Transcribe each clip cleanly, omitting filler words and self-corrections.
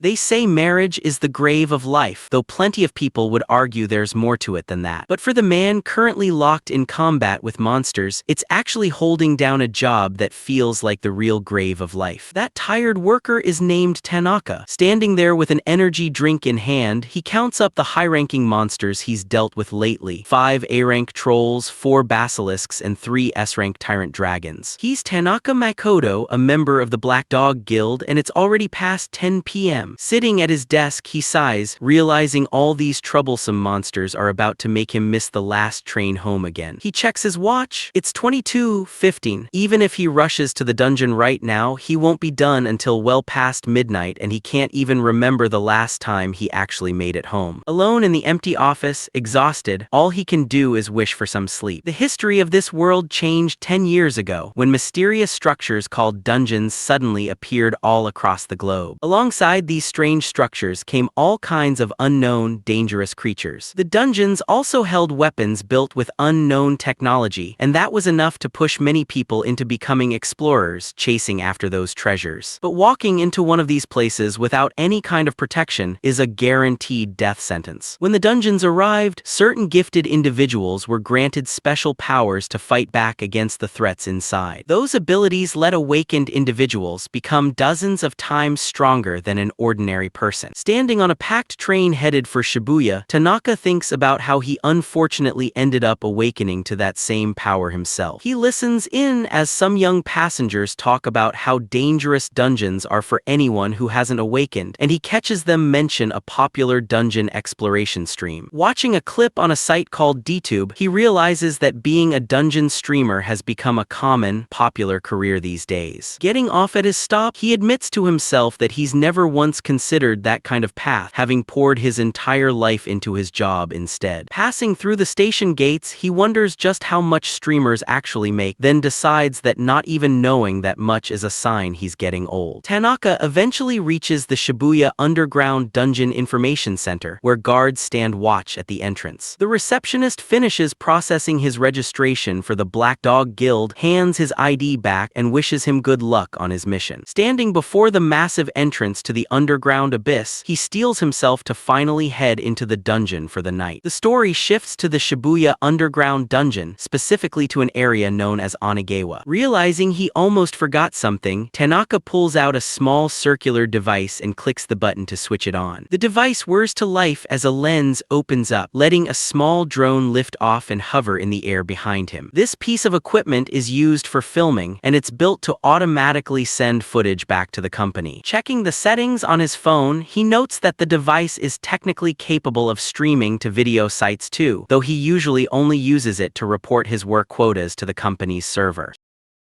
They say marriage is the grave of life, though plenty of people would argue there's more to it than that. But for the man currently locked in combat with monsters, it's actually holding down a job that feels like the real grave of life. That tired worker is named Tanaka. Standing there with an energy drink in hand, he counts up the high-ranking monsters he's dealt with lately. 5 A-rank trolls, 4 basilisks, and 3 S-rank tyrant dragons. He's Tanaka Makoto, a member of the Black Dog Guild, and it's already past 10 p.m. Sitting at his desk, he sighs, realizing all these troublesome monsters are about to make him miss the last train home again. He checks his watch. It's 22:15. Even if he rushes to the dungeon right now, he won't be done until well past midnight, and he can't even remember the last time he actually made it home. Alone in the empty office, exhausted, all he can do is wish for some sleep. The history of this world changed 10 years ago, when mysterious structures called dungeons suddenly appeared all across the globe. Alongside these strange structures came all kinds of unknown, dangerous creatures. The dungeons also held weapons built with unknown technology, and that was enough to push many people into becoming explorers, chasing after those treasures. But walking into one of these places without any kind of protection is a guaranteed death sentence. When the dungeons arrived, certain gifted individuals were granted special powers to fight back against the threats inside. Those abilities let awakened individuals become dozens of times stronger than an ordinary person. Standing on a packed train headed for Shibuya, Tanaka thinks about how he unfortunately ended up awakening to that same power himself. He listens in as some young passengers talk about how dangerous dungeons are for anyone who hasn't awakened, and he catches them mention a popular dungeon exploration stream. Watching a clip on a site called DTube, he realizes that being a dungeon streamer has become a common, popular career these days. Getting off at his stop, he admits to himself that he's never once considered that kind of path, having poured his entire life into his job instead. Passing through the station gates, he wonders just how much streamers actually make, then decides that not even knowing that much is a sign he's getting old. Tanaka eventually reaches the Shibuya Underground Dungeon Information Center, where guards stand watch at the entrance. The receptionist finishes processing his registration for the Black Dog Guild, hands his ID back, and wishes him good luck on his mission. Standing before the massive entrance to the underground abyss, he steels himself to finally head into the dungeon for the night. The story shifts to the Shibuya Underground Dungeon, specifically to an area known as Onigawa. Realizing he almost forgot something, Tanaka pulls out a small circular device and clicks the button to switch it on. The device whirs to life as a lens opens up, letting a small drone lift off and hover in the air behind him. This piece of equipment is used for filming, and it's built to automatically send footage back to the company. Checking the settings on his phone, he notes that the device is technically capable of streaming to video sites too, though he usually only uses it to report his work quotas to the company's server.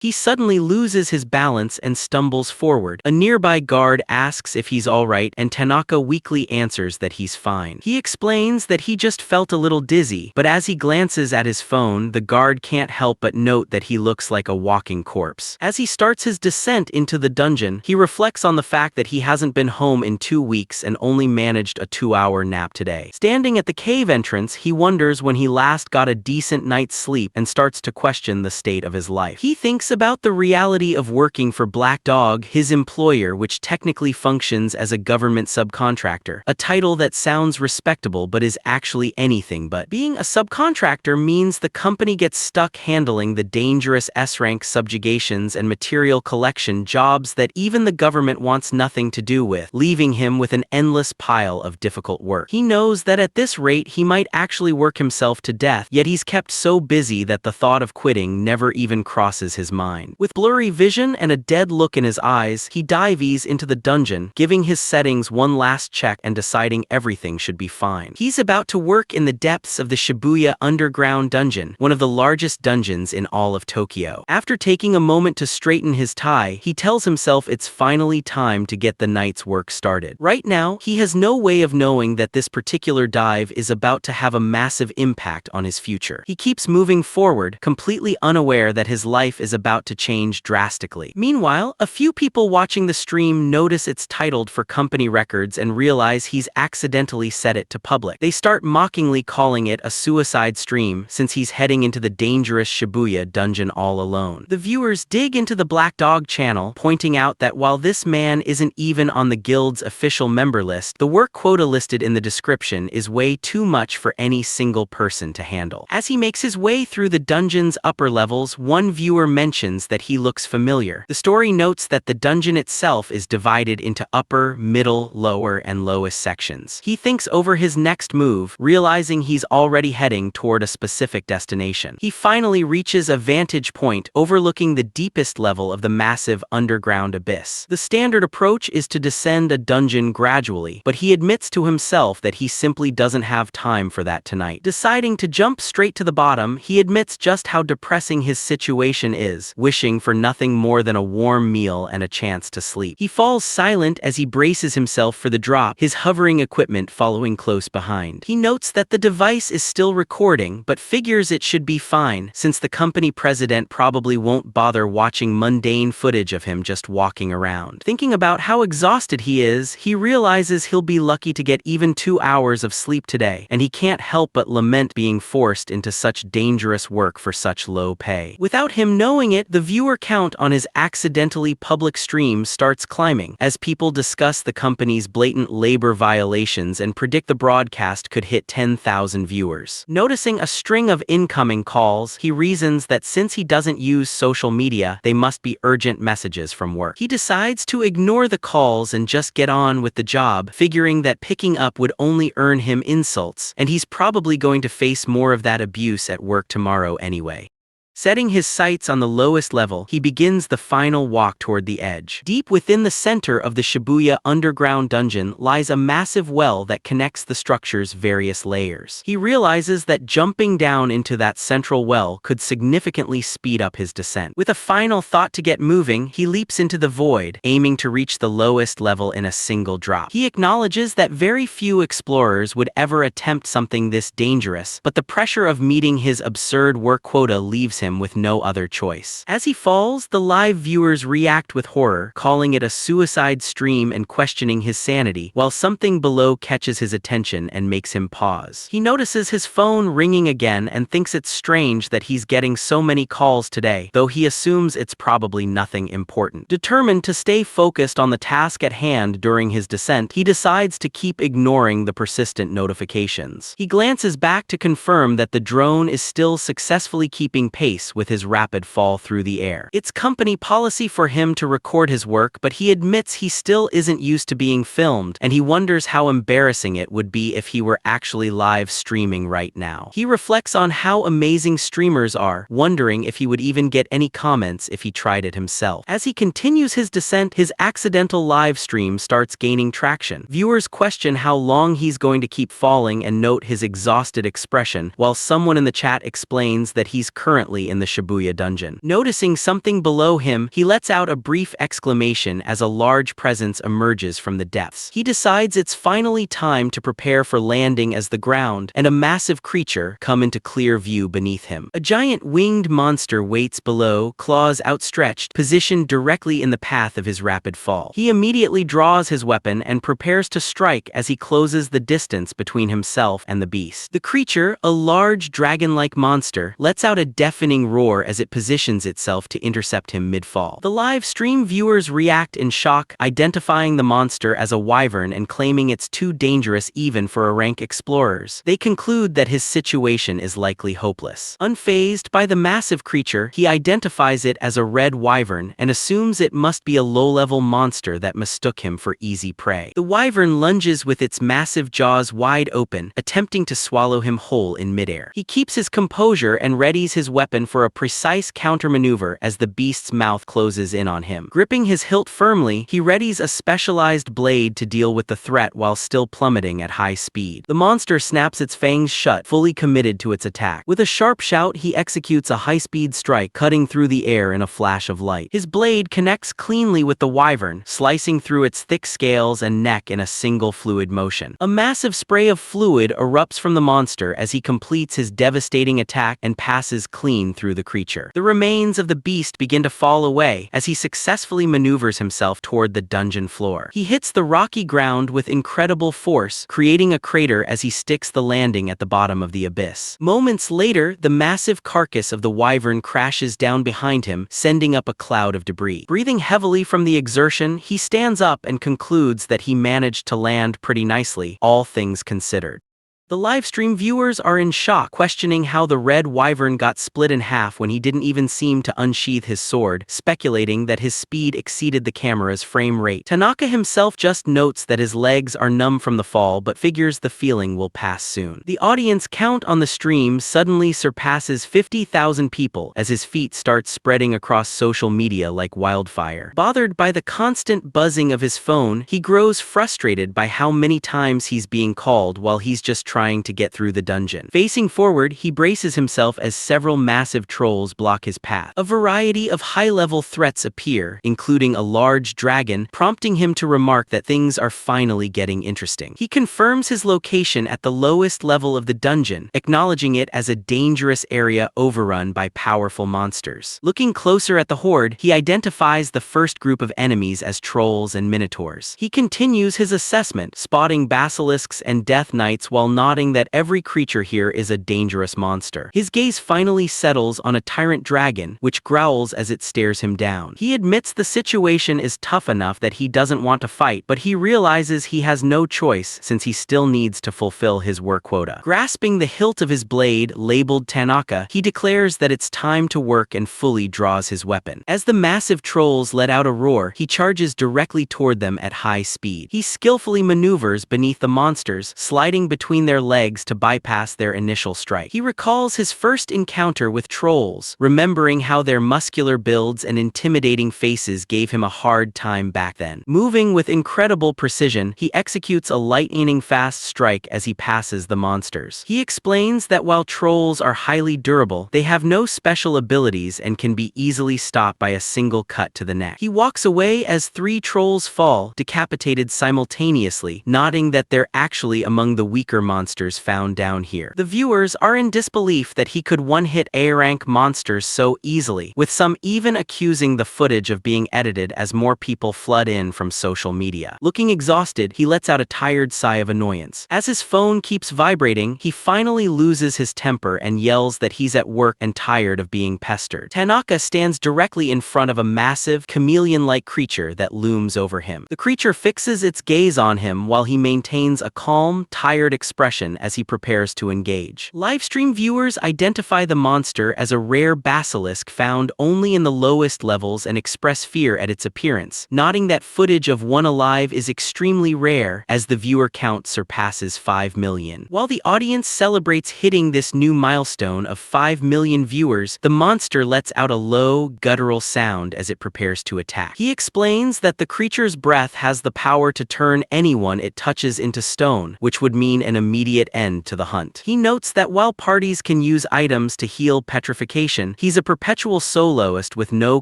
He suddenly loses his balance and stumbles forward. A nearby guard asks if he's alright, and Tanaka weakly answers that he's fine. He explains that he just felt a little dizzy, but as he glances at his phone, the guard can't help but note that he looks like a walking corpse. As he starts his descent into the dungeon, he reflects on the fact that he hasn't been home in 2 weeks and only managed a 2-hour nap today. Standing at the cave entrance, he wonders when he last got a decent night's sleep and starts to question the state of his life. He thinks about the reality of working for Black Dog, his employer, which technically functions as a government subcontractor, a title that sounds respectable but is actually anything but. Being a subcontractor means the company gets stuck handling the dangerous S-rank subjugations and material collection jobs that even the government wants nothing to do with, leaving him with an endless pile of difficult work. He knows that at this rate he might actually work himself to death, yet he's kept so busy that the thought of quitting never even crosses his mind. With blurry vision and a dead look in his eyes, he dives into the dungeon, giving his settings one last check and deciding everything should be fine. He's about to work in the depths of the Shibuya Underground Dungeon, one of the largest dungeons in all of Tokyo. After taking a moment to straighten his tie, he tells himself it's finally time to get the night's work started. Right now, he has no way of knowing that this particular dive is about to have a massive impact on his future. He keeps moving forward, completely unaware that his life is about about to change drastically. Meanwhile, a few people watching the stream notice it's titled for company records and realize he's accidentally set it to public. They start mockingly calling it a suicide stream since he's heading into the dangerous Shibuya dungeon all alone. The viewers dig into the Black Dog channel, pointing out that while this man isn't even on the guild's official member list, the work quota listed in the description is way too much for any single person to handle. As he makes his way through the dungeon's upper levels, one viewer mentions that he looks familiar. The story notes that the dungeon itself is divided into upper, middle, lower, and lowest sections. He thinks over his next move, realizing he's already heading toward a specific destination. He finally reaches a vantage point overlooking the deepest level of the massive underground abyss. The standard approach is to descend a dungeon gradually, but he admits to himself that he simply doesn't have time for that tonight. Deciding to jump straight to the bottom, he admits just how depressing his situation is, wishing for nothing more than a warm meal and a chance to sleep. He falls silent as he braces himself for the drop, his hovering equipment following close behind. He notes that the device is still recording, but figures it should be fine, since the company president probably won't bother watching mundane footage of him just walking around. Thinking about how exhausted he is, he realizes he'll be lucky to get even 2 hours of sleep today, and he can't help but lament being forced into such dangerous work for such low pay. Without him knowing it, the viewer count on his accidentally public stream starts climbing, as people discuss the company's blatant labor violations and predict the broadcast could hit 10,000 viewers. Noticing a string of incoming calls, he reasons that since he doesn't use social media, they must be urgent messages from work. He decides to ignore the calls and just get on with the job, figuring that picking up would only earn him insults, and he's probably going to face more of that abuse at work tomorrow anyway. Setting his sights on the lowest level, he begins the final walk toward the edge. Deep within the center of the Shibuya underground dungeon lies a massive well that connects the structure's various layers. He realizes that jumping down into that central well could significantly speed up his descent. With a final thought to get moving, he leaps into the void, aiming to reach the lowest level in a single drop. He acknowledges that very few explorers would ever attempt something this dangerous, but the pressure of meeting his absurd work quota leaves him with no other choice. As he falls, the live viewers react with horror, calling it a suicide stream and questioning his sanity, while something below catches his attention and makes him pause. He notices his phone ringing again and thinks it's strange that he's getting so many calls today, though he assumes it's probably nothing important. Determined to stay focused on the task at hand during his descent, he decides to keep ignoring the persistent notifications. He glances back to confirm that the drone is still successfully keeping pace with his rapid fall through the air. It's company policy for him to record his work, but he admits he still isn't used to being filmed, and he wonders how embarrassing it would be if he were actually live streaming right now. He reflects on how amazing streamers are, wondering if he would even get any comments if he tried it himself. As he continues his descent, his accidental live stream starts gaining traction. Viewers question how long he's going to keep falling and note his exhausted expression, while someone in the chat explains that he's currently in the Shibuya dungeon. Noticing something below him, he lets out a brief exclamation as a large presence emerges from the depths. He decides it's finally time to prepare for landing as the ground and a massive creature come into clear view beneath him. A giant winged monster waits below, claws outstretched, positioned directly in the path of his rapid fall. He immediately draws his weapon and prepares to strike as he closes the distance between himself and the beast. The creature, a large dragon-like monster, lets out a deafening roar as it positions itself to intercept him mid-fall. The live stream viewers react in shock, identifying the monster as a wyvern and claiming it's too dangerous even for rank explorers. They conclude that his situation is likely hopeless. Unfazed by the massive creature, he identifies it as a red wyvern and assumes it must be a low-level monster that mistook him for easy prey. The wyvern lunges with its massive jaws wide open, attempting to swallow him whole in midair. He keeps his composure and readies his weapon for a precise countermaneuver as the beast's mouth closes in on him. Gripping his hilt firmly, he readies a specialized blade to deal with the threat while still plummeting at high speed. The monster snaps its fangs shut, fully committed to its attack. With a sharp shout, he executes a high-speed strike, cutting through the air in a flash of light. His blade connects cleanly with the wyvern, slicing through its thick scales and neck in a single fluid motion. A massive spray of fluid erupts from the monster as he completes his devastating attack and passes clean seen through the creature. The remains of the beast begin to fall away as he successfully maneuvers himself toward the dungeon floor. He hits the rocky ground with incredible force, creating a crater as he sticks the landing at the bottom of the abyss. Moments later, the massive carcass of the wyvern crashes down behind him, sending up a cloud of debris. Breathing heavily from the exertion, he stands up and concludes that he managed to land pretty nicely, all things considered. The livestream viewers are in shock, questioning how the red wyvern got split in half when he didn't even seem to unsheath his sword, speculating that his speed exceeded the camera's frame rate. Tanaka himself just notes that his legs are numb from the fall but figures the feeling will pass soon. The audience count on the stream suddenly surpasses 50,000 people as his feet start spreading across social media like wildfire. Bothered by the constant buzzing of his phone, he grows frustrated by how many times he's being called while he's just trying to get through the dungeon. Facing forward, he braces himself as several massive trolls block his path. A variety of high-level threats appear, including a large dragon, prompting him to remark that things are finally getting interesting. He confirms his location at the lowest level of the dungeon, acknowledging it as a dangerous area overrun by powerful monsters. Looking closer at the horde, he identifies the first group of enemies as trolls and minotaurs. He continues his assessment, spotting basilisks and death knights while nodding that every creature here is a dangerous monster. His gaze finally settles on a tyrant dragon, which growls as it stares him down. He admits the situation is tough enough that he doesn't want to fight, but he realizes he has no choice since he still needs to fulfill his work quota. Grasping the hilt of his blade, labeled Tanaka, he declares that it's time to work and fully draws his weapon. As the massive trolls let out a roar, he charges directly toward them at high speed. He skillfully maneuvers beneath the monsters, sliding between their legs to bypass their initial strike. He recalls his first encounter with trolls, remembering how their muscular builds and intimidating faces gave him a hard time back then. Moving with incredible precision, he executes a lightning-fast strike as he passes the monsters. He explains that while trolls are highly durable, they have no special abilities and can be easily stopped by a single cut to the neck. He walks away as 3 trolls fall, decapitated simultaneously, nodding that they're actually among the weaker monsters found down here. The viewers are in disbelief that he could one-hit A-rank monsters so easily, with some even accusing the footage of being edited as more people flood in from social media. Looking exhausted, he lets out a tired sigh of annoyance. As his phone keeps vibrating, he finally loses his temper and yells that he's at work and tired of being pestered. Tanaka stands directly in front of a massive, chameleon-like creature that looms over him. The creature fixes its gaze on him while he maintains a calm, tired expression as he prepares to engage. Livestream viewers identify the monster as a rare basilisk found only in the lowest levels and express fear at its appearance, noting that footage of one alive is extremely rare as the viewer count surpasses 5 million. While the audience celebrates hitting this new milestone of 5 million viewers, the monster lets out a low, guttural sound as it prepares to attack. He explains that the creature's breath has the power to turn anyone it touches into stone, which would mean an immediate end to the hunt. He notes that while parties can use items to heal petrification, he's a perpetual soloist with no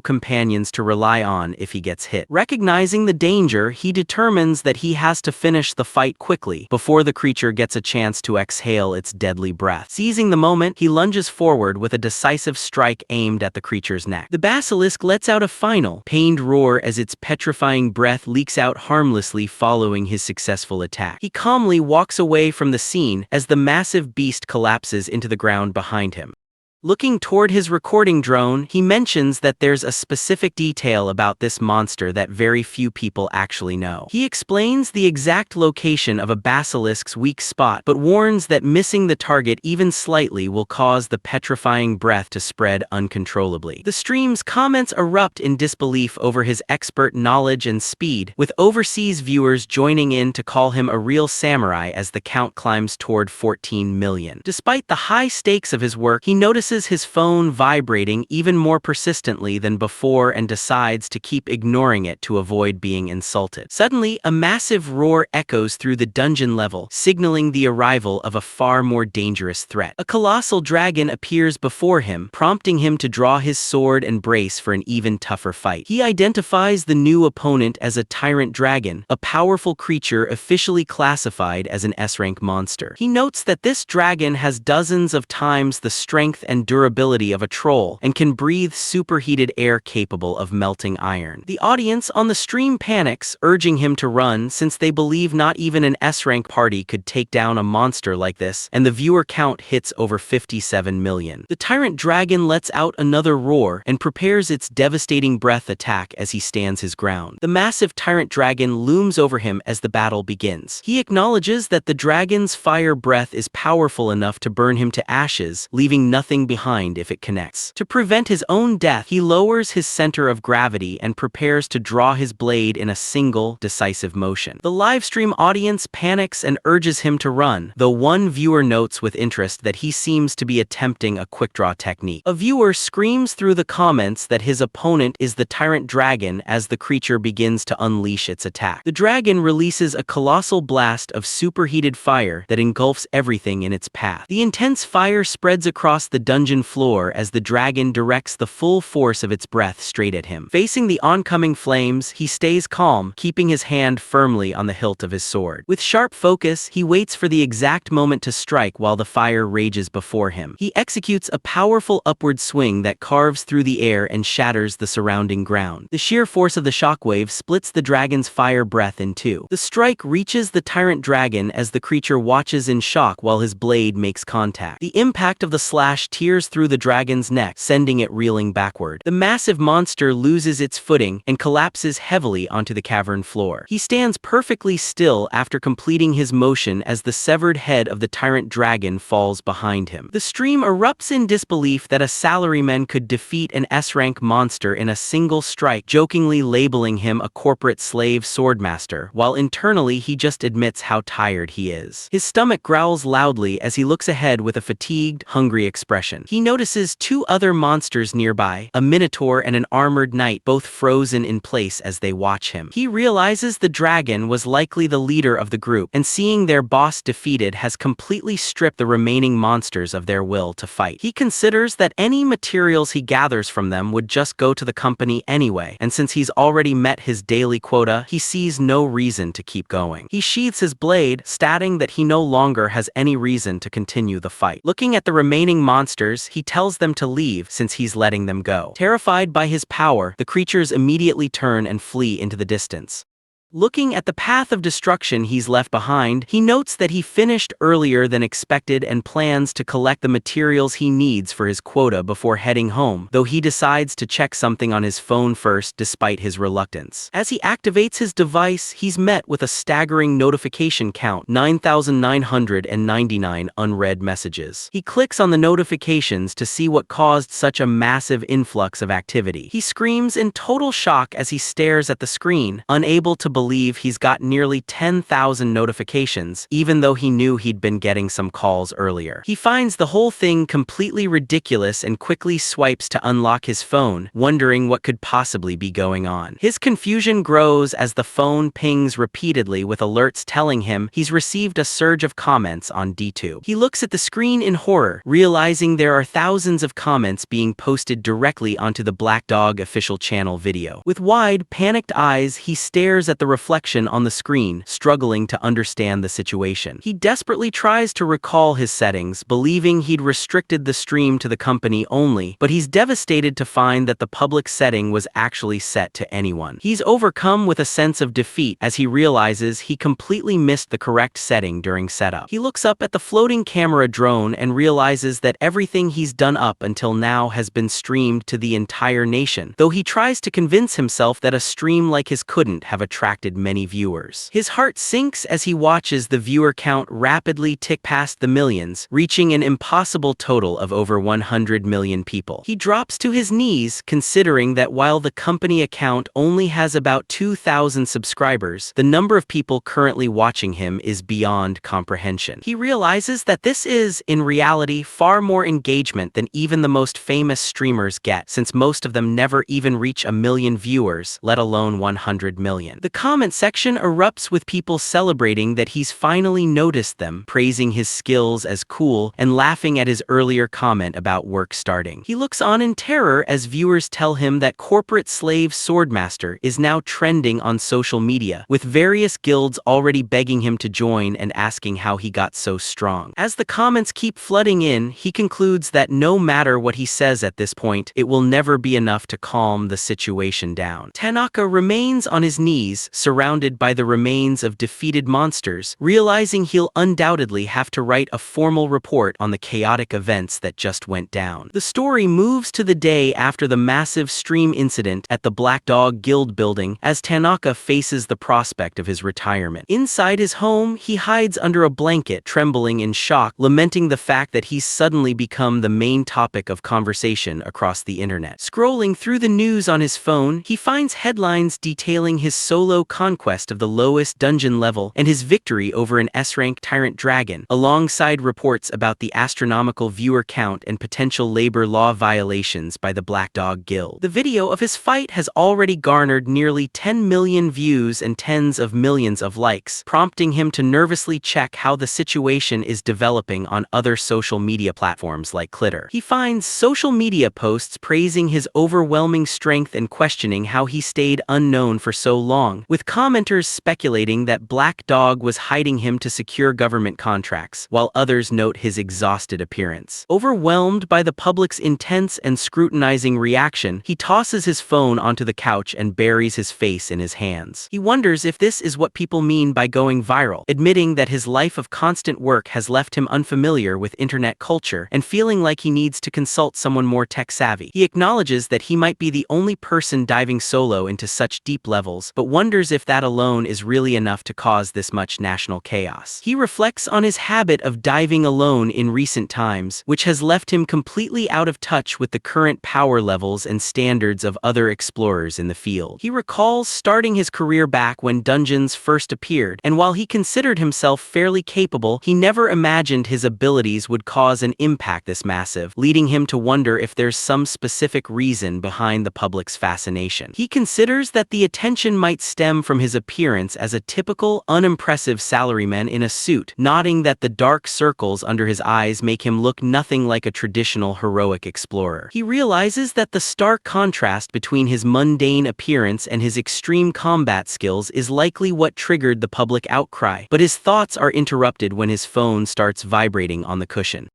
companions to rely on if he gets hit. Recognizing the danger, he determines that he has to finish the fight quickly before the creature gets a chance to exhale its deadly breath. Seizing the moment, he lunges forward with a decisive strike aimed at the creature's neck. The basilisk lets out a final, pained roar as its petrifying breath leaks out harmlessly following his successful attack. He calmly walks away from the scene as the massive beast collapses into the ground behind him. Looking toward his recording drone, he mentions that there's a specific detail about this monster that very few people actually know. He explains the exact location of a basilisk's weak spot, but warns that missing the target even slightly will cause the petrifying breath to spread uncontrollably. The stream's comments erupt in disbelief over his expert knowledge and speed, with overseas viewers joining in to call him a real samurai as the count climbs toward 14 million. Despite the high stakes of his work, he notices his phone vibrating even more persistently than before and decides to keep ignoring it to avoid being insulted. Suddenly, a massive roar echoes through the dungeon level, signaling the arrival of a far more dangerous threat. A colossal dragon appears before him, prompting him to draw his sword and brace for an even tougher fight. He identifies the new opponent as a tyrant dragon, a powerful creature officially classified as an S-rank monster. He notes that this dragon has dozens of times the strength and and durability of a troll, and can breathe superheated air capable of melting iron. The audience on the stream panics, urging him to run since they believe not even an S-rank party could take down a monster like this, and the viewer count hits over 57 million. The tyrant dragon lets out another roar and prepares its devastating breath attack as he stands his ground. The massive tyrant dragon looms over him as the battle begins. He acknowledges that the dragon's fire breath is powerful enough to burn him to ashes, leaving nothing behind if it connects. To prevent his own death, he lowers his center of gravity and prepares to draw his blade in a single, decisive motion. The livestream audience panics and urges him to run, though one viewer notes with interest that he seems to be attempting a quick-draw technique. A viewer screams through the comments that his opponent is the tyrant dragon as the creature begins to unleash its attack. The dragon releases a colossal blast of superheated fire that engulfs everything in its path. The intense fire spreads across the dungeon floor as the dragon directs the full force of its breath straight at him. Facing the oncoming flames, he stays calm, keeping his hand firmly on the hilt of his sword. With sharp focus, he waits for the exact moment to strike while the fire rages before him. He executes a powerful upward swing that carves through the air and shatters the surrounding ground. The sheer force of the shockwave splits the dragon's fire breath in two. The strike reaches the tyrant dragon as the creature watches in shock while his blade makes contact. The impact of the slash tears through the dragon's neck, sending it reeling backward. The massive monster loses its footing and collapses heavily onto the cavern floor. He stands perfectly still after completing his motion as the severed head of the tyrant dragon falls behind him. The stream erupts in disbelief that a salaryman could defeat an S-rank monster in a single strike, jokingly labeling him a corporate slave swordmaster, while internally he just admits how tired he is. His stomach growls loudly as he looks ahead with a fatigued, hungry expression. He notices two other monsters nearby, a minotaur and an armored knight, both frozen in place as they watch him. He realizes the dragon was likely the leader of the group, and seeing their boss defeated has completely stripped the remaining monsters of their will to fight. He considers that any materials he gathers from them would just go to the company anyway, and since he's already met his daily quota, he sees no reason to keep going. He sheathes his blade, stating that he no longer has any reason to continue the fight. Looking at the remaining monsters, he tells them to leave since he's letting them go. Terrified by his power, the creatures immediately turn and flee into the distance. Looking at the path of destruction he's left behind, he notes that he finished earlier than expected and plans to collect the materials he needs for his quota before heading home, though he decides to check something on his phone first despite his reluctance. As he activates his device, he's met with a staggering notification count: 9,999 unread messages. He clicks on the notifications to see what caused such a massive influx of activity. He screams in total shock as he stares at the screen, unable to believe he's got nearly 10,000 notifications, even though he knew he'd been getting some calls earlier. He finds the whole thing completely ridiculous and quickly swipes to unlock his phone, wondering what could possibly be going on. His confusion grows as the phone pings repeatedly with alerts telling him he's received a surge of comments on DTube. He looks at the screen in horror, realizing there are thousands of comments being posted directly onto the Black Dog official channel video. With wide, panicked eyes, he stares at the reflection on the screen, struggling to understand the situation. He desperately tries to recall his settings, believing he'd restricted the stream to the company only, but he's devastated to find that the public setting was actually set to anyone. He's overcome with a sense of defeat as he realizes he completely missed the correct setting during setup. He looks up at the floating camera drone and realizes that everything he's done up until now has been streamed to the entire nation, though he tries to convince himself that a stream like his couldn't have attracted many viewers. His heart sinks as he watches the viewer count rapidly tick past the millions, reaching an impossible total of over 100 million people. He drops to his knees, considering that while the company account only has about 2,000 subscribers, the number of people currently watching him is beyond comprehension. He realizes that this is, in reality, far more engagement than even the most famous streamers get, since most of them never even reach 1 million viewers, let alone 100 million. The comment section erupts with people celebrating that he's finally noticed them, praising his skills as cool, and laughing at his earlier comment about work starting. He looks on in terror as viewers tell him that corporate slave swordmaster is now trending on social media, with various guilds already begging him to join and asking how he got so strong. As the comments keep flooding in, he concludes that no matter what he says at this point, it will never be enough to calm the situation down. Tanaka remains on his knees, surrounded by the remains of defeated monsters, realizing he'll undoubtedly have to write a formal report on the chaotic events that just went down. The story moves to the day after the massive stream incident at the Black Dog Guild building as Tanaka faces the prospect of his retirement. Inside his home, he hides under a blanket, trembling in shock, lamenting the fact that he's suddenly become the main topic of conversation across the internet. Scrolling through the news on his phone, he finds headlines detailing his solo conquest of the lowest dungeon level and his victory over an S-rank tyrant dragon, alongside reports about the astronomical viewer count and potential labor law violations by the Black Dog Guild. The video of his fight has already garnered nearly 10 million views and tens of millions of likes, prompting him to nervously check how the situation is developing on other social media platforms like Twitter. He finds social media posts praising his overwhelming strength and questioning how he stayed unknown for so long, with commenters speculating that Black Dog was hiding him to secure government contracts, while others note his exhausted appearance. Overwhelmed by the public's intense and scrutinizing reaction, he tosses his phone onto the couch and buries his face in his hands. He wonders if this is what people mean by going viral, admitting that his life of constant work has left him unfamiliar with internet culture and feeling like he needs to consult someone more tech-savvy. He acknowledges that he might be the only person diving solo into such deep levels, but wonders if that alone is really enough to cause this much national chaos. He reflects on his habit of diving alone in recent times, which has left him completely out of touch with the current power levels and standards of other explorers in the field. He recalls starting his career back when dungeons first appeared, and while he considered himself fairly capable, he never imagined his abilities would cause an impact this massive, leading him to wonder if there's some specific reason behind the public's fascination. He considers that the attention might stem from his appearance as a typical, unimpressive salaryman in a suit, noting that the dark circles under his eyes make him look nothing like a traditional heroic explorer. He realizes that the stark contrast between his mundane appearance and his extreme combat skills is likely what triggered the public outcry, but his thoughts are interrupted when his phone starts vibrating on the cushion.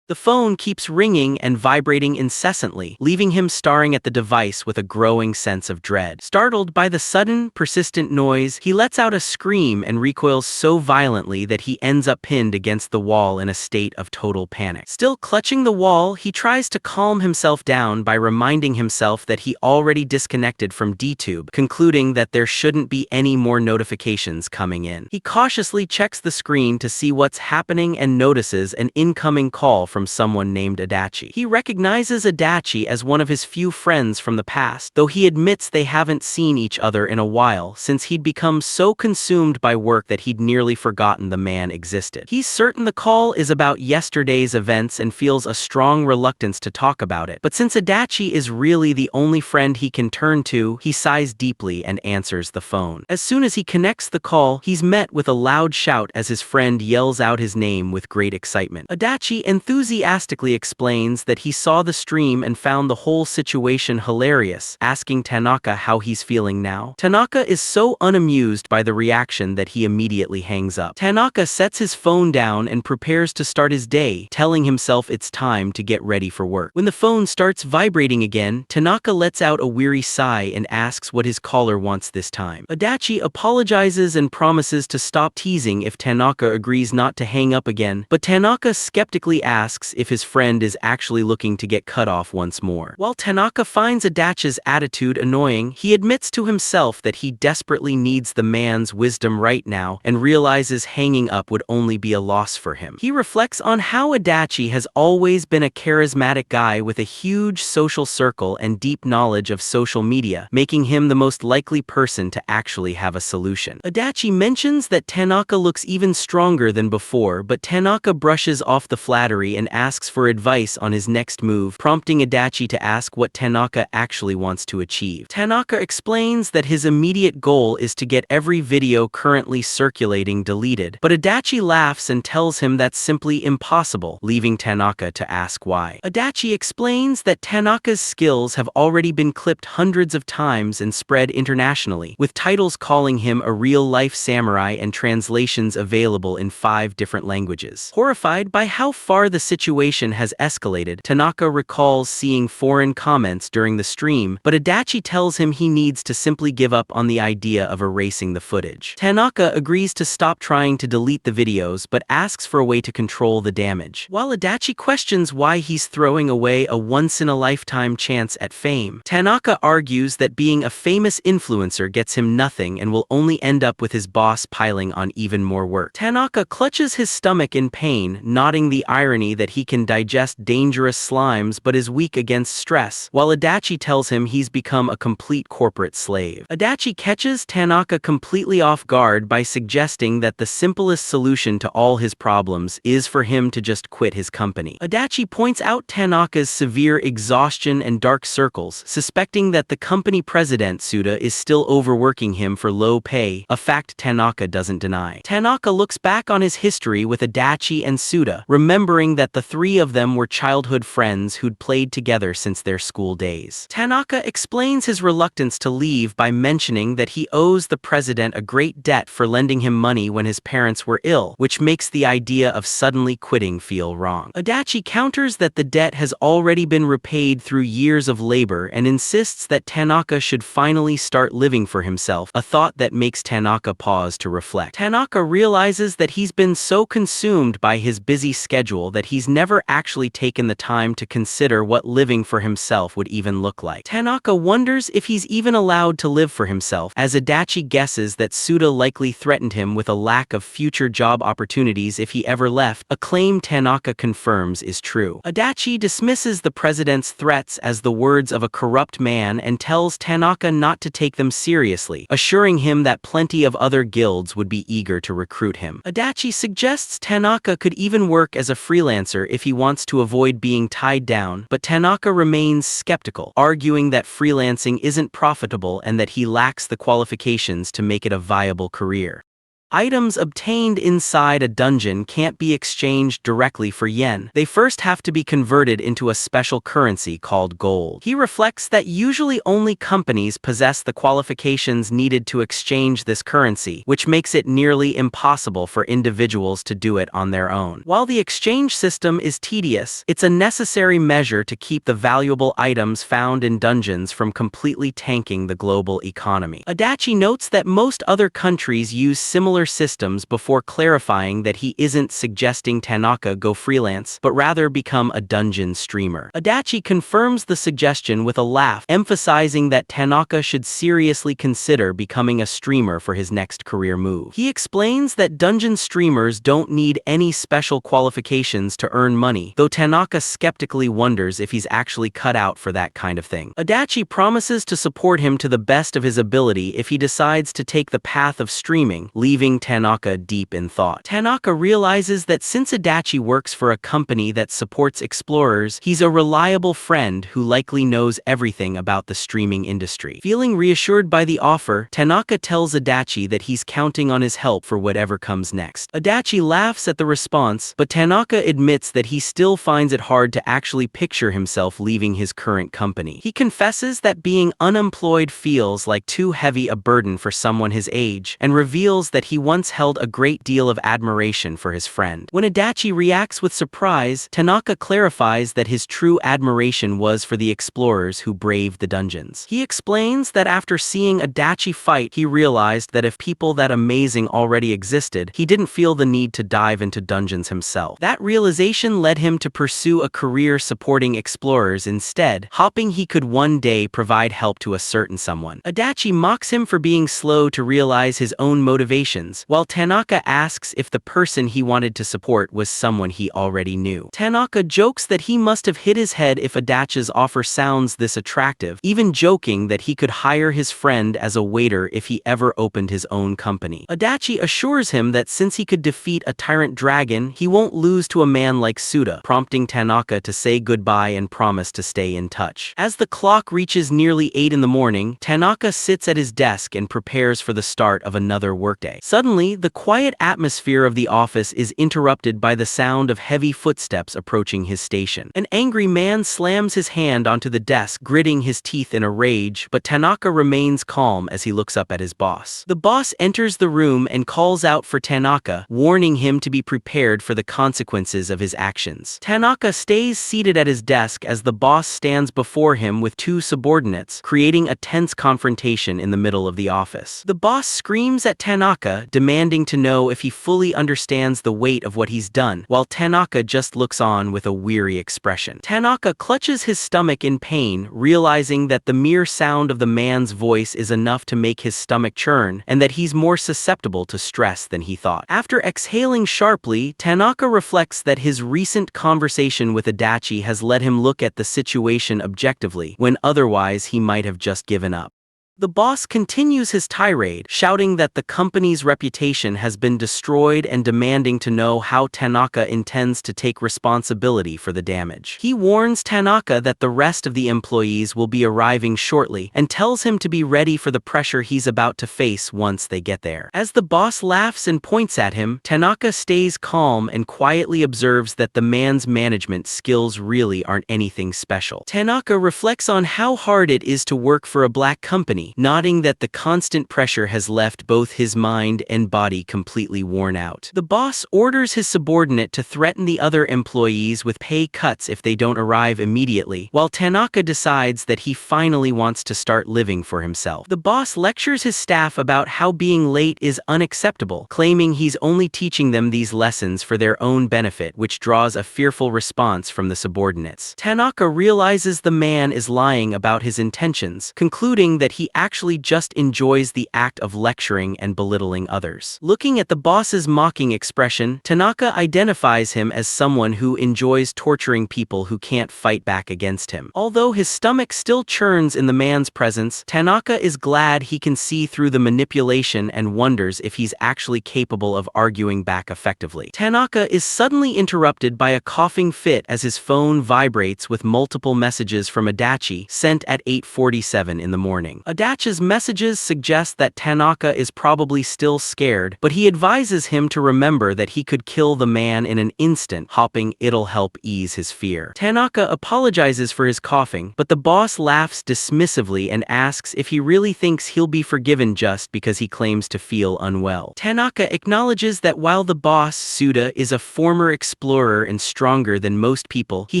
The phone keeps ringing and vibrating incessantly, leaving him staring at the device with a growing sense of dread. Startled by the sudden, persistent noise, he lets out a scream and recoils so violently that he ends up pinned against the wall in a state of total panic. Still clutching the wall, he tries to calm himself down by reminding himself that he already disconnected from DTube, concluding that there shouldn't be any more notifications coming in. He cautiously checks the screen to see what's happening and notices an incoming call from someone named Adachi. He recognizes Adachi as one of his few friends from the past, though he admits they haven't seen each other in a while since he'd become so consumed by work that he'd nearly forgotten the man existed. He's certain the call is about yesterday's events and feels a strong reluctance to talk about it, but since Adachi is really the only friend he can turn to, he sighs deeply and answers the phone. As soon as he connects the call, he's met with a loud shout as his friend yells out his name with great excitement. Adachi enthusiastically explains that he saw the stream and found the whole situation hilarious, asking Tanaka how he's feeling now. Tanaka is so unamused by the reaction that he immediately hangs up. Tanaka sets his phone down and prepares to start his day, telling himself it's time to get ready for work. When the phone starts vibrating again, Tanaka lets out a weary sigh and asks what his caller wants this time. Adachi apologizes and promises to stop teasing if Tanaka agrees not to hang up again, but Tanaka skeptically asks if his friend is actually looking to get cut off once more. While Tanaka finds Adachi's attitude annoying, he admits to himself that he desperately needs the man's wisdom right now and realizes hanging up would only be a loss for him. He reflects on how Adachi has always been a charismatic guy with a huge social circle and deep knowledge of social media, making him the most likely person to actually have a solution. Adachi mentions that Tanaka looks even stronger than before, but Tanaka brushes off the flattery and and asks for advice on his next move, prompting Adachi to ask what Tanaka actually wants to achieve. Tanaka explains that his immediate goal is to get every video currently circulating deleted, but Adachi laughs and tells him that's simply impossible, leaving Tanaka to ask why. Adachi explains that Tanaka's skills have already been clipped hundreds of times and spread internationally, with titles calling him a real-life samurai and translations available in 5 different languages. Horrified by how far the situation has escalated, Tanaka recalls seeing foreign comments during the stream, but Adachi tells him he needs to simply give up on the idea of erasing the footage. Tanaka agrees to stop trying to delete the videos but asks for a way to control the damage. While Adachi questions why he's throwing away a once-in-a-lifetime chance at fame, Tanaka argues that being a famous influencer gets him nothing and will only end up with his boss piling on even more work. Tanaka clutches his stomach in pain, noting the irony that he can digest dangerous slimes but is weak against stress, while Adachi tells him he's become a complete corporate slave. Adachi catches Tanaka completely off guard by suggesting that the simplest solution to all his problems is for him to just quit his company. Adachi points out Tanaka's severe exhaustion and dark circles, suspecting that the company president Suda is still overworking him for low pay, a fact Tanaka doesn't deny. Tanaka looks back on his history with Adachi and Suda, remembering that the 3 of them were childhood friends who'd played together since their school days. Tanaka explains his reluctance to leave by mentioning that he owes the president a great debt for lending him money when his parents were ill, which makes the idea of suddenly quitting feel wrong. Adachi counters that the debt has already been repaid through years of labor and insists that Tanaka should finally start living for himself, a thought that makes Tanaka pause to reflect. Tanaka realizes that he's been so consumed by his busy schedule that he's never actually taken the time to consider what living for himself would even look like. Tanaka wonders if he's even allowed to live for himself, as Adachi guesses that Suda likely threatened him with a lack of future job opportunities if he ever left, a claim Tanaka confirms is true. Adachi dismisses the president's threats as the words of a corrupt man and tells Tanaka not to take them seriously, assuring him that plenty of other guilds would be eager to recruit him. Adachi suggests Tanaka could even work as a freelancer if he wants to avoid being tied down, but Tanaka remains skeptical, arguing that freelancing isn't profitable and that he lacks the qualifications to make it a viable career. Items obtained inside a dungeon can't be exchanged directly for yen. They first have to be converted into a special currency called gold. He reflects that usually only companies possess the qualifications needed to exchange this currency, which makes it nearly impossible for individuals to do it on their own. While the exchange system is tedious, it's a necessary measure to keep the valuable items found in dungeons from completely tanking the global economy. Adachi notes that most other countries use similar systems before clarifying that he isn't suggesting Tanaka go freelance, but rather become a dungeon streamer. Adachi confirms the suggestion with a laugh, emphasizing that Tanaka should seriously consider becoming a streamer for his next career move. He explains that dungeon streamers don't need any special qualifications to earn money, though Tanaka skeptically wonders if he's actually cut out for that kind of thing. Adachi promises to support him to the best of his ability if he decides to take the path of streaming, leaving Tanaka deep in thought. Tanaka realizes that since Adachi works for a company that supports explorers, he's a reliable friend who likely knows everything about the streaming industry. Feeling reassured by the offer, Tanaka tells Adachi that he's counting on his help for whatever comes next. Adachi laughs at the response, but Tanaka admits that he still finds it hard to actually picture himself leaving his current company. He confesses that being unemployed feels like too heavy a burden for someone his age, and reveals that he once held a great deal of admiration for his friend. When Adachi reacts with surprise, Tanaka clarifies that his true admiration was for the explorers who braved the dungeons. He explains that after seeing Adachi fight, he realized that if people that amazing already existed, he didn't feel the need to dive into dungeons himself. That realization led him to pursue a career supporting explorers instead, hoping he could one day provide help to a certain someone. Adachi mocks him for being slow to realize his own motivations, questions, while Tanaka asks if the person he wanted to support was someone he already knew. Tanaka jokes that he must have hit his head if Adachi's offer sounds this attractive, even joking that he could hire his friend as a waiter if he ever opened his own company. Adachi assures him that since he could defeat a tyrant dragon, he won't lose to a man like Suda, prompting Tanaka to say goodbye and promise to stay in touch. As the clock reaches nearly 8 in the morning, Tanaka sits at his desk and prepares for the start of another workday. Suddenly, the quiet atmosphere of the office is interrupted by the sound of heavy footsteps approaching his station. An angry man slams his hand onto the desk, gritting his teeth in a rage, but Tanaka remains calm as he looks up at his boss. The boss enters the room and calls out for Tanaka, warning him to be prepared for the consequences of his actions. Tanaka stays seated at his desk as the boss stands before him with two subordinates, creating a tense confrontation in the middle of the office. The boss screams at Tanaka, demanding to know if he fully understands the weight of what he's done, while Tanaka just looks on with a weary expression. Tanaka clutches his stomach in pain, realizing that the mere sound of the man's voice is enough to make his stomach churn, and that he's more susceptible to stress than he thought. After exhaling sharply, Tanaka reflects that his recent conversation with Adachi has led him look at the situation objectively, when otherwise he might have just given up. The boss continues his tirade, shouting that the company's reputation has been destroyed and demanding to know how Tanaka intends to take responsibility for the damage. He warns Tanaka that the rest of the employees will be arriving shortly and tells him to be ready for the pressure he's about to face once they get there. As the boss laughs and points at him, Tanaka stays calm and quietly observes that the man's management skills really aren't anything special. Tanaka reflects on how hard it is to work for a black company, nodding that the constant pressure has left both his mind and body completely worn out. The boss orders his subordinate to threaten the other employees with pay cuts if they don't arrive immediately, while Tanaka decides that he finally wants to start living for himself. The boss lectures his staff about how being late is unacceptable, claiming he's only teaching them these lessons for their own benefit, which draws a fearful response from the subordinates. Tanaka realizes the man is lying about his intentions, concluding that he actually just enjoys the act of lecturing and belittling others. Looking at the boss's mocking expression, Tanaka identifies him as someone who enjoys torturing people who can't fight back against him. Although his stomach still churns in the man's presence, Tanaka is glad he can see through the manipulation and wonders if he's actually capable of arguing back effectively. Tanaka is suddenly interrupted by a coughing fit as his phone vibrates with multiple messages from Adachi sent at 8:47 in the morning. Adachi's messages suggest that Tanaka is probably still scared, but he advises him to remember that he could kill the man in an instant, hoping it'll help ease his fear. Tanaka apologizes for his coughing, but the boss laughs dismissively and asks if he really thinks he'll be forgiven just because he claims to feel unwell. Tanaka acknowledges that while the boss, Suda, is a former explorer and stronger than most people, he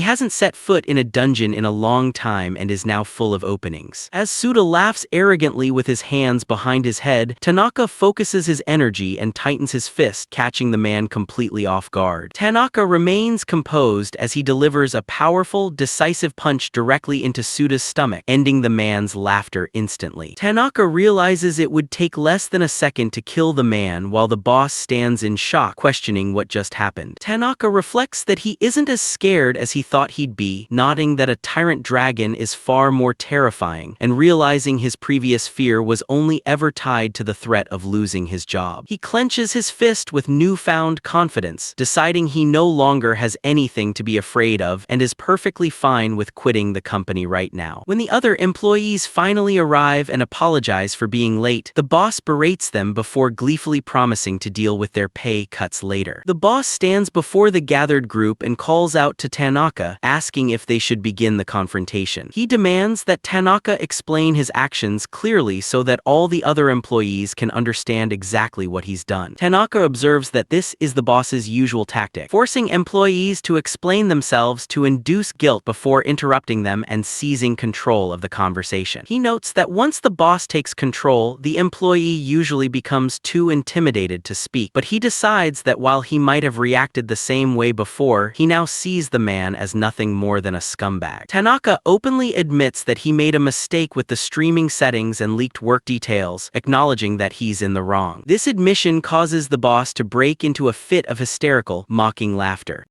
hasn't set foot in a dungeon in a long time and is now full of openings. As Suda laughs arrogantly with his hands behind his head, Tanaka focuses his energy and tightens his fist, catching the man completely off guard. Tanaka remains composed as he delivers a powerful, decisive punch directly into Suda's stomach, ending the man's laughter instantly. Tanaka realizes it would take less than a second to kill the man while the boss stands in shock, questioning what just happened. Tanaka reflects that he isn't as scared as he thought he'd be, nodding that a tyrant dragon is far more terrifying, and realizing his previous fear was only ever tied to the threat of losing his job. He clenches his fist with newfound confidence, deciding he no longer has anything to be afraid of and is perfectly fine with quitting the company right now. When the other employees finally arrive and apologize for being late, the boss berates them before gleefully promising to deal with their pay cuts later. The boss stands before the gathered group and calls out to Tanaka, asking if they should begin the confrontation. He demands that Tanaka explain his actions clearly so that all the other employees can understand exactly what he's done. Tanaka observes that this is the boss's usual tactic, forcing employees to explain themselves to induce guilt before interrupting them and seizing control of the conversation. He notes that once the boss takes control, the employee usually becomes too intimidated to speak, but he decides that while he might have reacted the same way before, he now sees the man as nothing more than a scumbag. Tanaka openly admits that he made a mistake with the streaming settings and leaked work details, acknowledging that he's in the wrong. This admission causes the boss to break into a fit of hysterical, mocking laughter.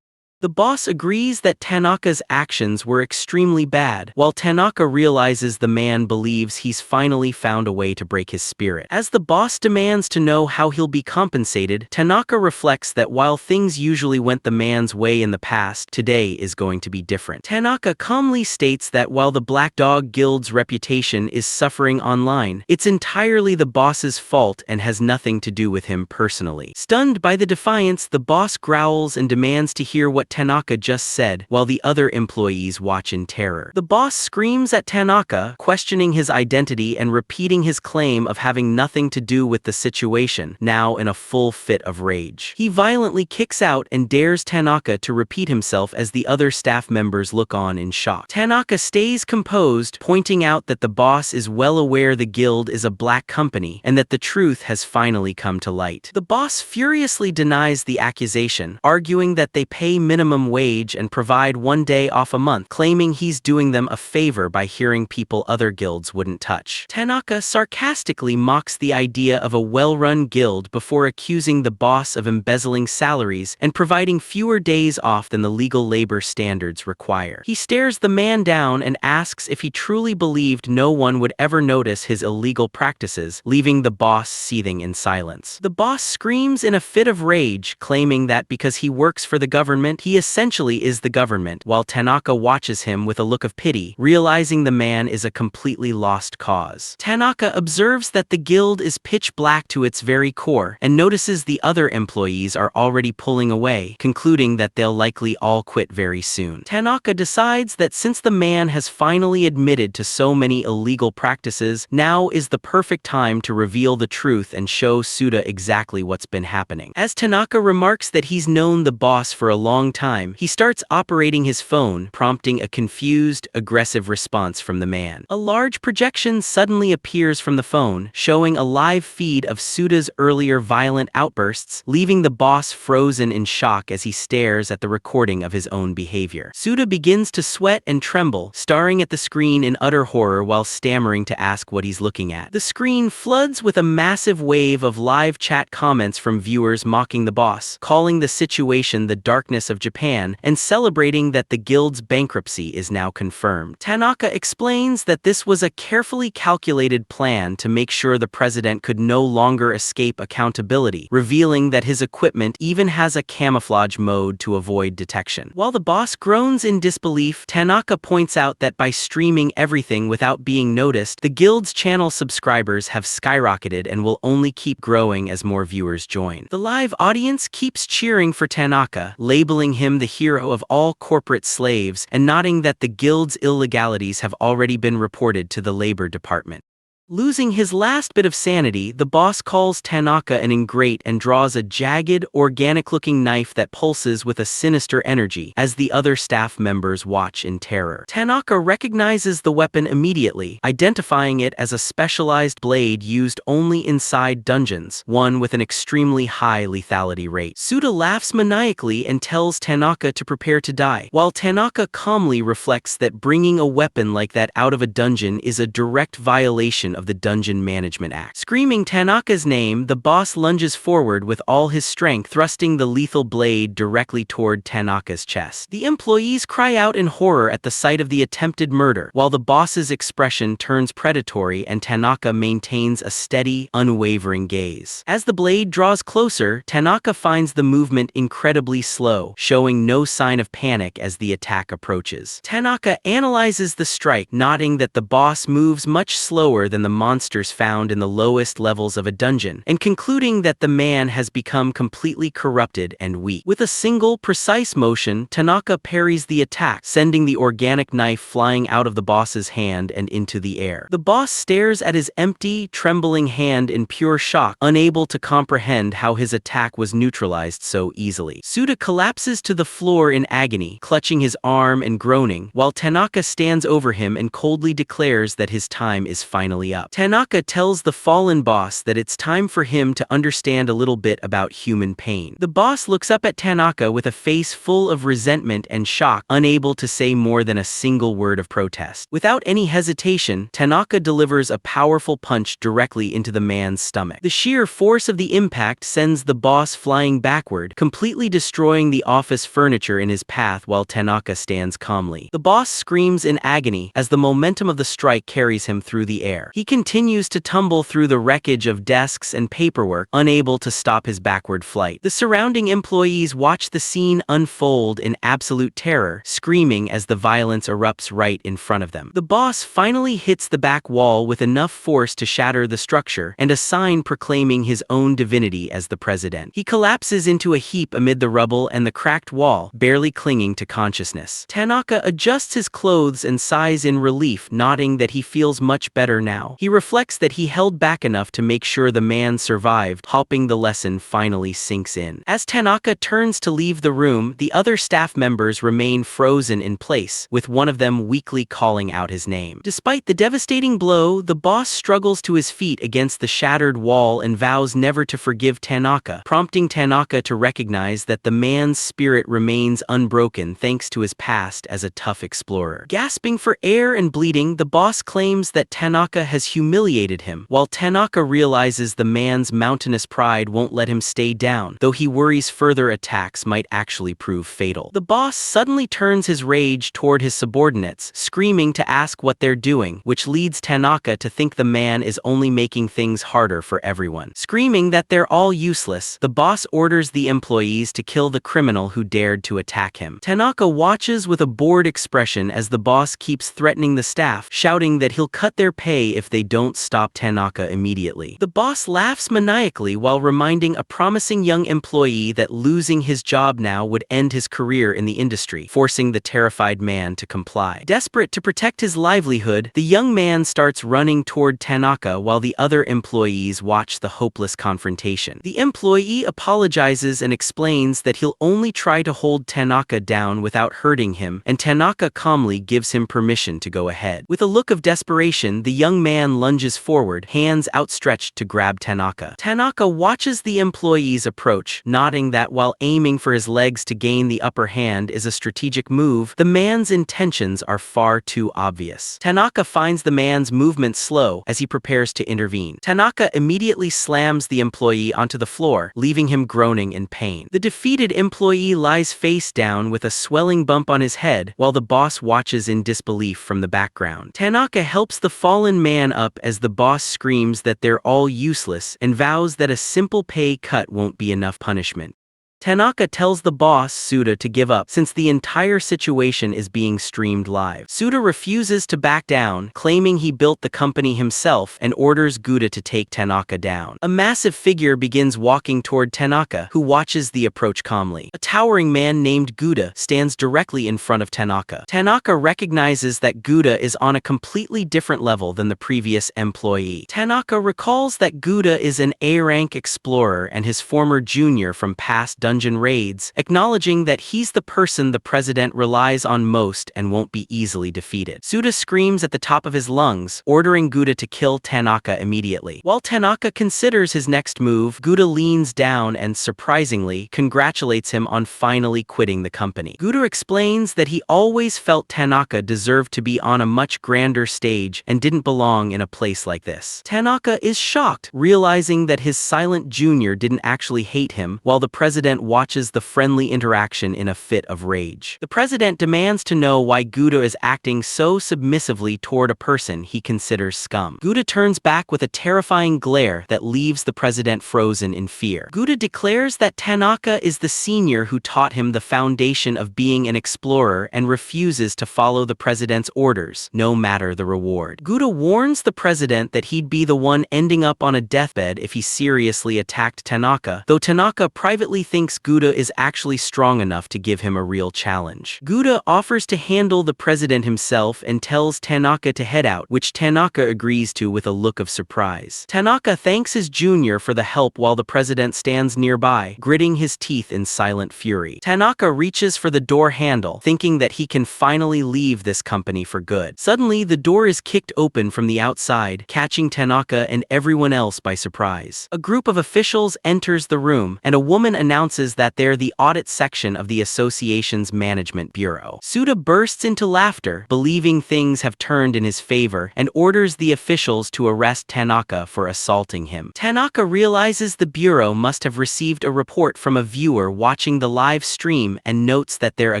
The boss agrees that Tanaka's actions were extremely bad, while Tanaka realizes the man believes he's finally found a way to break his spirit. As the boss demands to know how he'll be compensated, Tanaka reflects that while things usually went the man's way in the past, today is going to be different. Tanaka calmly states that while the Black Dog Guild's reputation is suffering online, it's entirely the boss's fault and has nothing to do with him personally. Stunned by the defiance, the boss growls and demands to hear what Tanaka just said, while the other employees watch in terror. The boss screams at Tanaka, questioning his identity and repeating his claim of having nothing to do with the situation, now in a full fit of rage. He violently kicks out and dares Tanaka to repeat himself as the other staff members look on in shock. Tanaka stays composed, pointing out that the boss is well aware the guild is a black company and that the truth has finally come to light. The boss furiously denies the accusation, arguing that they pay minimum wage and provide 1 day off a month, claiming he's doing them a favor by hearing people other guilds wouldn't touch. Tanaka sarcastically mocks the idea of a well-run guild before accusing the boss of embezzling salaries and providing fewer days off than the legal labor standards require. He stares the man down and asks if he truly believed no one would ever notice his illegal practices, leaving the boss seething in silence. The boss screams in a fit of rage, claiming that because he works for the government, he essentially is the government, while Tanaka watches him with a look of pity, realizing the man is a completely lost cause. Tanaka observes that the guild is pitch black to its very core, and notices the other employees are already pulling away, concluding that they'll likely all quit very soon. Tanaka decides that since the man has finally admitted to so many illegal practices, now is the perfect time to reveal the truth and show Suda exactly what's been happening. As Tanaka remarks that he's known the boss for a long time, he starts operating his phone, prompting a confused, aggressive response from the man. A large projection suddenly appears from the phone, showing a live feed of Suda's earlier violent outbursts, leaving the boss frozen in shock as he stares at the recording of his own behavior. Suda begins to sweat and tremble, staring at the screen in utter horror while stammering to ask what he's looking at. The screen floods with a massive wave of live chat comments from viewers mocking the boss, calling the situation the darkness of Japan, and celebrating that the guild's bankruptcy is now confirmed. Tanaka explains that this was a carefully calculated plan to make sure the president could no longer escape accountability, revealing that his equipment even has a camouflage mode to avoid detection. While the boss groans in disbelief, Tanaka points out that by streaming everything without being noticed, the guild's channel subscribers have skyrocketed and will only keep growing as more viewers join. The live audience keeps cheering for Tanaka, labeling him the hero of all corporate slaves and nodding that the guild's illegalities have already been reported to the labor department. Losing his last bit of sanity, the boss calls Tanaka an ingrate and draws a jagged, organic-looking knife that pulses with a sinister energy as the other staff members watch in terror. Tanaka recognizes the weapon immediately, identifying it as a specialized blade used only inside dungeons, one with an extremely high lethality rate. Suda laughs maniacally and tells Tanaka to prepare to die, while Tanaka calmly reflects that bringing a weapon like that out of a dungeon is a direct violation of the Dungeon Management Act. Screaming Tanaka's name, the boss lunges forward with all his strength, thrusting the lethal blade directly toward Tanaka's chest. The employees cry out in horror at the sight of the attempted murder, while the boss's expression turns predatory and Tanaka maintains a steady, unwavering gaze. As the blade draws closer, Tanaka finds the movement incredibly slow, showing no sign of panic as the attack approaches. Tanaka analyzes the strike, noting that the boss moves much slower than the monsters found in the lowest levels of a dungeon, and concluding that the man has become completely corrupted and weak. With a single, precise motion, Tanaka parries the attack, sending the organic knife flying out of the boss's hand and into the air. The boss stares at his empty, trembling hand in pure shock, unable to comprehend how his attack was neutralized so easily. Suda collapses to the floor in agony, clutching his arm and groaning, while Tanaka stands over him and coldly declares that his time is finally up. up. Tanaka tells the fallen boss that it's time for him to understand a little bit about human pain. The boss looks up at Tanaka with a face full of resentment and shock, unable to say more than a single word of protest. Without any hesitation, Tanaka delivers a powerful punch directly into the man's stomach. The sheer force of the impact sends the boss flying backward, completely destroying the office furniture in his path while Tanaka stands calmly. The boss screams in agony as the momentum of the strike carries him through the air. He continues to tumble through the wreckage of desks and paperwork, unable to stop his backward flight. The surrounding employees watch the scene unfold in absolute terror, screaming as the violence erupts right in front of them. The boss finally hits the back wall with enough force to shatter the structure, and a sign proclaiming his own divinity as the president. He collapses into a heap amid the rubble and the cracked wall, barely clinging to consciousness. Tanaka adjusts his clothes and sighs in relief, nodding that he feels much better now. He reflects that he held back enough to make sure the man survived, hoping the lesson finally sinks in. As Tanaka turns to leave the room, the other staff members remain frozen in place, with one of them weakly calling out his name. Despite the devastating blow, the boss struggles to his feet against the shattered wall and vows never to forgive Tanaka, prompting Tanaka to recognize that the man's spirit remains unbroken thanks to his past as a tough explorer. Gasping for air and bleeding, the boss claims that Tanaka has humiliated him, while Tanaka realizes the man's mountainous pride won't let him stay down, though he worries further attacks might actually prove fatal. The boss suddenly turns his rage toward his subordinates, screaming to ask what they're doing, which leads Tanaka to think the man is only making things harder for everyone. Screaming that they're all useless, the boss orders the employees to kill the criminal who dared to attack him. Tanaka watches with a bored expression as the boss keeps threatening the staff, shouting that he'll cut their pay if they don't stop Tanaka immediately. The boss laughs maniacally while reminding a promising young employee that losing his job now would end his career in the industry, forcing the terrified man to comply. Desperate to protect his livelihood, the young man starts running toward Tanaka while the other employees watch the hopeless confrontation. The employee apologizes and explains that he'll only try to hold Tanaka down without hurting him, and Tanaka calmly gives him permission to go ahead. With a look of desperation, the young man lunges forward, hands outstretched to grab Tanaka. Tanaka watches the employees approach, nodding that while aiming for his legs to gain the upper hand is a strategic move, the man's intentions are far too obvious. Tanaka finds the man's movement slow as he prepares to intervene. Tanaka immediately slams the employee onto the floor, leaving him groaning in pain. The defeated employee lies face down with a swelling bump on his head, while the boss watches in disbelief from the background. Tanaka helps the fallen man up as the boss screams that they're all useless and vows that a simple pay cut won't be enough punishment. Tanaka tells the boss, Suda, to give up since the entire situation is being streamed live. Suda refuses to back down, claiming he built the company himself, and orders Guda to take Tanaka down. A massive figure begins walking toward Tanaka, who watches the approach calmly. A towering man named Guda stands directly in front of Tanaka. Tanaka recognizes that Guda is on a completely different level than the previous employee. Tanaka recalls that Guda is an A-rank explorer and his former junior from past dungeon raids, acknowledging that he's the person the president relies on most and won't be easily defeated. Suda screams at the top of his lungs, ordering Guda to kill Tanaka immediately. While Tanaka considers his next move, Guda leans down and, surprisingly, congratulates him on finally quitting the company. Guda explains that he always felt Tanaka deserved to be on a much grander stage and didn't belong in a place like this. Tanaka is shocked, realizing that his silent junior didn't actually hate him, while the president watches the friendly interaction in a fit of rage. The president demands to know why Guda is acting so submissively toward a person he considers scum. Guda turns back with a terrifying glare that leaves the president frozen in fear. Guda declares that Tanaka is the senior who taught him the foundation of being an explorer and refuses to follow the president's orders, no matter the reward. Guda warns the president that he'd be the one ending up on a deathbed if he seriously attacked Tanaka, though Tanaka privately thinks thinks Gouda is actually strong enough to give him a real challenge. Gouda offers to handle the president himself and tells Tanaka to head out, which Tanaka agrees to with a look of surprise. Tanaka thanks his junior for the help while the president stands nearby, gritting his teeth in silent fury. Tanaka reaches for the door handle, thinking that he can finally leave this company for good. Suddenly, the door is kicked open from the outside, catching Tanaka and everyone else by surprise. A group of officials enters the room, and a woman announces that they're the audit section of the association's management bureau. Suda bursts into laughter, believing things have turned in his favor, and orders the officials to arrest Tanaka for assaulting him. Tanaka realizes the bureau must have received a report from a viewer watching the live stream and notes that they're a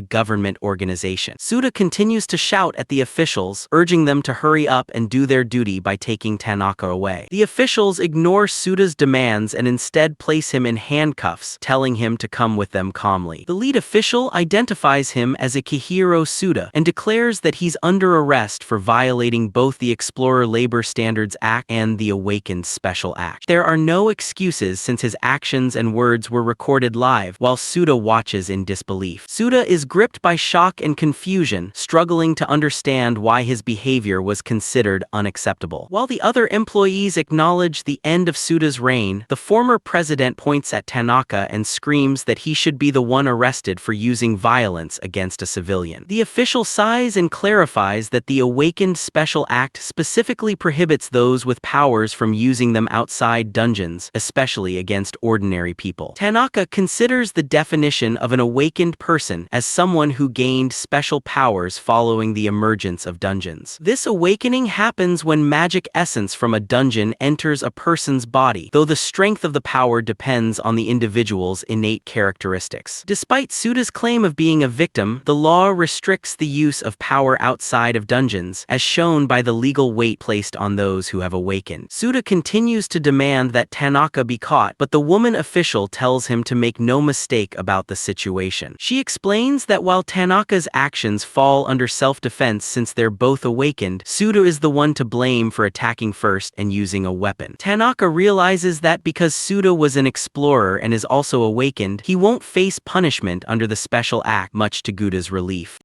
government organization. Suda continues to shout at the officials, urging them to hurry up and do their duty by taking Tanaka away. The officials ignore Suda's demands and instead place him in handcuffs, telling him to come with them calmly. The lead official identifies him as Akihiro Suda and declares that he's under arrest for violating both the Explorer Labor Standards Act and the Awakened Special Act. There are no excuses since his actions and words were recorded live, while Suda watches in disbelief. Suda is gripped by shock and confusion, struggling to understand why his behavior was considered unacceptable. While the other employees acknowledge the end of Suda's reign, the former president points at Tanaka and screams that he should be the one arrested for using violence against a civilian. The official sighs and clarifies that the Awakened Special Act specifically prohibits those with powers from using them outside dungeons, especially against ordinary people. Tanaka considers the definition of an awakened person as someone who gained special powers following the emergence of dungeons. This awakening happens when magic essence from a dungeon enters a person's body, though the strength of the power depends on the individual's innate characteristics. Despite Suda's claim of being a victim, the law restricts the use of power outside of dungeons, as shown by the legal weight placed on those who have awakened. Suda continues to demand that Tanaka be caught, but the woman official tells him to make no mistake about the situation. She explains that while Tanaka's actions fall under self-defense since they're both awakened, Suda is the one to blame for attacking first and using a weapon. Tanaka realizes that because Suda was an explorer and is also awakened, he won't face punishment under the special act, much to Gouda's relief.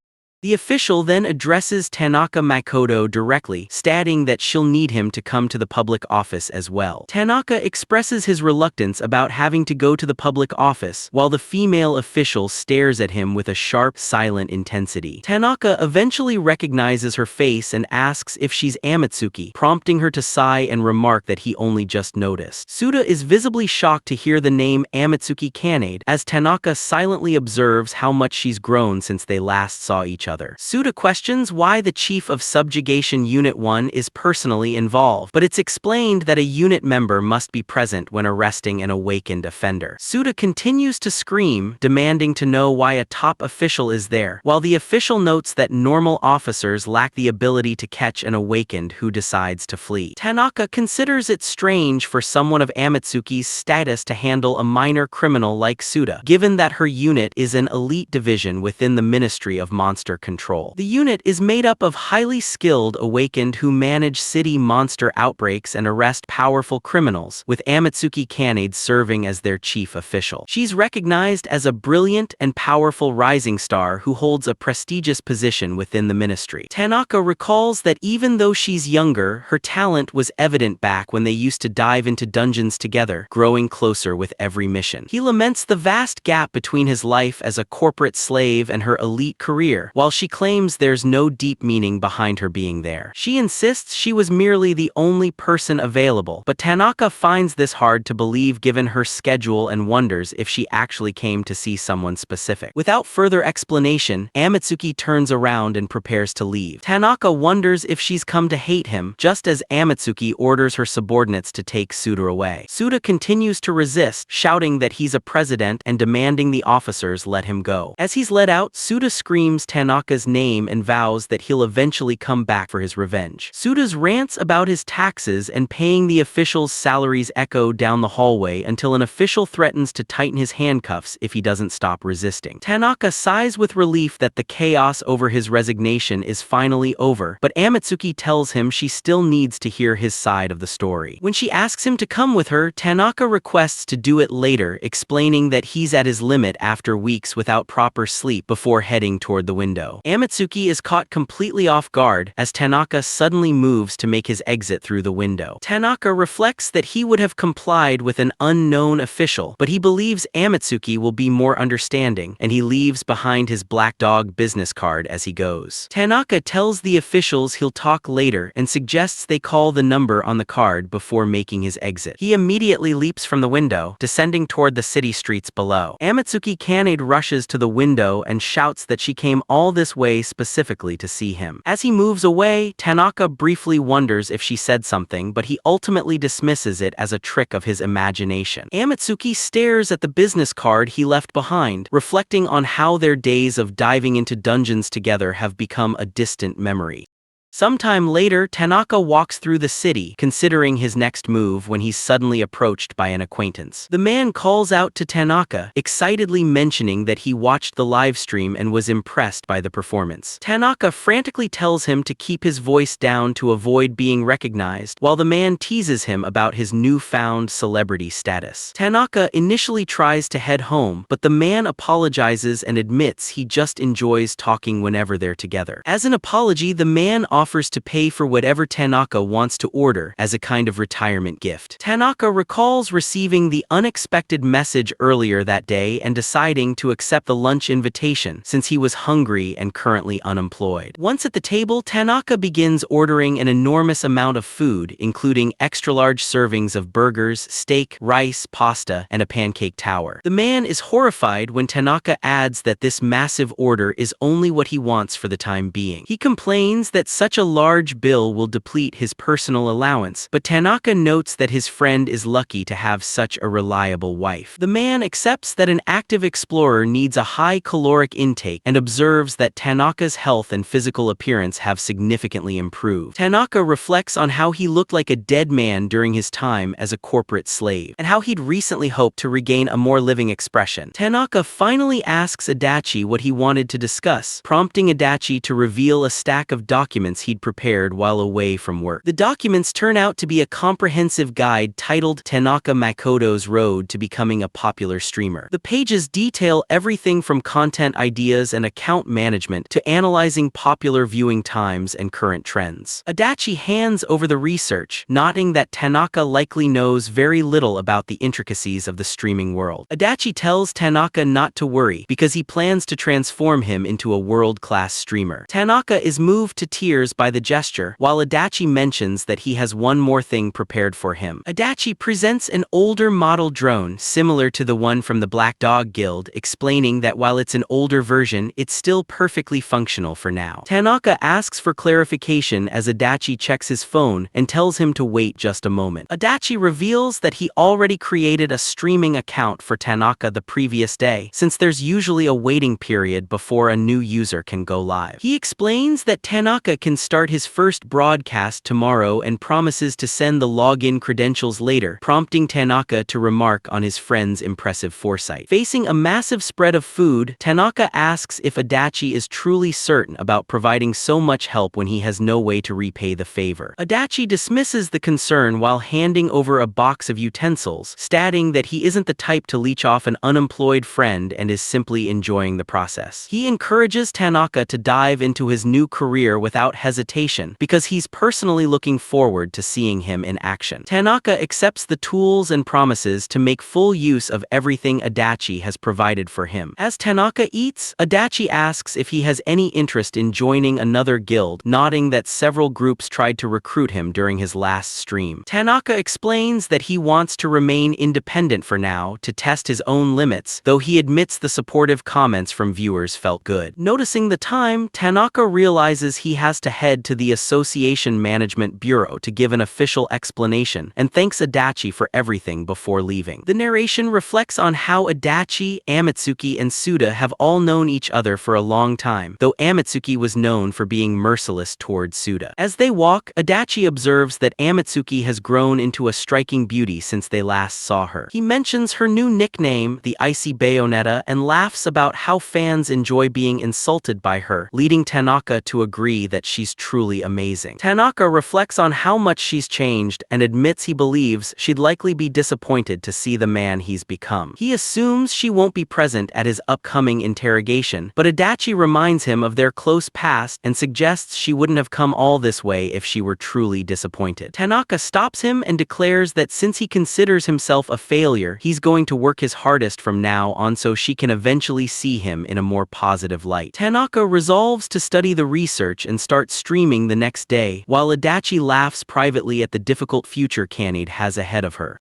The official then addresses Tanaka Makoto directly, stating that she'll need him to come to the public office as well. Tanaka expresses his reluctance about having to go to the public office, while the female official stares at him with a sharp, silent intensity. Tanaka eventually recognizes her face and asks if she's Amatsuki, prompting her to sigh and remark that he only just noticed. Suda is visibly shocked to hear the name Amatsuki Kanade, as Tanaka silently observes how much she's grown since they last saw each other. Suda questions why the chief of Subjugation Unit 1 is personally involved, but it's explained that a unit member must be present when arresting an awakened offender. Suda continues to scream, demanding to know why a top official is there, while the official notes that normal officers lack the ability to catch an awakened who decides to flee. Tanaka considers it strange for someone of Amatsuki's status to handle a minor criminal like Suda, given that her unit is an elite division within the Ministry of Monster Control. The unit is made up of highly skilled awakened who manage city monster outbreaks and arrest powerful criminals, with Amatsuki Kanade serving as their chief official. She's recognized as a brilliant and powerful rising star who holds a prestigious position within the ministry. Tanaka recalls that even though she's younger, her talent was evident back when they used to dive into dungeons together, growing closer with every mission. He laments the vast gap between his life as a corporate slave and her elite career, while she claims there's no deep meaning behind her being there. She insists she was merely the only person available, but Tanaka finds this hard to believe given her schedule and wonders if she actually came to see someone specific. Without further explanation, Amatsuki turns around and prepares to leave. Tanaka wonders if she's come to hate him, just as Amatsuki orders her subordinates to take Suda away. Suda continues to resist, shouting that he's a president and demanding the officers let him go. As he's let out, Suda screams Tanaka Tanaka's name and vows that he'll eventually come back for his revenge. Suda's rants about his taxes and paying the officials' salaries echo down the hallway until an official threatens to tighten his handcuffs if he doesn't stop resisting. Tanaka sighs with relief that the chaos over his resignation is finally over, but Amatsuki tells him she still needs to hear his side of the story. When she asks him to come with her, Tanaka requests to do it later, explaining that he's at his limit after weeks without proper sleep before heading toward the window. Amatsuki is caught completely off guard as Tanaka suddenly moves to make his exit through the window. Tanaka reflects that he would have complied with an unknown official, but he believes Amatsuki will be more understanding, and he leaves behind his black dog business card as he goes. Tanaka tells the officials he'll talk later and suggests they call the number on the card before making his exit. He immediately leaps from the window, descending toward the city streets below. Amatsuki Kanade rushes to the window and shouts that she came all this way specifically to see him. As he moves away, Tanaka briefly wonders if she said something, but he ultimately dismisses it as a trick of his imagination. Amatsuki stares at the business card he left behind, reflecting on how their days of diving into dungeons together have become a distant memory. Sometime later, Tanaka walks through the city, considering his next move when he's suddenly approached by an acquaintance. The man calls out to Tanaka, excitedly mentioning that he watched the livestream and was impressed by the performance. Tanaka frantically tells him to keep his voice down to avoid being recognized, while the man teases him about his newfound celebrity status. Tanaka initially tries to head home, but the man apologizes and admits he just enjoys talking whenever they're together. As an apology, the man offers to pay for whatever Tanaka wants to order as a kind of retirement gift. Tanaka recalls receiving the unexpected message earlier that day and deciding to accept the lunch invitation since he was hungry and currently unemployed. Once at the table, Tanaka begins ordering an enormous amount of food, including extra-large servings of burgers, steak, rice, pasta, and a pancake tower. The man is horrified when Tanaka adds that this massive order is only what he wants for the time being. He complains that such a large bill will deplete his personal allowance, but Tanaka notes that his friend is lucky to have such a reliable wife. The man accepts that an active explorer needs a high caloric intake and observes that Tanaka's health and physical appearance have significantly improved. Tanaka reflects on how he looked like a dead man during his time as a corporate slave, and how he'd recently hoped to regain a more living expression. Tanaka finally asks Adachi what he wanted to discuss, prompting Adachi to reveal a stack of documents he'd prepared while away from work. The documents turn out to be a comprehensive guide titled Tanaka Makoto's Road to Becoming a Popular Streamer. The pages detail everything from content ideas and account management to analyzing popular viewing times and current trends. Adachi hands over the research, noting that Tanaka likely knows very little about the intricacies of the streaming world. Adachi tells Tanaka not to worry because he plans to transform him into a world-class streamer. Tanaka is moved to tears by the gesture, while Adachi mentions that he has one more thing prepared for him. Adachi presents an older model drone similar to the one from the Black Dog Guild, explaining that while it's an older version, it's still perfectly functional for now. Tanaka asks for clarification as Adachi checks his phone and tells him to wait just a moment. Adachi reveals that he already created a streaming account for Tanaka the previous day, since there's usually a waiting period before a new user can go live. He explains that Tanaka can start his first broadcast tomorrow and promises to send the login credentials later, prompting Tanaka to remark on his friend's impressive foresight. Facing a massive spread of food, Tanaka asks if Adachi is truly certain about providing so much help when he has no way to repay the favor. Adachi dismisses the concern while handing over a box of utensils, stating that he isn't the type to leech off an unemployed friend and is simply enjoying the process. He encourages Tanaka to dive into his new career without hesitation because he's personally looking forward to seeing him in action. Tanaka accepts the tools and promises to make full use of everything Adachi has provided for him. As Tanaka eats, Adachi asks if he has any interest in joining another guild, noting that several groups tried to recruit him during his last stream. Tanaka explains that he wants to remain independent for now to test his own limits, though he admits the supportive comments from viewers felt good. Noticing the time, Tanaka realizes he has to head to the Association Management Bureau to give an official explanation, and thanks Adachi for everything before leaving. The narration reflects on how Adachi, Amatsuki, and Suda have all known each other for a long time, though Amatsuki was known for being merciless towards Suda. As they walk, Adachi observes that Amatsuki has grown into a striking beauty since they last saw her. He mentions her new nickname, the Icy Bayonetta, and laughs about how fans enjoy being insulted by her, leading Tanaka to agree that she's truly amazing. Tanaka reflects on how much she's changed and admits he believes she'd likely be disappointed to see the man he's become. He assumes she won't be present at his upcoming interrogation, but Adachi reminds him of their close past and suggests she wouldn't have come all this way if she were truly disappointed. Tanaka stops him and declares that since he considers himself a failure, he's going to work his hardest from now on so she can eventually see him in a more positive light. Tanaka resolves to study the research and start streaming the next day, while Adachi laughs privately at the difficult future Kanide has ahead of her.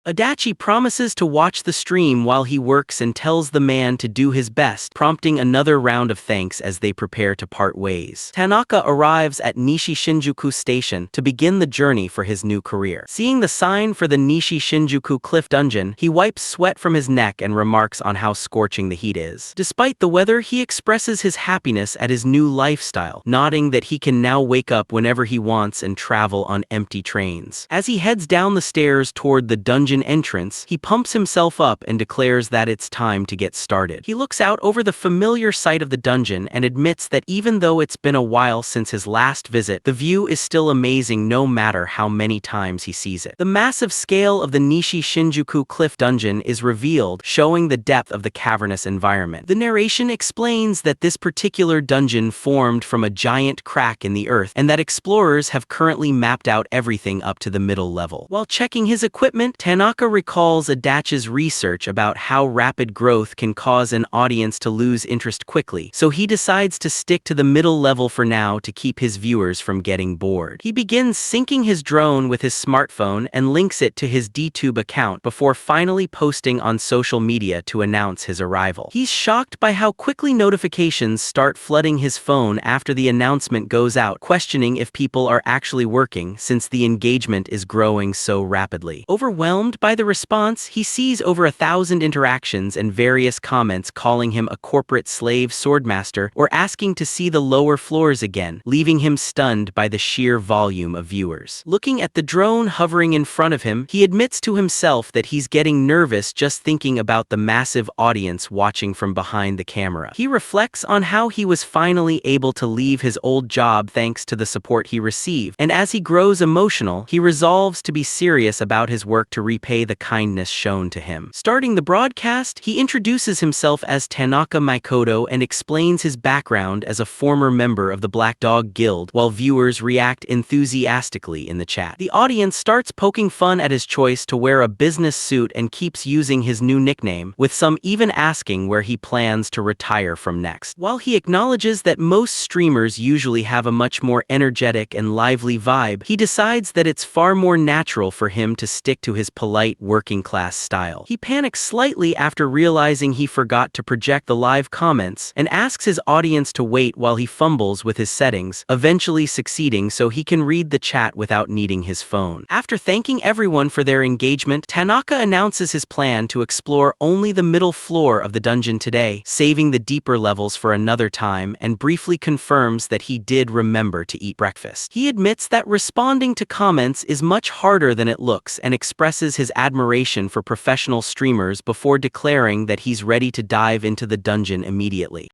Adachi promises to watch the stream while he works and tells the man to do his best, prompting another round of thanks as they prepare to part ways. Tanaka arrives at Nishi Shinjuku Station to begin the journey for his new career. Seeing the sign for the Nishi Shinjuku Cliff Dungeon, he wipes sweat from his neck and remarks on how scorching the heat is. Despite the weather, he expresses his happiness at his new lifestyle, nodding that he can now wake up whenever he wants and travel on empty trains. As he heads down the stairs toward the dungeon entrance, he pumps himself up and declares that it's time to get started. He looks out over the familiar sight of the dungeon and admits that even though it's been a while since his last visit, the view is still amazing no matter how many times he sees it. The massive scale of the Nishi Shinjuku Cliff Dungeon is revealed, showing the depth of the cavernous environment. The narration explains that this particular dungeon formed from a giant crack in the earth, and that explorers have currently mapped out everything up to the middle level. While checking his equipment, Tanaka recalls Adachi's research about how rapid growth can cause an audience to lose interest quickly, so he decides to stick to the middle level for now to keep his viewers from getting bored. He begins syncing his drone with his smartphone and links it to his DTube account before finally posting on social media to announce his arrival. He's shocked by how quickly notifications start flooding his phone after the announcement goes out, questioning if people are actually working since the engagement is growing so rapidly. Overwhelmed by the response, he sees over 1,000 interactions and various comments calling him a corporate slave swordmaster or asking to see the lower floors again, leaving him stunned by the sheer volume of viewers. Looking at the drone hovering in front of him, he admits to himself that he's getting nervous just thinking about the massive audience watching from behind the camera. He reflects on how he was finally able to leave his old job thanks to the support he received, and as he grows emotional, he resolves to be serious about his work to repay the kindness shown to him. Starting the broadcast, he introduces himself as Tanaka Makoto and explains his background as a former member of the Black Dog Guild, while viewers react enthusiastically in the chat. The audience starts poking fun at his choice to wear a business suit and keeps using his new nickname, with some even asking where he plans to retire from next. While he acknowledges that most streamers usually have a much more energetic and lively vibe, he decides that it's far more natural for him to stick to his polite working-class style. He panics slightly after realizing he forgot to project the live comments and asks his audience to wait while he fumbles with his settings, eventually succeeding so he can read the chat without needing his phone. After thanking everyone for their engagement, Tanaka announces his plan to explore only the middle floor of the dungeon today, saving the deeper levels for another time, and briefly confirms that he did remember to eat breakfast. He admits that responding to comments is much harder than it looks and expresses his admiration for professional streamers before declaring that he's ready to dive into the dungeon immediately.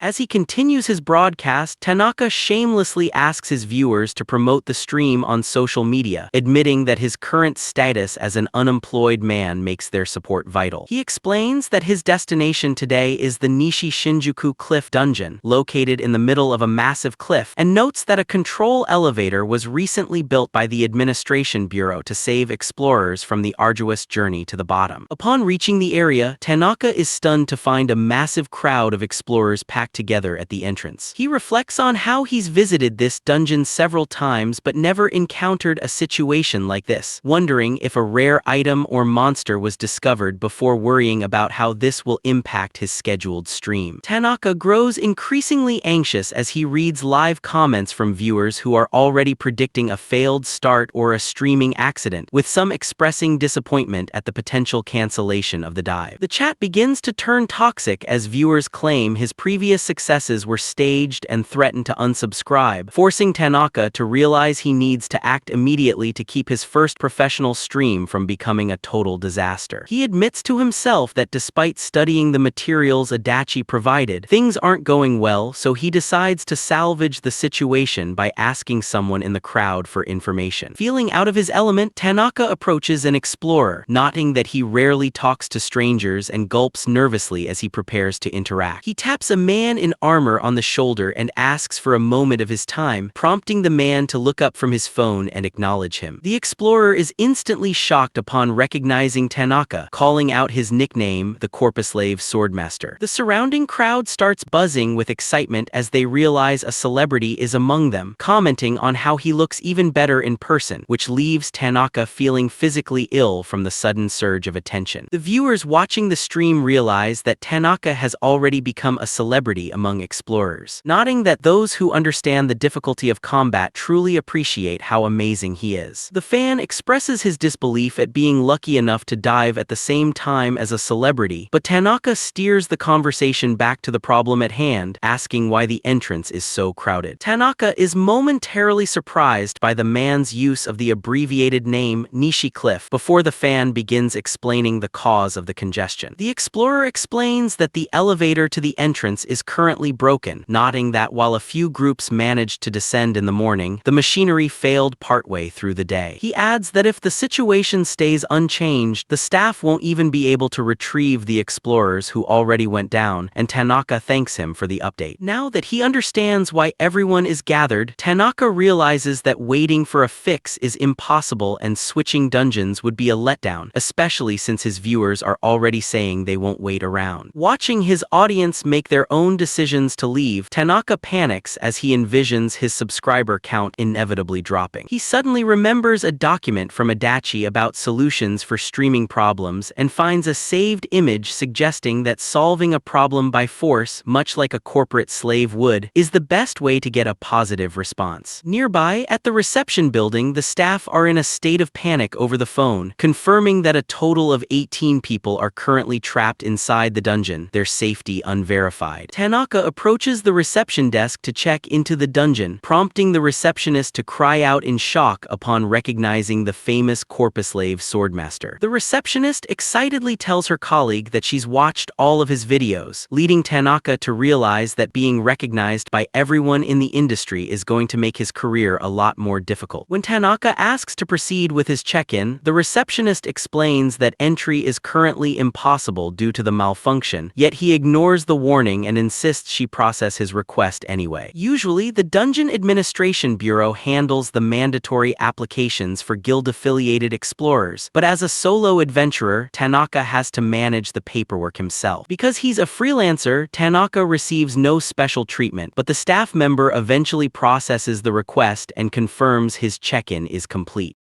As he continues his broadcast, Tanaka shamelessly asks his viewers to promote the stream on social media, admitting that his current status as an unemployed man makes their support vital. He explains that his destination today is the Nishi Shinjuku Cliff Dungeon, located in the middle of a massive cliff, and notes that a control elevator was recently built by the Administration Bureau to save explorers from the arduous journey to the bottom. Upon reaching the area, Tanaka is stunned to find a massive crowd of explorers packed back together at the entrance. He reflects on how he's visited this dungeon several times but never encountered a situation like this, wondering if a rare item or monster was discovered before worrying about how this will impact his scheduled stream. Tanaka grows increasingly anxious as he reads live comments from viewers who are already predicting a failed start or a streaming accident, with some expressing disappointment at the potential cancellation of the dive. The chat begins to turn toxic as viewers claim his previous successes were staged and threaten to unsubscribe, forcing Tanaka to realize he needs to act immediately to keep his first professional stream from becoming a total disaster. He admits to himself that despite studying the materials Adachi provided, things aren't going well, so he decides to salvage the situation by asking someone in the crowd for information. Feeling out of his element, Tanaka approaches an explorer, noting that he rarely talks to strangers and gulps nervously as he prepares to interact. He taps a man in armor on the shoulder and asks for a moment of his time, prompting the man to look up from his phone and acknowledge him. The explorer is instantly shocked upon recognizing Tanaka, calling out his nickname, the Corpuslave Swordmaster. The surrounding crowd starts buzzing with excitement as they realize a celebrity is among them, commenting on how he looks even better in person, which leaves Tanaka feeling physically ill from the sudden surge of attention. The viewers watching the stream realize that Tanaka has already become a celebrity among explorers, noting that those who understand the difficulty of combat truly appreciate how amazing he is. The fan expresses his disbelief at being lucky enough to dive at the same time as a celebrity, but Tanaka steers the conversation back to the problem at hand, asking why the entrance is so crowded. Tanaka is momentarily surprised by the man's use of the abbreviated name Nishi Cliff before the fan begins explaining the cause of the congestion. The explorer explains that the elevator to the entrance is currently broken, noting that while a few groups managed to descend in the morning, the machinery failed partway through the day. He adds that if the situation stays unchanged, the staff won't even be able to retrieve the explorers who already went down, and Tanaka thanks him for the update. Now that he understands why everyone is gathered, Tanaka realizes that waiting for a fix is impossible and switching dungeons would be a letdown, especially since his viewers are already saying they won't wait around. Watching his audience make their own decisions to leave, Tanaka panics as he envisions his subscriber count inevitably dropping. He suddenly remembers a document from Adachi about solutions for streaming problems and finds a saved image suggesting that solving a problem by force, much like a corporate slave would, is the best way to get a positive response. Nearby, at the reception building, the staff are in a state of panic over the phone, confirming that a total of 18 people are currently trapped inside the dungeon, their safety unverified. Tanaka approaches the reception desk to check into the dungeon, prompting the receptionist to cry out in shock upon recognizing the famous Corpuslave Swordmaster. The receptionist excitedly tells her colleague that she's watched all of his videos, leading Tanaka to realize that being recognized by everyone in the industry is going to make his career a lot more difficult. When Tanaka asks to proceed with his check-in, the receptionist explains that entry is currently impossible due to the malfunction, yet he ignores the warning and insists she process his request anyway. Usually, the Dungeon Administration Bureau handles the mandatory applications for guild-affiliated explorers, but as a solo adventurer, Tanaka has to manage the paperwork himself. Because he's a freelancer, Tanaka receives no special treatment, but the staff member eventually processes the request and confirms his check-in is complete.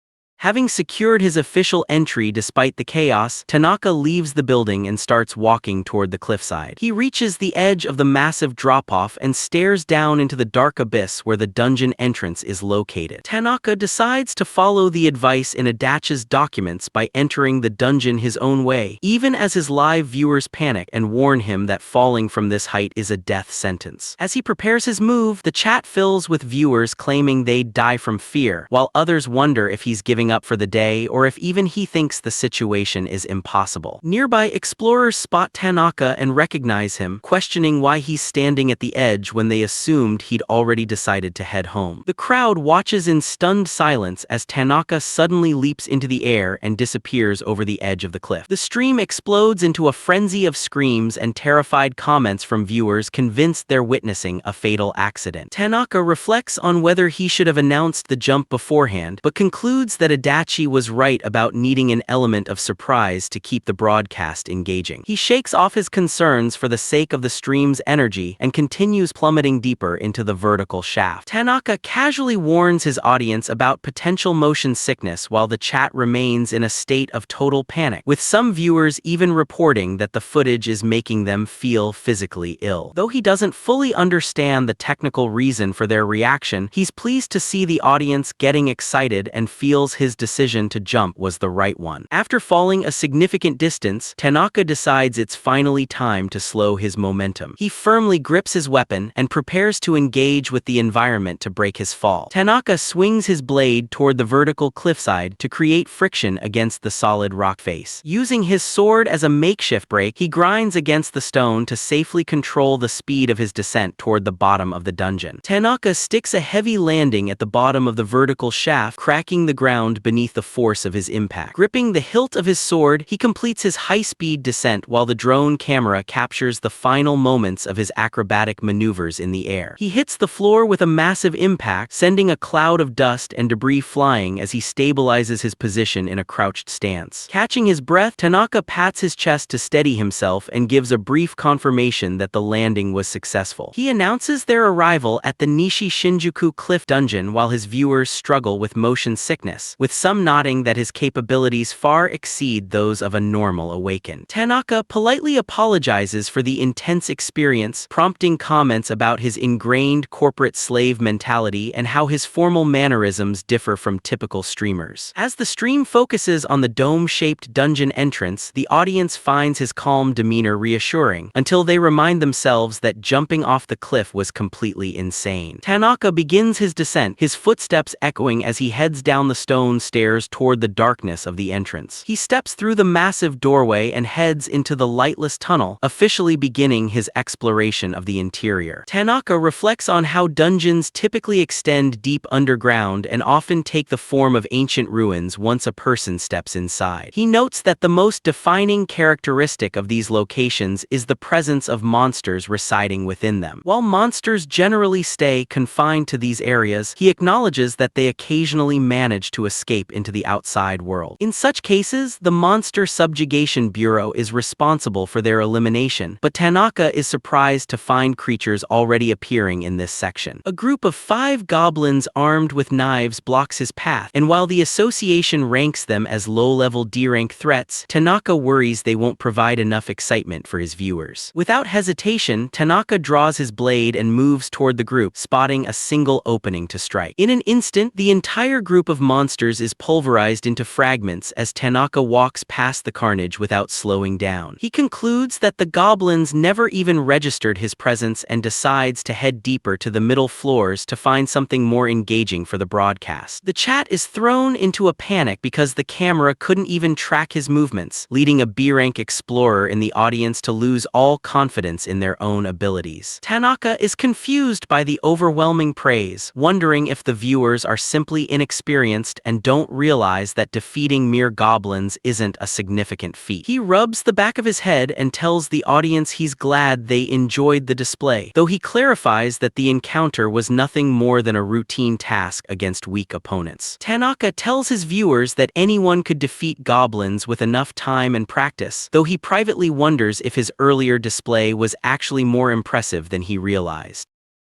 Having secured his official entry despite the chaos, Tanaka leaves the building and starts walking toward the cliffside. He reaches the edge of the massive drop-off and stares down into the dark abyss where the dungeon entrance is located. Tanaka decides to follow the advice in Adachi's documents by entering the dungeon his own way, even as his live viewers panic and warn him that falling from this height is a death sentence. As he prepares his move, the chat fills with viewers claiming they'd die from fear, while others wonder if he's giving up for the day or if even he thinks the situation is impossible. Nearby explorers spot Tanaka and recognize him, questioning why he's standing at the edge when they assumed he'd already decided to head home. The crowd watches in stunned silence as Tanaka suddenly leaps into the air and disappears over the edge of the cliff. The stream explodes into a frenzy of screams and terrified comments from viewers convinced they're witnessing a fatal accident. Tanaka reflects on whether he should have announced the jump beforehand, but concludes that Adachi was right about needing an element of surprise to keep the broadcast engaging. He shakes off his concerns for the sake of the stream's energy and continues plummeting deeper into the vertical shaft. Tanaka casually warns his audience about potential motion sickness while the chat remains in a state of total panic, with some viewers even reporting that the footage is making them feel physically ill. Though he doesn't fully understand the technical reason for their reaction, he's pleased to see the audience getting excited and feels his decision to jump was the right one. After falling a significant distance, Tanaka decides it's finally time to slow his momentum. He firmly grips his weapon and prepares to engage with the environment to break his fall. Tanaka swings his blade toward the vertical cliffside to create friction against the solid rock face. Using his sword as a makeshift brake, he grinds against the stone to safely control the speed of his descent toward the bottom of the dungeon. Tanaka sticks a heavy landing at the bottom of the vertical shaft, cracking the ground beneath the force of his impact. Gripping the hilt of his sword, he completes his high-speed descent while the drone camera captures the final moments of his acrobatic maneuvers in the air. He hits the floor with a massive impact, sending a cloud of dust and debris flying as he stabilizes his position in a crouched stance. Catching his breath, Tanaka pats his chest to steady himself and gives a brief confirmation that the landing was successful. He announces their arrival at the Nishi Shinjuku Cliff Dungeon while his viewers struggle with motion sickness, with some nodding that his capabilities far exceed those of a normal awakened. Tanaka politely apologizes for the intense experience, prompting comments about his ingrained corporate slave mentality and how his formal mannerisms differ from typical streamers. As the stream focuses on the dome-shaped dungeon entrance, the audience finds his calm demeanor reassuring, until they remind themselves that jumping off the cliff was completely insane. Tanaka begins his descent, his footsteps echoing as he heads down the stone stairs toward the darkness of the entrance. He steps through the massive doorway and heads into the lightless tunnel, officially beginning his exploration of the interior. Tanaka reflects on how dungeons typically extend deep underground and often take the form of ancient ruins once a person steps inside. He notes that the most defining characteristic of these locations is the presence of monsters residing within them. While monsters generally stay confined to these areas, he acknowledges that they occasionally manage to escape into the outside world. In such cases, the Monster Subjugation Bureau is responsible for their elimination, but Tanaka is surprised to find creatures already appearing in this section. A group of 5 goblins armed with knives blocks his path, and while the association ranks them as low-level D-rank threats, Tanaka worries they won't provide enough excitement for his viewers. Without hesitation, Tanaka draws his blade and moves toward the group, spotting a single opening to strike. In an instant, the entire group of monsters is pulverized into fragments as Tanaka walks past the carnage without slowing down. He concludes that the goblins never even registered his presence and decides to head deeper to the middle floors to find something more engaging for the broadcast. The chat is thrown into a panic because the camera couldn't even track his movements, leading a B-rank explorer in the audience to lose all confidence in their own abilities. Tanaka is confused by the overwhelming praise, wondering if the viewers are simply inexperienced and don't realize that defeating mere goblins isn't a significant feat. He rubs the back of his head and tells the audience he's glad they enjoyed the display, though he clarifies that the encounter was nothing more than a routine task against weak opponents. Tanaka tells his viewers that anyone could defeat goblins with enough time and practice, though he privately wonders if his earlier display was actually more impressive than he realized.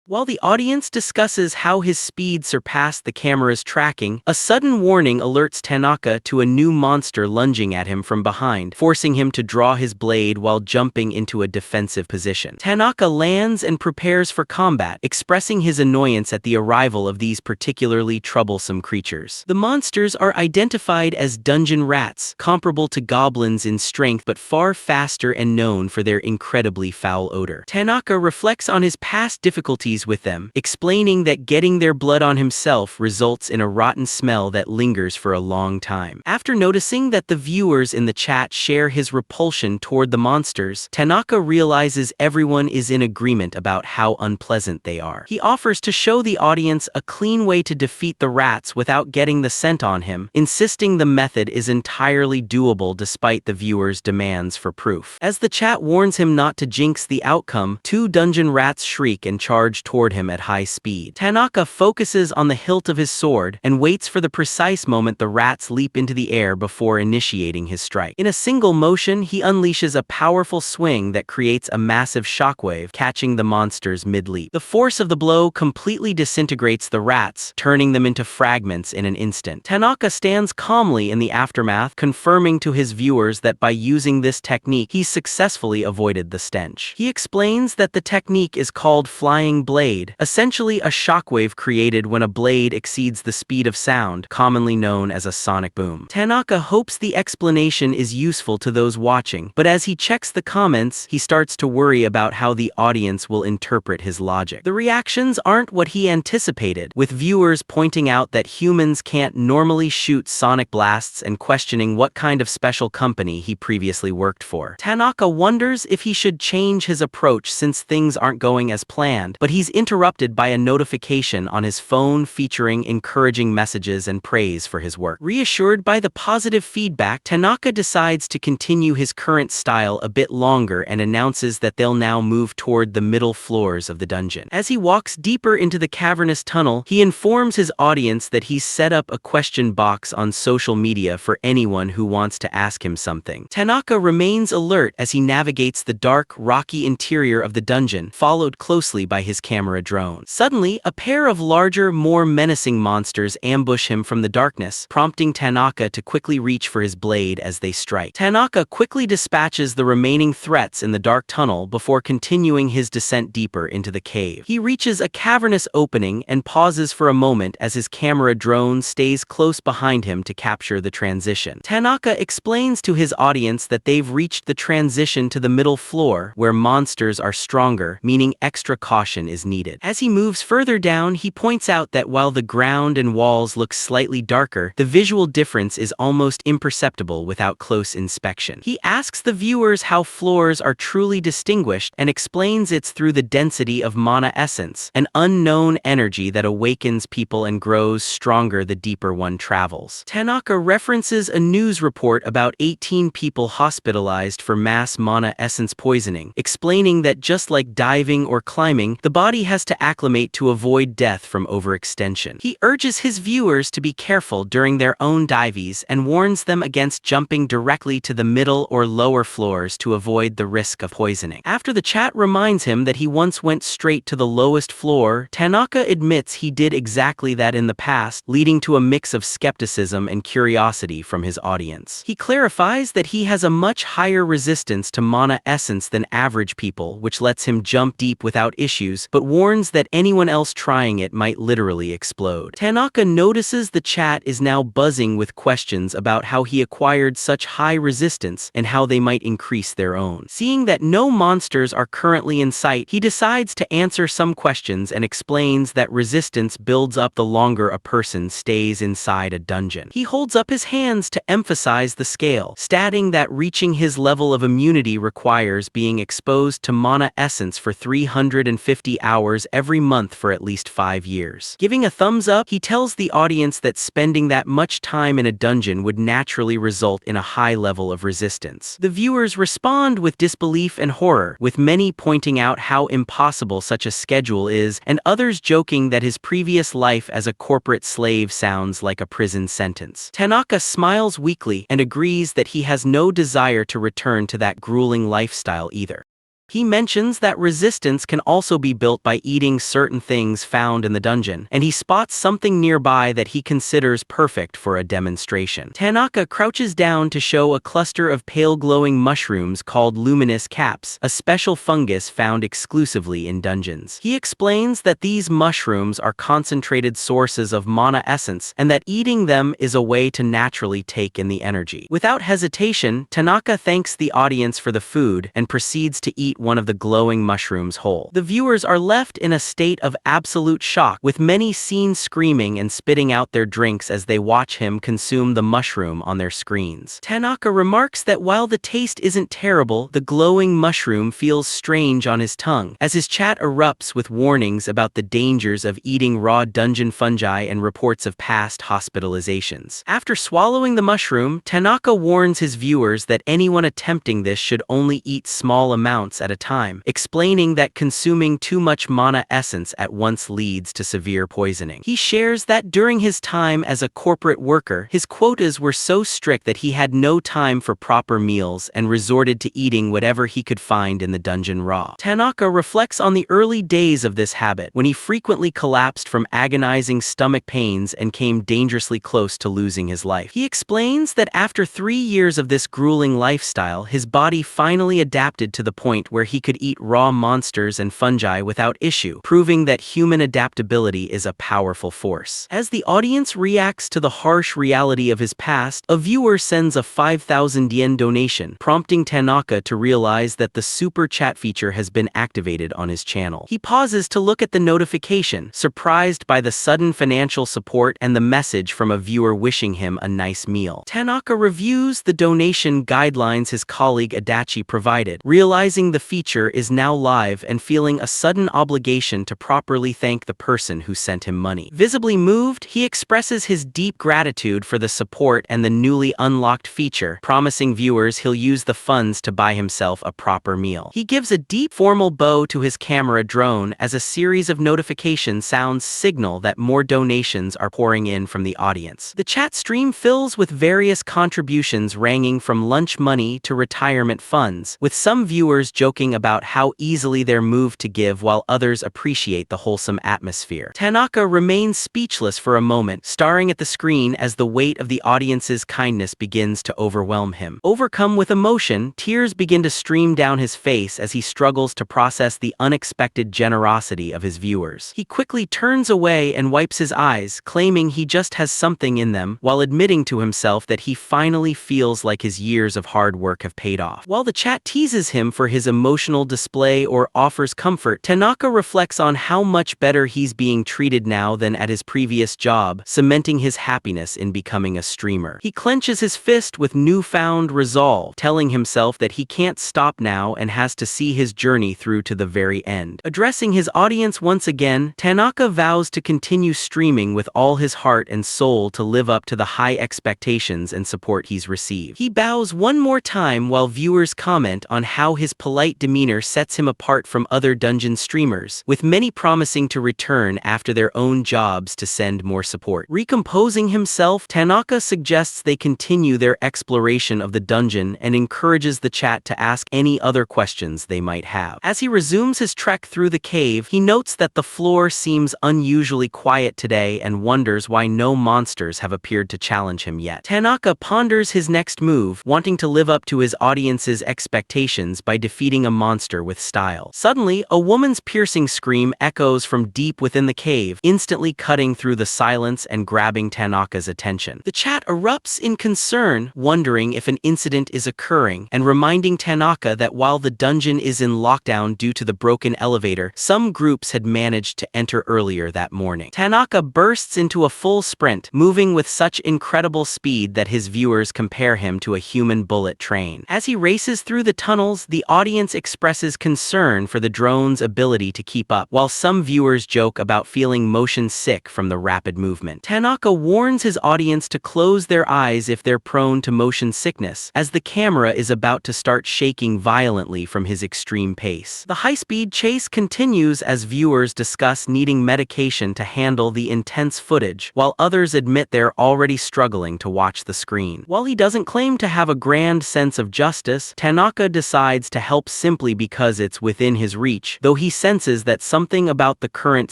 While the audience discusses how his speed surpassed the camera's tracking, a sudden warning alerts Tanaka to a new monster lunging at him from behind, forcing him to draw his blade while jumping into a defensive position. Tanaka lands and prepares for combat, expressing his annoyance at the arrival of these particularly troublesome creatures. The monsters are identified as dungeon rats, comparable to goblins in strength but far faster and known for their incredibly foul odor. Tanaka reflects on his past difficulties with them, explaining that getting their blood on himself results in a rotten smell that lingers for a long time. After noticing that the viewers in the chat share his repulsion toward the monsters, Tanaka realizes everyone is in agreement about how unpleasant they are. He offers to show the audience a clean way to defeat the rats without getting the scent on him, insisting the method is entirely doable despite the viewers' demands for proof. As the chat warns him not to jinx the outcome, 2 dungeon rats shriek and charge charge toward him at high speed. Tanaka focuses on the hilt of his sword and waits for the precise moment the rats leap into the air before initiating his strike. In a single motion, he unleashes a powerful swing that creates a massive shockwave, catching the monsters mid-leap. The force of the blow completely disintegrates the rats, turning them into fragments in an instant. Tanaka stands calmly in the aftermath, confirming to his viewers that by using this technique, he successfully avoided the stench. He explains that the technique is called flying blade, essentially a shockwave created when a blade exceeds the speed of sound, commonly known as a sonic boom. Tanaka hopes the explanation is useful to those watching, but as he checks the comments, he starts to worry about how the audience will interpret his logic. The reactions aren't what he anticipated, with viewers pointing out that humans can't normally shoot sonic blasts and questioning what kind of special company he previously worked for. Tanaka wonders if he should change his approach since things aren't going as planned, but he's interrupted by a notification on his phone featuring encouraging messages and praise for his work. Reassured by the positive feedback, Tanaka decides to continue his current style a bit longer and announces that they'll now move toward the middle floors of the dungeon. As he walks deeper into the cavernous tunnel, he informs his audience that he's set up a question box on social media for anyone who wants to ask him something. Tanaka remains alert as he navigates the dark, rocky interior of the dungeon, followed closely by his camera drone. Suddenly, a pair of larger, more menacing monsters ambush him from the darkness, prompting Tanaka to quickly reach for his blade as they strike. Tanaka quickly dispatches the remaining threats in the dark tunnel before continuing his descent deeper into the cave. He reaches a cavernous opening and pauses for a moment as his camera drone stays close behind him to capture the transition. Tanaka explains to his audience that they've reached the transition to the middle floor, where monsters are stronger, meaning extra caution is needed. As he moves further down, he points out that while the ground and walls look slightly darker, the visual difference is almost imperceptible without close inspection. He asks the viewers how floors are truly distinguished and explains it's through the density of mana essence, an unknown energy that awakens people and grows stronger the deeper one travels. Tanaka references a news report about 18 people hospitalized for mass mana essence poisoning, explaining that just like diving or climbing, the body has to acclimate to avoid death from overextension. He urges his viewers to be careful during their own dives and warns them against jumping directly to the middle or lower floors to avoid the risk of poisoning. After the chat reminds him that he once went straight to the lowest floor, Tanaka admits he did exactly that in the past, leading to a mix of skepticism and curiosity from his audience. He clarifies that he has a much higher resistance to mana essence than average people, which lets him jump deep without issues, but warns that anyone else trying it might literally explode. Tanaka notices the chat is now buzzing with questions about how he acquired such high resistance and how they might increase their own. Seeing that no monsters are currently in sight, he decides to answer some questions and explains that resistance builds up the longer a person stays inside a dungeon. He holds up his hands to emphasize the scale, stating that reaching his level of immunity requires being exposed to mana essence for 350 hours every month for at least 5 years. Giving a thumbs up, he tells the audience that spending that much time in a dungeon would naturally result in a high level of resistance. The viewers respond with disbelief and horror, with many pointing out how impossible such a schedule is, and others joking that his previous life as a corporate slave sounds like a prison sentence. Tanaka smiles weakly and agrees that he has no desire to return to that grueling lifestyle either. He mentions that resistance can also be built by eating certain things found in the dungeon, and he spots something nearby that he considers perfect for a demonstration. Tanaka crouches down to show a cluster of pale glowing mushrooms called luminous caps, a special fungus found exclusively in dungeons. He explains that these mushrooms are concentrated sources of mana essence, and that eating them is a way to naturally take in the energy. Without hesitation, Tanaka thanks the audience for the food and proceeds to eat one of the glowing mushrooms whole. The viewers are left in a state of absolute shock, with many seen screaming and spitting out their drinks as they watch him consume the mushroom on their screens. Tanaka remarks that while the taste isn't terrible, the glowing mushroom feels strange on his tongue, as his chat erupts with warnings about the dangers of eating raw dungeon fungi and reports of past hospitalizations. After swallowing the mushroom, Tanaka warns his viewers that anyone attempting this should only eat small amounts at at a time, explaining that consuming too much mana essence at once leads to severe poisoning. He shares that during his time as a corporate worker, his quotas were so strict that he had no time for proper meals and resorted to eating whatever he could find in the dungeon raw. Tanaka reflects on the early days of this habit, when he frequently collapsed from agonizing stomach pains and came dangerously close to losing his life. He explains that after 3 years of this grueling lifestyle, his body finally adapted to the point where he could eat raw monsters and fungi without issue, proving that human adaptability is a powerful force. As the audience reacts to the harsh reality of his past, a viewer sends a 5,000 yen donation, prompting Tanaka to realize that the super chat feature has been activated on his channel. He pauses to look at the notification, surprised by the sudden financial support and the message from a viewer wishing him a nice meal. Tanaka reviews the donation guidelines his colleague Adachi provided, realizing the feature is now live and feeling a sudden obligation to properly thank the person who sent him money. Visibly moved, he expresses his deep gratitude for the support and the newly unlocked feature, promising viewers he'll use the funds to buy himself a proper meal. He gives a deep formal bow to his camera drone as a series of notification sounds signal that more donations are pouring in from the audience. The chat stream fills with various contributions ranging from lunch money to retirement funds, with some viewers joking about how easily they're moved to give while others appreciate the wholesome atmosphere. Tanaka remains speechless for a moment, staring at the screen as the weight of the audience's kindness begins to overwhelm him. Overcome with emotion, tears begin to stream down his face as he struggles to process the unexpected generosity of his viewers. He quickly turns away and wipes his eyes, claiming he just has something in them, while admitting to himself that he finally feels like his years of hard work have paid off. While the chat teases him for his emotional display or offers comfort, Tanaka reflects on how much better he's being treated now than at his previous job, cementing his happiness in becoming a streamer. He clenches his fist with newfound resolve, telling himself that he can't stop now and has to see his journey through to the very end. Addressing his audience once again, Tanaka vows to continue streaming with all his heart and soul to live up to the high expectations and support he's received. He bows one more time while viewers comment on how his polite demeanor sets him apart from other dungeon streamers, with many promising to return after their own jobs to send more support. Recomposing himself, Tanaka suggests they continue their exploration of the dungeon and encourages the chat to ask any other questions they might have. As he resumes his trek through the cave, he notes that the floor seems unusually quiet today and wonders why no monsters have appeared to challenge him yet. Tanaka ponders his next move, wanting to live up to his audience's expectations by defeating a monster with style. Suddenly, a woman's piercing scream echoes from deep within the cave, instantly cutting through the silence and grabbing Tanaka's attention. The chat erupts in concern, wondering if an incident is occurring, and reminding Tanaka that while the dungeon is in lockdown due to the broken elevator, some groups had managed to enter earlier that morning. Tanaka bursts into a full sprint, moving with such incredible speed that his viewers compare him to a human bullet train. As he races through the tunnels, the audience expresses concern for the drone's ability to keep up, while some viewers joke about feeling motion sick from the rapid movement. Tanaka warns his audience to close their eyes if they're prone to motion sickness, as the camera is about to start shaking violently from his extreme pace. The high-speed chase continues as viewers discuss needing medication to handle the intense footage, while others admit they're already struggling to watch the screen. While he doesn't claim to have a grand sense of justice, Tanaka decides to help simply because it's within his reach, though he senses that something about the current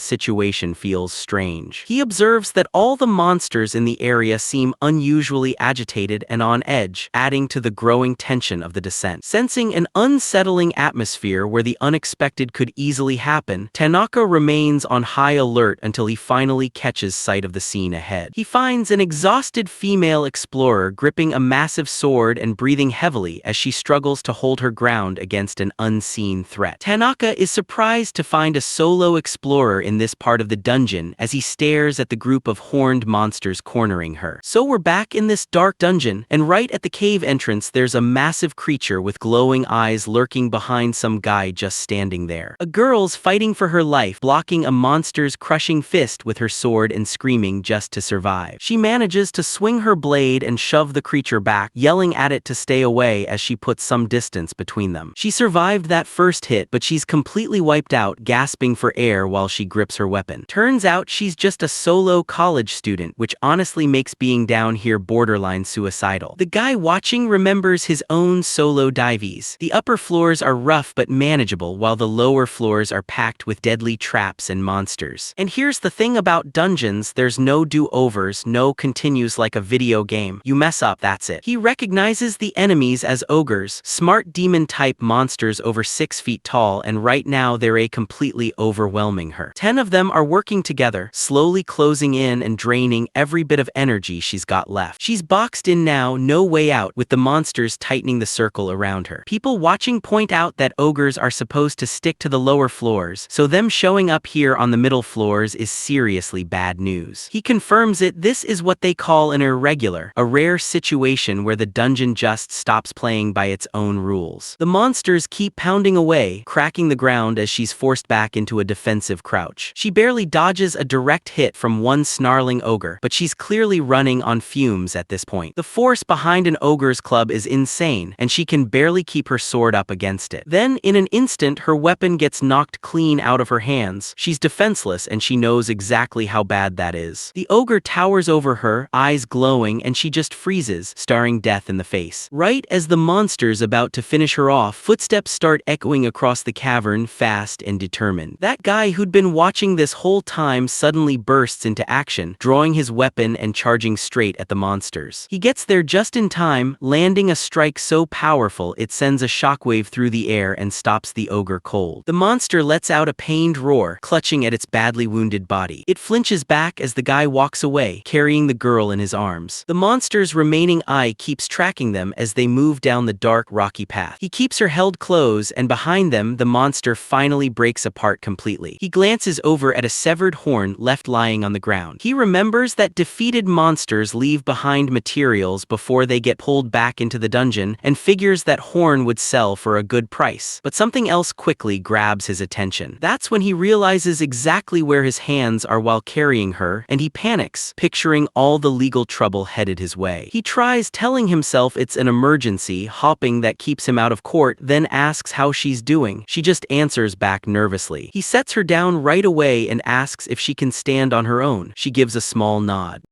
situation feels strange. He observes that all the monsters in the area seem unusually agitated and on edge, adding to the growing tension of the descent. Sensing an unsettling atmosphere where the unexpected could easily happen, Tanaka remains on high alert until he finally catches sight of the scene ahead. He finds an exhausted female explorer gripping a massive sword and breathing heavily as she struggles to hold her ground against an unseen threat. Tanaka is surprised to find a solo explorer in this part of the dungeon as he stares at the group of horned monsters cornering her. So we're back in this dark dungeon, and right at the cave entrance there's a massive creature with glowing eyes lurking behind some guy just standing there. A girl's fighting for her life, blocking a monster's crushing fist with her sword and screaming just to survive. She manages to swing her blade and shove the creature back, yelling at it to stay away as she puts some distance between them. She survived that first hit, but she's completely wiped out, gasping for air while she grips her weapon. Turns out she's just a solo college student, which honestly makes being down here borderline suicidal. The guy watching remembers his own solo dives. The upper floors are rough but manageable, while the lower floors are packed with deadly traps and monsters. And here's the thing about dungeons, there's no do-overs, no continues like a video game. You mess up, that's it. He recognizes the enemies as ogres, smart demon-type monsters over 6 feet tall, and right now they're completely overwhelming her. 10 of them are working together, slowly closing in and draining every bit of energy she's got left. She's boxed in now, no way out, with the monsters tightening the circle around her. People watching point out that ogres are supposed to stick to the lower floors, so them showing up here on the middle floors is seriously bad news. He confirms it. This is what they call an irregular, a rare situation where the dungeon just stops playing by its own rules. The monsters keep pounding away, cracking the ground as she's forced back into a defensive crouch. She barely dodges a direct hit from one snarling ogre, but she's clearly running on fumes at this point. The force behind an ogre's club is insane, and she can barely keep her sword up against it. Then, in an instant, her weapon gets knocked clean out of her hands. She's defenseless, and she knows exactly how bad that is. The ogre towers over her, eyes glowing, and she just freezes, staring death in the face. Right as the monster's about to finish her off, footsteps start echoing across the cavern, fast and determined. That guy who'd been watching this whole time suddenly bursts into action, drawing his weapon and charging straight at the monsters. He gets there just in time, landing a strike so powerful it sends a shockwave through the air and stops the ogre cold. The monster lets out a pained roar, clutching at its badly wounded body. It flinches back as the guy walks away, carrying the girl in his arms. The monster's remaining eye keeps tracking them as they move down the dark, rocky path. He keeps her held close, and behind them, the monster finally breaks apart completely. He glances over at a severed horn left lying on the ground. He remembers that defeated monsters leave behind materials before they get pulled back into the dungeon, and figures that horn would sell for a good price. But something else quickly grabs his attention. That's when he realizes exactly where his hands are while carrying her, and he panics, picturing all the legal trouble headed his way. He tries telling himself it's an emergency, hoping that keeps him out of court, then asks how she's doing. She just answers back nervously. He sets her down right away and asks if she can stand on her own. She gives a small nod.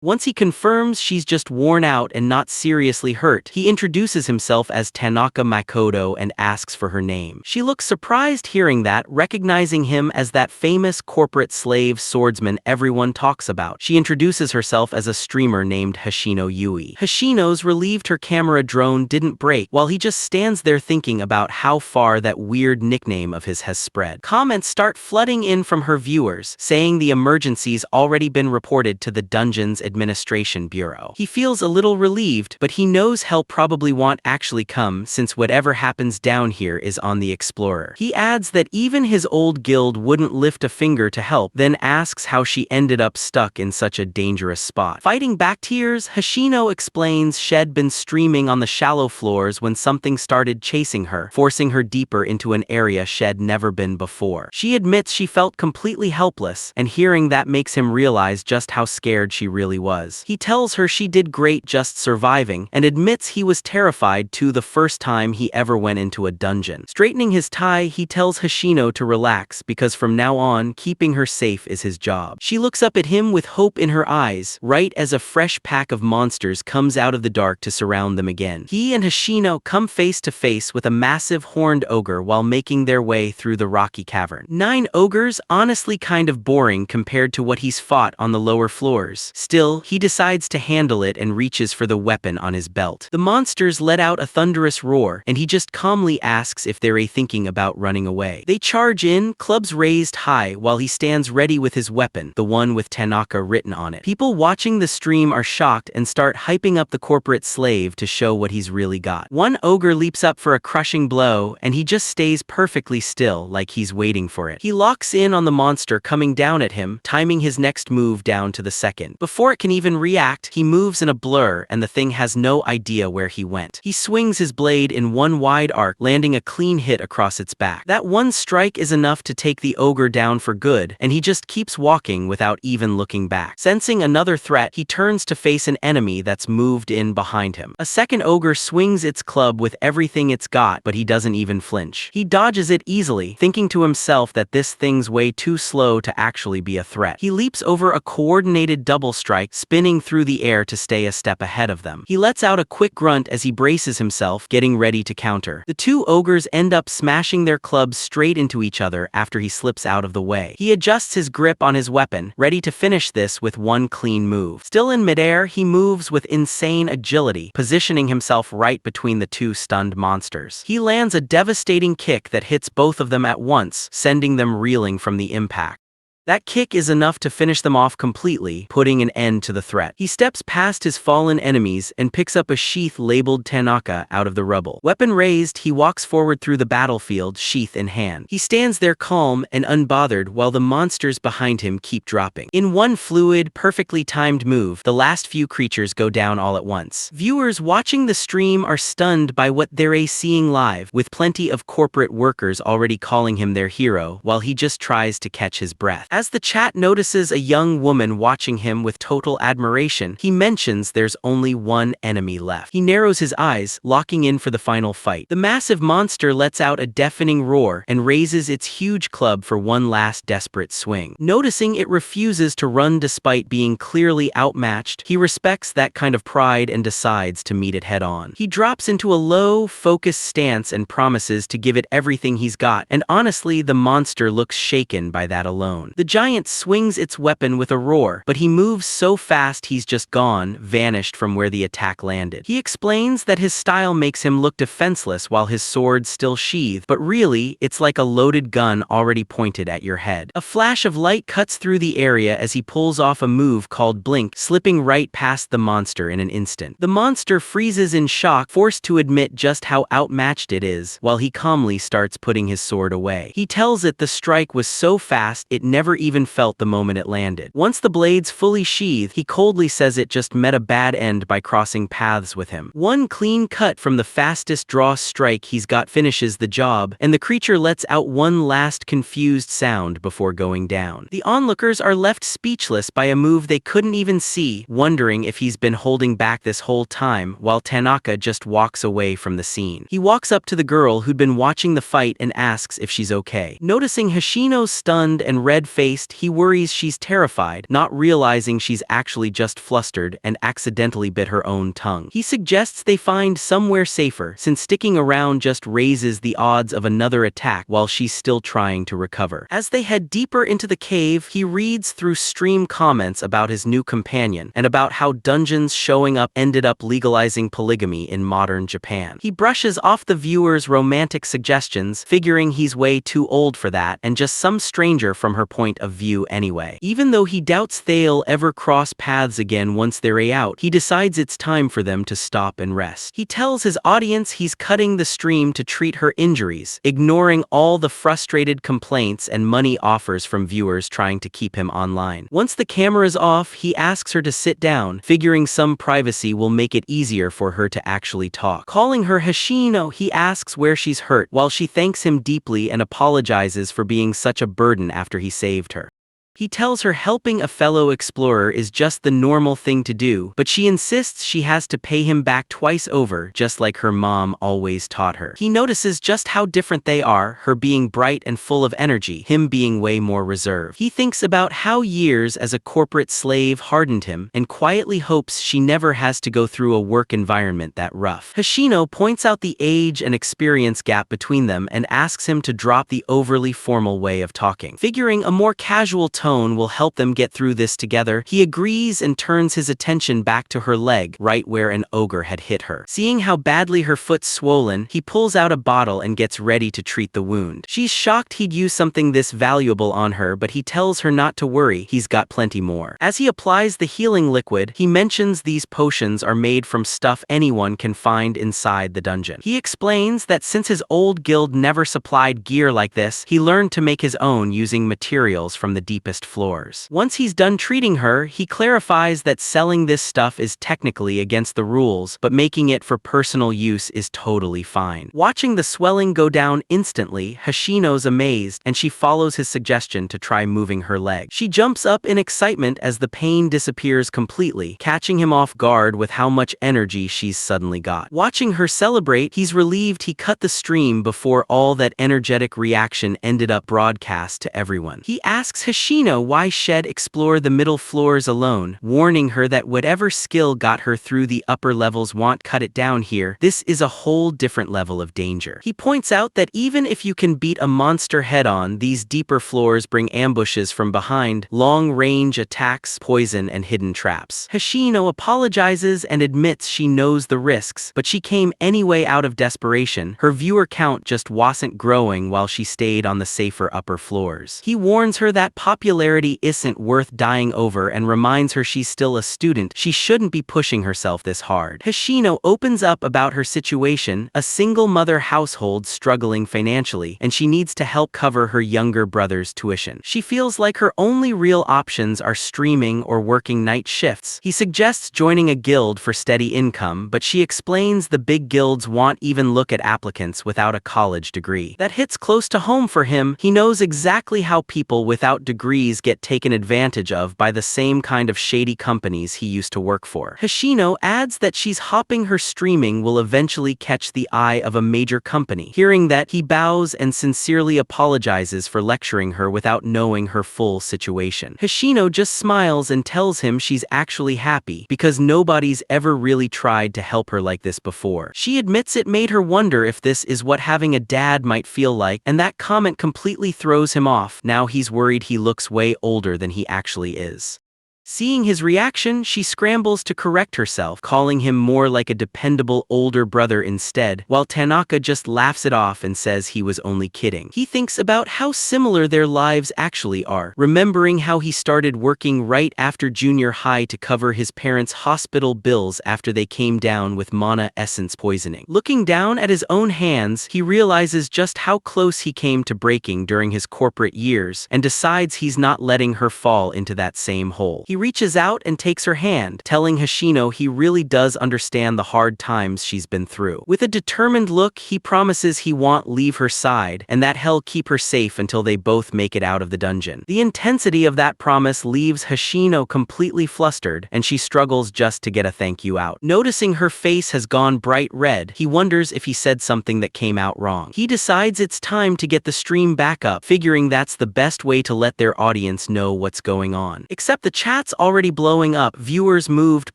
Once he confirms she's just worn out and not seriously hurt, he introduces himself as Tanaka Makoto and asks for her name. She looks surprised hearing that, recognizing him as that famous corporate slave swordsman everyone talks about. She introduces herself as a streamer named Hoshino Yui. Hoshino's relieved her camera drone didn't break, while he just stands there thinking about how far that weird nickname of his has spread. Comments start flooding in from her viewers, saying the emergency's already been reported to the dungeon's Administration Bureau. He feels a little relieved, but he knows help probably won't actually come since whatever happens down here is on the Explorer. He adds that even his old guild wouldn't lift a finger to help, then asks how she ended up stuck in such a dangerous spot. Fighting back tears, Hoshino explains she'd been streaming on the shallow floors when something started chasing her, forcing her deeper into an area she'd never been before. She admits she felt completely helpless, and hearing that makes him realize just how scared she really was. He tells her she did great just surviving, and admits he was terrified too the first time he ever went into a dungeon. Straightening his tie, he tells Hoshino to relax because from now on, keeping her safe is his job. She looks up at him with hope in her eyes, right as a fresh pack of monsters comes out of the dark to surround them again. He and Hoshino come face to face with a massive horned ogre while making their way through the rocky cavern. 9 ogres, honestly kind of boring compared to what he's fought on the lower floors. Still, he decides to handle it and reaches for the weapon on his belt. The monsters let out a thunderous roar, and he just calmly asks if they're thinking about running away. They charge in, clubs raised high, while he stands ready with his weapon, the one with Tanaka written on it. People watching the stream are shocked and start hyping up the corporate slave to show what he's really got. One ogre leaps up for a crushing blow, and he just stays perfectly still, like he's waiting for it. He locks in on the monster coming down at him, timing his next move down to the second. Before it can even react, he moves in a blur and the thing has no idea where he went. He swings his blade in one wide arc, landing a clean hit across its back. That one strike is enough to take the ogre down for good, and he just keeps walking without even looking back. Sensing another threat, he turns to face an enemy that's moved in behind him. A second ogre swings its club with everything it's got, but he doesn't even flinch. He dodges it easily, thinking to himself that this thing's way too slow to actually be a threat. He leaps over a coordinated double strike, spinning through the air to stay a step ahead of them. He lets out a quick grunt as he braces himself, getting ready to counter. The two ogres end up smashing their clubs straight into each other after he slips out of the way. He adjusts his grip on his weapon, ready to finish this with one clean move. Still in midair, he moves with insane agility, positioning himself right between the two stunned monsters. He lands a devastating kick that hits both of them at once, sending them reeling from the impact. That kick is enough to finish them off completely, putting an end to the threat. He steps past his fallen enemies and picks up a sheath labeled Tanaka out of the rubble. Weapon raised, he walks forward through the battlefield, sheath in hand. He stands there calm and unbothered while the monsters behind him keep dropping. In one fluid, perfectly timed move, the last few creatures go down all at once. Viewers watching the stream are stunned by what they're seeing live, with plenty of corporate workers already calling him their hero, while he just tries to catch his breath. As the chat notices a young woman watching him with total admiration, he mentions there's only one enemy left. He narrows his eyes, locking in for the final fight. The massive monster lets out a deafening roar and raises its huge club for one last desperate swing. Noticing it refuses to run despite being clearly outmatched, he respects that kind of pride and decides to meet it head on. He drops into a low, focused stance and promises to give it everything he's got, and honestly, the monster looks shaken by that alone. The giant swings its weapon with a roar, but he moves so fast he's just gone, vanished from where the attack landed. He explains that his style makes him look defenseless while his sword's still sheathed, but really, it's like a loaded gun already pointed at your head. A flash of light cuts through the area as he pulls off a move called Blink, slipping right past the monster in an instant. The monster freezes in shock, forced to admit just how outmatched it is, while he calmly starts putting his sword away. He tells it the strike was so fast it never even felt the moment it landed. Once the blade's fully sheathed, he coldly says it just met a bad end by crossing paths with him. One clean cut from the fastest draw strike he's got finishes the job, and the creature lets out one last confused sound before going down. The onlookers are left speechless by a move they couldn't even see, wondering if he's been holding back this whole time, while Tanaka just walks away from the scene. He walks up to the girl who'd been watching the fight and asks if she's okay. Noticing Hoshino's stunned and red-faced, he worries she's terrified, not realizing she's actually just flustered and accidentally bit her own tongue. He suggests they find somewhere safer, since sticking around just raises the odds of another attack while she's still trying to recover. As they head deeper into the cave, he reads through stream comments about his new companion and about how dungeons showing up ended up legalizing polygamy in modern Japan. He brushes off the viewers' romantic suggestions, figuring he's way too old for that and just some stranger from her point of view anyway. Even though he doubts they'll ever cross paths again once they're out, he decides it's time for them to stop and rest. He tells his audience he's cutting the stream to treat her injuries, ignoring all the frustrated complaints and money offers from viewers trying to keep him online. Once the camera's off, he asks her to sit down, figuring some privacy will make it easier for her to actually talk. Calling her Hoshino, he asks where she's hurt, while she thanks him deeply and apologizes for being such a burden after he saved her. He tells her helping a fellow explorer is just the normal thing to do, but she insists she has to pay him back twice over, just like her mom always taught her. He notices just how different they are, her being bright and full of energy, him being way more reserved. He thinks about how years as a corporate slave hardened him, and quietly hopes she never has to go through a work environment that rough. Hoshino points out the age and experience gap between them and asks him to drop the overly formal way of talking. Figuring a more casual tone will help them get through this together, he agrees and turns his attention back to her leg, right where an ogre had hit her. Seeing how badly her foot's swollen, he pulls out a bottle and gets ready to treat the wound. She's shocked he'd use something this valuable on her, but he tells her not to worry, he's got plenty more. As he applies the healing liquid, he mentions these potions are made from stuff anyone can find inside the dungeon. He explains that since his old guild never supplied gear like this, he learned to make his own using materials from the deepest cheapest floors. Once he's done treating her, he clarifies that selling this stuff is technically against the rules, but making it for personal use is totally fine. Watching the swelling go down instantly, Hoshino's amazed, and she follows his suggestion to try moving her leg. She jumps up in excitement as the pain disappears completely, catching him off guard with how much energy she's suddenly got. Watching her celebrate, he's relieved he cut the stream before all that energetic reaction ended up broadcast to everyone. He asks Hoshino why she'd explore the middle floors alone, warning her that whatever skill got her through the upper levels won't cut it down here. This is a whole different level of danger. He points out that even if you can beat a monster head-on, these deeper floors bring ambushes from behind, long-range attacks, poison, and hidden traps. Hoshino apologizes and admits she knows the risks, but she came anyway out of desperation. Her viewer count just wasn't growing while she stayed on the safer upper floors. He warns her that popularity isn't worth dying over and reminds her she's still a student. She shouldn't be pushing herself this hard. Hoshino opens up about her situation, a single mother household struggling financially, and she needs to help cover her younger brother's tuition. She feels like her only real options are streaming or working night shifts. He suggests joining a guild for steady income, but she explains the big guilds won't even look at applicants without a college degree. That hits close to home for him. He knows exactly how people without degrees get taken advantage of by the same kind of shady companies he used to work for. Hoshino adds that she's hoping her streaming will eventually catch the eye of a major company. Hearing that, he bows and sincerely apologizes for lecturing her without knowing her full situation. Hoshino just smiles and tells him she's actually happy because nobody's ever really tried to help her like this before. She admits it made her wonder if this is what having a dad might feel like, and that comment completely throws him off. Now he's worried he looks way older than he actually is. Seeing his reaction, she scrambles to correct herself, calling him more like a dependable older brother instead, while Tanaka just laughs it off and says he was only kidding. He thinks about how similar their lives actually are, remembering how he started working right after junior high to cover his parents' hospital bills after they came down with mana essence poisoning. Looking down at his own hands, he realizes just how close he came to breaking during his corporate years, and decides he's not letting her fall into that same hole. He reaches out and takes her hand, telling Hoshino he really does understand the hard times she's been through. With a determined look, he promises he won't leave her side, and that he'll keep her safe until they both make it out of the dungeon. The intensity of that promise leaves Hoshino completely flustered, and she struggles just to get a thank you out. Noticing her face has gone bright red, he wonders if he said something that came out wrong. He decides it's time to get the stream back up, figuring that's the best way to let their audience know what's going on. Except the chat's already blowing up, viewers moved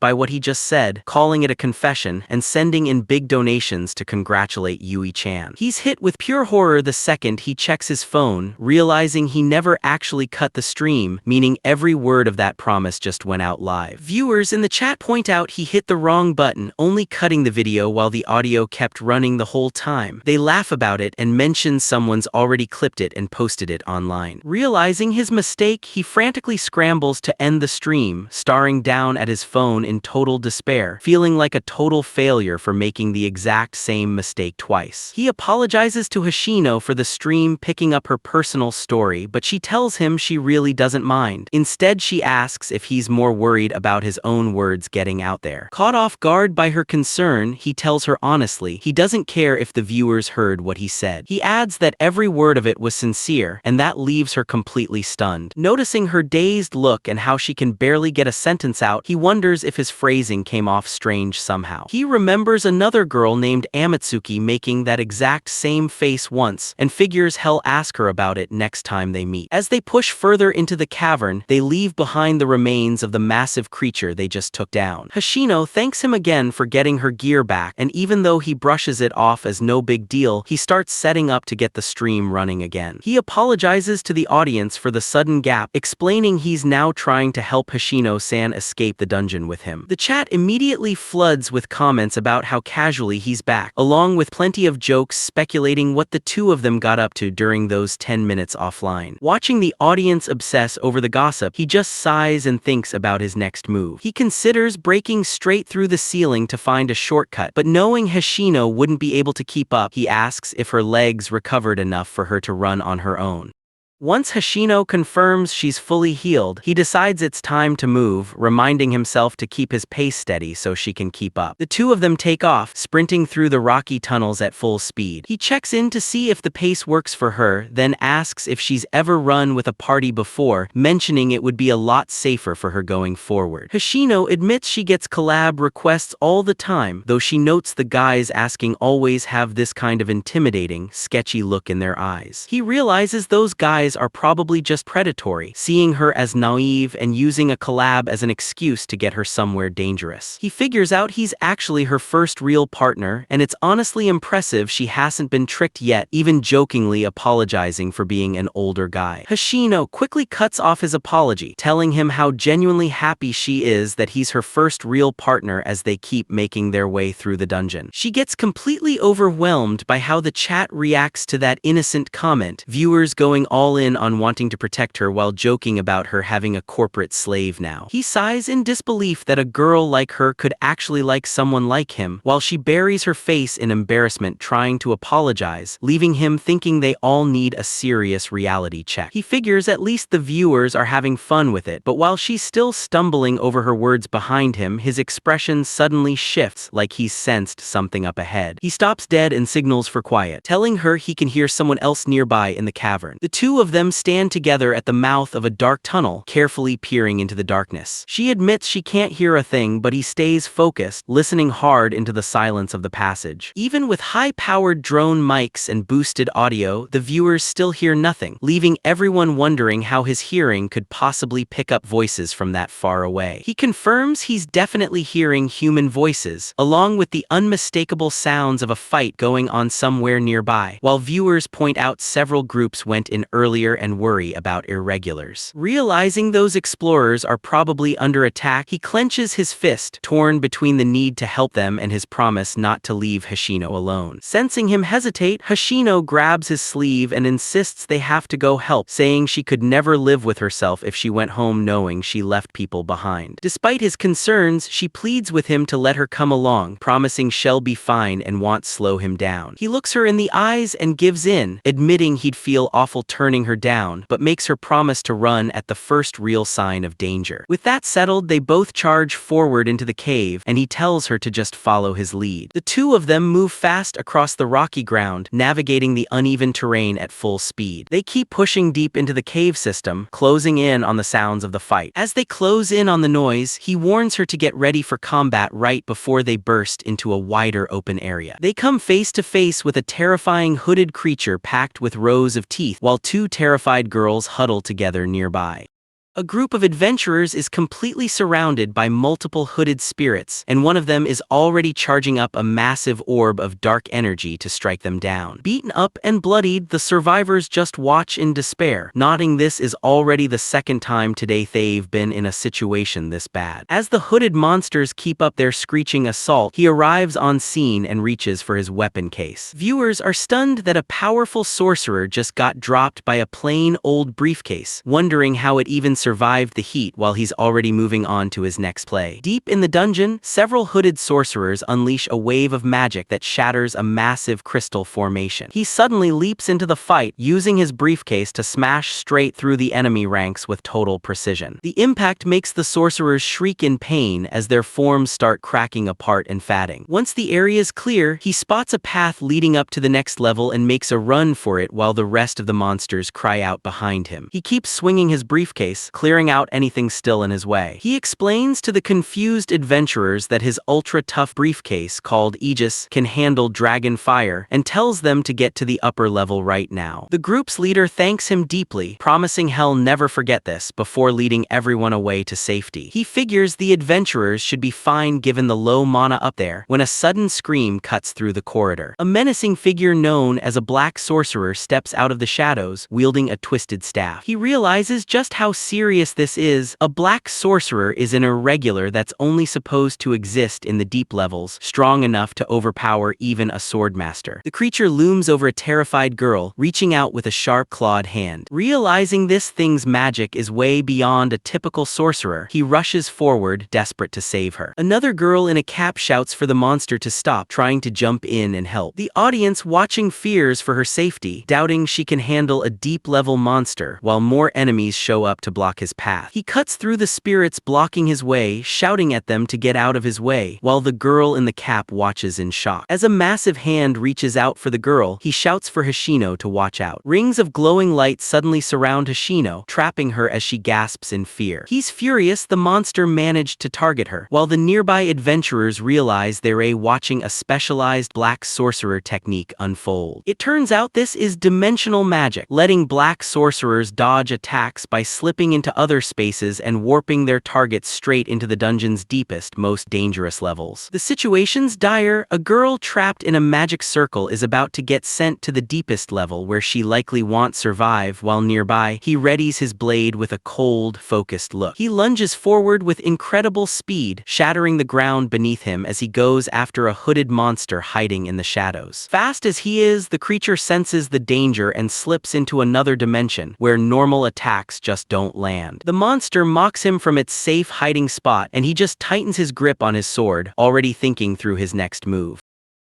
by what he just said, calling it a confession, and sending in big donations to congratulate Yui-chan. He's hit with pure horror the second he checks his phone, realizing he never actually cut the stream, meaning every word of that promise just went out live. Viewers in the chat point out he hit the wrong button, only cutting the video while the audio kept running the whole time. They laugh about it and mention someone's already clipped it and posted it online. Realizing his mistake, he frantically scrambles to end the stream, staring down at his phone in total despair, feeling like a total failure for making the exact same mistake twice. He apologizes to Hoshino for the stream picking up her personal story, but she tells him she really doesn't mind. Instead, she asks if he's more worried about his own words getting out there. Caught off guard by her concern, he tells her honestly he doesn't care if the viewers heard what he said. He adds that every word of it was sincere, and that leaves her completely stunned. Noticing her dazed look and how she can barely get a sentence out, he wonders if his phrasing came off strange somehow. He remembers another girl named Amatsuki making that exact same face once, and figures he'll ask her about it next time they meet. As they push further into the cavern, they leave behind the remains of the massive creature they just took down. Hoshino thanks him again for getting her gear back, and even though he brushes it off as no big deal, he starts setting up to get the stream running again. He apologizes to the audience for the sudden gap, explaining he's now trying to help Hoshino-san escape the dungeon with him. The chat immediately floods with comments about how casually he's back, along with plenty of jokes speculating what the two of them got up to during those 10 minutes offline. Watching the audience obsess over the gossip, he just sighs and thinks about his next move. He considers breaking straight through the ceiling to find a shortcut, but knowing Hoshino wouldn't be able to keep up, he asks if her legs recovered enough for her to run on her own. Once Hoshino confirms she's fully healed, he decides it's time to move, reminding himself to keep his pace steady so she can keep up. The two of them take off, sprinting through the rocky tunnels at full speed. He checks in to see if the pace works for her, then asks if she's ever run with a party before, mentioning it would be a lot safer for her going forward. Hoshino admits she gets collab requests all the time, though she notes the guys asking always have this kind of intimidating, sketchy look in their eyes. He realizes those guys are probably just predatory, seeing her as naive and using a collab as an excuse to get her somewhere dangerous. He figures out he's actually her first real partner, and it's honestly impressive she hasn't been tricked yet, even jokingly apologizing for being an older guy. Hoshino quickly cuts off his apology, telling him how genuinely happy she is that he's her first real partner as they keep making their way through the dungeon. She gets completely overwhelmed by how the chat reacts to that innocent comment, viewers going all in on wanting to protect her while joking about her having a corporate slave now. He sighs in disbelief that a girl like her could actually like someone like him, while she buries her face in embarrassment trying to apologize, leaving him thinking they all need a serious reality check. He figures at least the viewers are having fun with it, but while she's still stumbling over her words behind him, his expression suddenly shifts like he's sensed something up ahead. He stops dead and signals for quiet, telling her he can hear someone else nearby in the cavern. The two of them stand together at the mouth of a dark tunnel, carefully peering into the darkness. She admits she can't hear a thing, but he stays focused, listening hard into the silence of the passage. Even with high-powered drone mics and boosted audio, the viewers still hear nothing, leaving everyone wondering how his hearing could possibly pick up voices from that far away. He confirms he's definitely hearing human voices, along with the unmistakable sounds of a fight going on somewhere nearby, while viewers point out several groups went in earlier and worry about irregulars. Realizing those explorers are probably under attack, he clenches his fist, torn between the need to help them and his promise not to leave Hoshino alone. Sensing him hesitate, Hoshino grabs his sleeve and insists they have to go help, saying she could never live with herself if she went home knowing she left people behind. Despite his concerns, she pleads with him to let her come along, promising she'll be fine and won't slow him down. He looks her in the eyes and gives in, admitting he'd feel awful turning her down, but makes her promise to run at the first real sign of danger. With that settled, they both charge forward into the cave, and he tells her to just follow his lead. The two of them move fast across the rocky ground, navigating the uneven terrain at full speed. They keep pushing deep into the cave system, closing in on the sounds of the fight. As they close in on the noise, he warns her to get ready for combat right before they burst into a wider open area. They come face to face with a terrifying hooded creature packed with rows of teeth, while two terrified girls huddle together nearby. A group of adventurers is completely surrounded by multiple hooded spirits, and one of them is already charging up a massive orb of dark energy to strike them down. Beaten up and bloodied, the survivors just watch in despair, noting this is already the second time today they've been in a situation this bad. As the hooded monsters keep up their screeching assault, he arrives on scene and reaches for his weapon case. Viewers are stunned that a powerful sorcerer just got dropped by a plain old briefcase, wondering how it even survived the heat while he's already moving on to his next play. Deep in the dungeon, several hooded sorcerers unleash a wave of magic that shatters a massive crystal formation. He suddenly leaps into the fight, using his briefcase to smash straight through the enemy ranks with total precision. The impact makes the sorcerers shriek in pain as their forms start cracking apart and fatting. Once the area's clear, he spots a path leading up to the next level and makes a run for it while the rest of the monsters cry out behind him. He keeps swinging his briefcase, clearing out anything still in his way. He explains to the confused adventurers that his ultra-tough briefcase called Aegis can handle dragon fire, and tells them to get to the upper level right now. The group's leader thanks him deeply, promising he'll never forget this, before leading everyone away to safety. He figures the adventurers should be fine given the low mana up there, when a sudden scream cuts through the corridor. A menacing figure known as a black sorcerer steps out of the shadows, wielding a twisted staff. He realizes just how serious serious this is, a black sorcerer is an irregular that's only supposed to exist in the deep levels, strong enough to overpower even a swordmaster. The creature looms over a terrified girl, reaching out with a sharp clawed hand. Realizing this thing's magic is way beyond a typical sorcerer, he rushes forward, desperate to save her. Another girl in a cap shouts for the monster to stop, trying to jump in and help. The audience watching fears for her safety, doubting she can handle a deep-level monster, while more enemies show up to block his path. He cuts through the spirits blocking his way, shouting at them to get out of his way, while the girl in the cap watches in shock. As a massive hand reaches out for the girl, he shouts for Hoshino to watch out. Rings of glowing light suddenly surround Hoshino, trapping her as she gasps in fear. He's furious the monster managed to target her, while the nearby adventurers realize they're watching a specialized black sorcerer technique unfold. It turns out this is dimensional magic, letting black sorcerers dodge attacks by slipping into other spaces and warping their targets straight into the dungeon's deepest, most dangerous levels. The situation's dire. A girl trapped in a magic circle is about to get sent to the deepest level where she likely won't survive, while nearby, he readies his blade with a cold, focused look. He lunges forward with incredible speed, shattering the ground beneath him as he goes after a hooded monster hiding in the shadows. Fast as he is, the creature senses the danger and slips into another dimension, where normal attacks just don't land. The monster mocks him from its safe hiding spot, and he just tightens his grip on his sword, already thinking through his next move.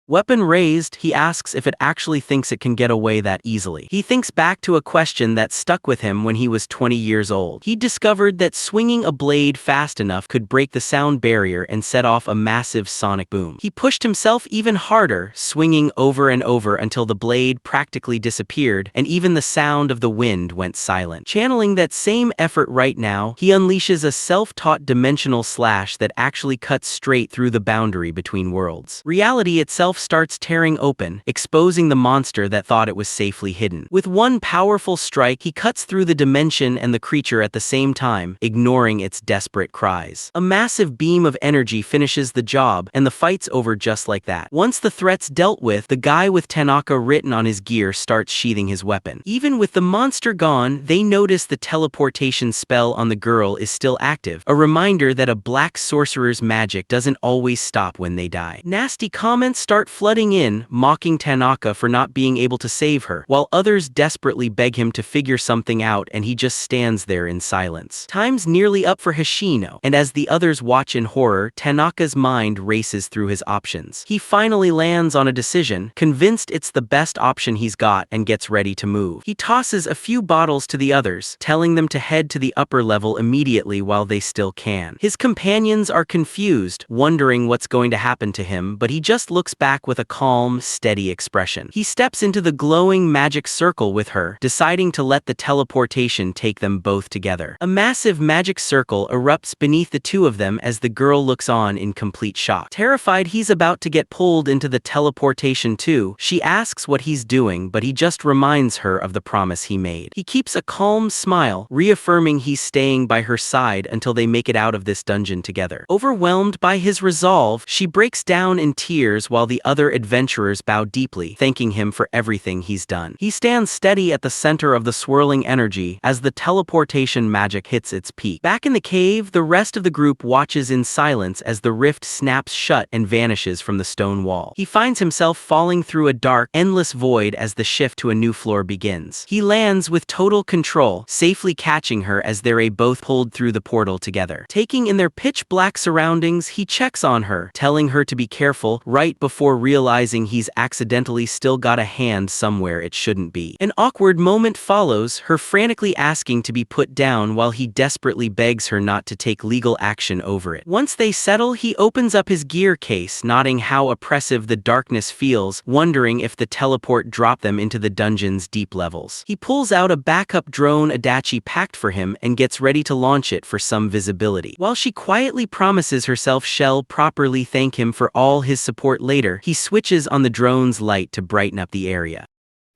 Weapon raised, he asks if it actually thinks it can get away that easily. He thinks back to a question that stuck with him when he was 20 years old. He discovered that swinging a blade fast enough could break the sound barrier and set off a massive sonic boom. He pushed himself even harder, swinging over and over until the blade practically disappeared, and even the sound of the wind went silent. Channeling that same effort right now, he unleashes a self-taught dimensional slash that actually cuts straight through the boundary between worlds. Reality itself starts tearing open, exposing the monster that thought it was safely hidden. With one powerful strike, he cuts through the dimension and the creature at the same time, ignoring its desperate cries. A massive beam of energy finishes the job, and the fight's over just like that. Once the threat's dealt with, the guy with Tanaka written on his gear starts sheathing his weapon. Even with the monster gone, they notice the teleportation spell on the girl is still active, a reminder that a black sorcerer's magic doesn't always stop when they die. Nasty comments start flooding in, mocking Tanaka for not being able to save her, while others desperately beg him to figure something out, and he just stands there in silence. Time's nearly up for Hoshino, and as the others watch in horror, Tanaka's mind races through his options. He finally lands on a decision, convinced it's the best option he's got, and gets ready to move. He tosses a few bottles to the others, telling them to head to the upper level immediately while they still can. His companions are confused, wondering what's going to happen to him, but he just looks back with a calm, steady expression. He steps into the glowing magic circle with her, deciding to let the teleportation take them both together. A massive magic circle erupts beneath the two of them as the girl looks on in complete shock. Terrified he's about to get pulled into the teleportation too, she asks what he's doing, but he just reminds her of the promise he made. He keeps a calm smile, reaffirming he's staying by her side until they make it out of this dungeon together. Overwhelmed by his resolve, she breaks down in tears while the other adventurers bow deeply, thanking him for everything he's done. He stands steady at the center of the swirling energy as the teleportation magic hits its peak. Back in the cave, the rest of the group watches in silence as the rift snaps shut and vanishes from the stone wall. He finds himself falling through a dark, endless void as the shift to a new floor begins. He lands with total control, safely catching her as they're both pulled through the portal together. Taking in their pitch-black surroundings, he checks on her, telling her to be careful right before realizing he's accidentally still got a hand somewhere it shouldn't be. An awkward moment follows, her frantically asking to be put down while he desperately begs her not to take legal action over it. Once they settle, he opens up his gear case, noting how oppressive the darkness feels, wondering if the teleport dropped them into the dungeon's deep levels. He pulls out a backup drone Adachi packed for him and gets ready to launch it for some visibility. While she quietly promises herself she'll properly thank him for all his support later, he switches on the drone's light to brighten up the area.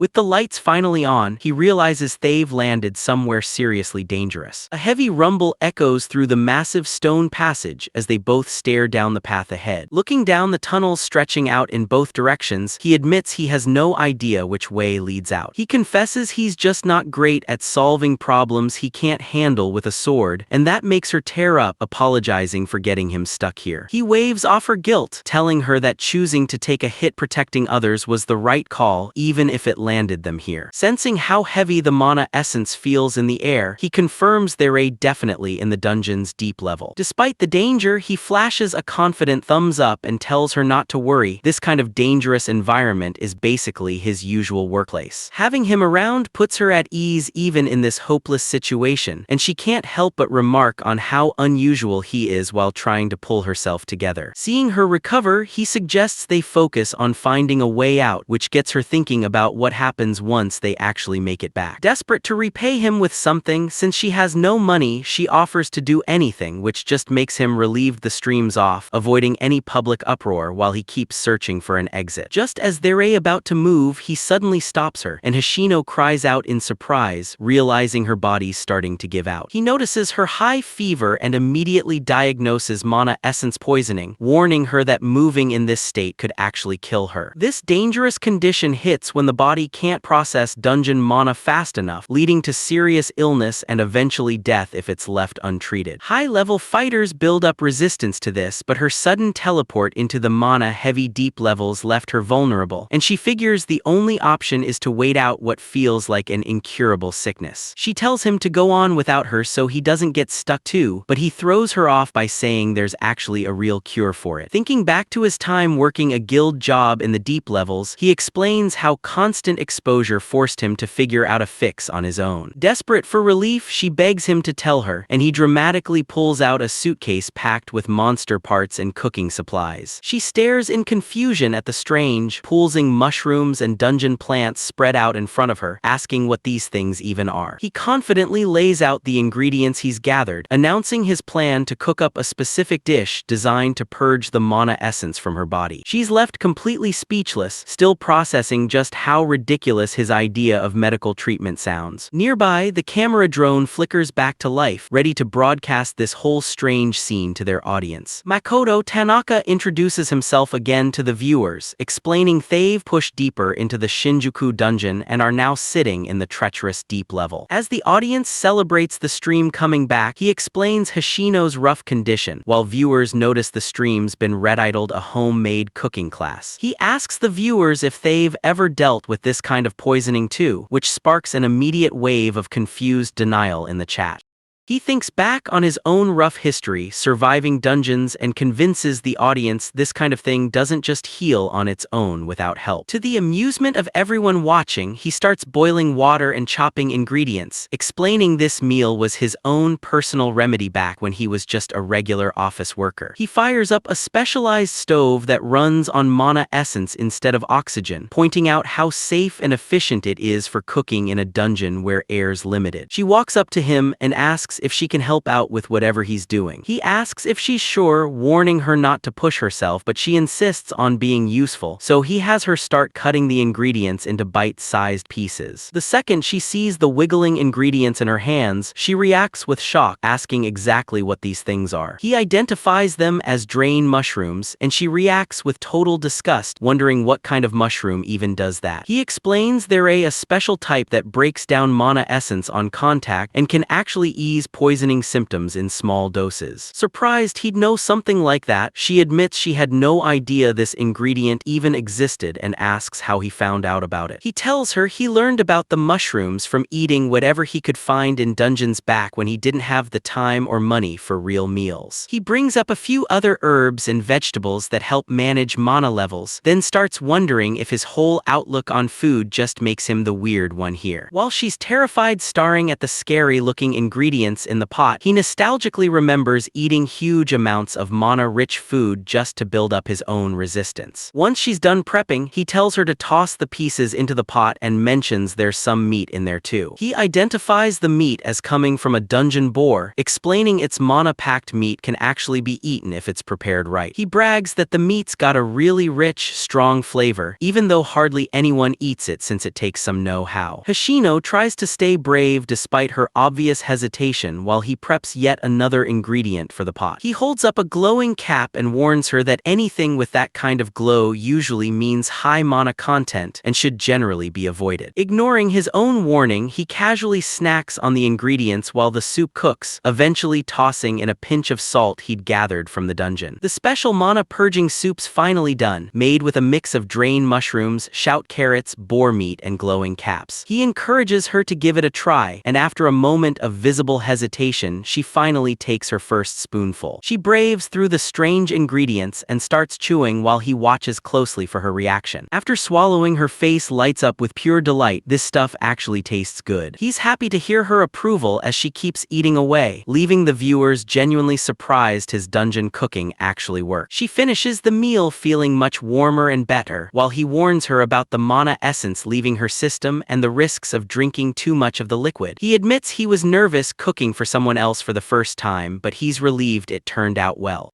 With the lights finally on, he realizes they've landed somewhere seriously dangerous. A heavy rumble echoes through the massive stone passage as they both stare down the path ahead. Looking down the tunnels stretching out in both directions, he admits he has no idea which way leads out. He confesses he's just not great at solving problems he can't handle with a sword, and that makes her tear up, apologizing for getting him stuck here. He waves off her guilt, telling her that choosing to take a hit protecting others was the right call, even if it landed them here. Sensing how heavy the mana essence feels in the air, he confirms they're definitely in the dungeon's deep level. Despite the danger, he flashes a confident thumbs up and tells her not to worry. This kind of dangerous environment is basically his usual workplace. Having him around puts her at ease even in this hopeless situation, and she can't help but remark on how unusual he is while trying to pull herself together. Seeing her recover, he suggests they focus on finding a way out, which gets her thinking about what happens once they actually make it back. Desperate to repay him with something, since she has no money, she offers to do anything, which just makes him relieve the streams off, avoiding any public uproar while he keeps searching for an exit. Just as they're about to move, he suddenly stops her, and Hoshino cries out in surprise, realizing her body's starting to give out. He notices her high fever and immediately diagnoses mana essence poisoning, warning her that moving in this state could actually kill her. This dangerous condition hits when the body can't process dungeon mana fast enough, leading to serious illness and eventually death if it's left untreated. High-level fighters build up resistance to this, but her sudden teleport into the mana-heavy deep levels left her vulnerable, and she figures the only option is to wait out what feels like an incurable sickness. She tells him to go on without her so he doesn't get stuck too, but he throws her off by saying there's actually a real cure for it. Thinking back to his time working a guild job in the deep levels, he explains how constant exposure forced him to figure out a fix on his own. Desperate for relief, she begs him to tell her, and he dramatically pulls out a suitcase packed with monster parts and cooking supplies. She stares in confusion at the strange, pulsing mushrooms and dungeon plants spread out in front of her, asking what these things even are. He confidently lays out the ingredients he's gathered, announcing his plan to cook up a specific dish designed to purge the mana essence from her body. She's left completely speechless, still processing just how ridiculous his idea of medical treatment sounds. Nearby, the camera drone flickers back to life, ready to broadcast this whole strange scene to their audience. Makoto Tanaka introduces himself again to the viewers, explaining they've pushed deeper into the Shinjuku dungeon and are now sitting in the treacherous deep level. As the audience celebrates the stream coming back, he explains Hoshino's rough condition, while viewers notice the stream's been red-idled a homemade cooking class. He asks the viewers if they've ever dealt with this kind of poisoning too, which sparks an immediate wave of confused denial in the chat. He thinks back on his own rough history, surviving dungeons, and convinces the audience this kind of thing doesn't just heal on its own without help. To the amusement of everyone watching, he starts boiling water and chopping ingredients, explaining this meal was his own personal remedy back when he was just a regular office worker. He fires up a specialized stove that runs on mana essence instead of oxygen, pointing out how safe and efficient it is for cooking in a dungeon where air's limited. She walks up to him and asks if she can help out with whatever he's doing. He asks if she's sure, warning her not to push herself, but she insists on being useful, so he has her start cutting the ingredients into bite-sized pieces. The second she sees the wiggling ingredients in her hands, she reacts with shock, asking exactly what these things are. He identifies them as drain mushrooms, and she reacts with total disgust, wondering what kind of mushroom even does that. He explains they're a special type that breaks down mana essence on contact and can actually ease poisoning symptoms in small doses. Surprised he'd know something like that, she admits she had no idea this ingredient even existed and asks how he found out about it. He tells her he learned about the mushrooms from eating whatever he could find in dungeons back when he didn't have the time or money for real meals. He brings up a few other herbs and vegetables that help manage mana levels, then starts wondering if his whole outlook on food just makes him the weird one here. While she's terrified staring at the scary-looking ingredients ingredients in the pot, he nostalgically remembers eating huge amounts of mana-rich food just to build up his own resistance. Once she's done prepping, he tells her to toss the pieces into the pot and mentions there's some meat in there too. He identifies the meat as coming from a dungeon boar, explaining its mana-packed meat can actually be eaten if it's prepared right. He brags that the meat's got a really rich, strong flavor, even though hardly anyone eats it since it takes some know-how. Hoshino tries to stay brave despite her obvious hesitation while he preps yet another ingredient for the pot. He holds up a glowing cap and warns her that anything with that kind of glow usually means high mana content and should generally be avoided. Ignoring his own warning, he casually snacks on the ingredients while the soup cooks, eventually tossing in a pinch of salt he'd gathered from the dungeon. The special mana-purging soup's finally done, made with a mix of drain mushrooms, shout carrots, boar meat, and glowing caps. He encourages her to give it a try, and after a moment of visible hesitation, she finally takes her first spoonful. She braves through the strange ingredients and starts chewing while he watches closely for her reaction. After swallowing, her face lights up with pure delight. This stuff actually tastes good. He's happy to hear her approval as she keeps eating away, leaving the viewers genuinely surprised his dungeon cooking actually works. She finishes the meal feeling much warmer and better, while he warns her about the mana essence leaving her system and the risks of drinking too much of the liquid. He admits he was nervous cooking for someone else for the first time, but he's relieved it turned out well.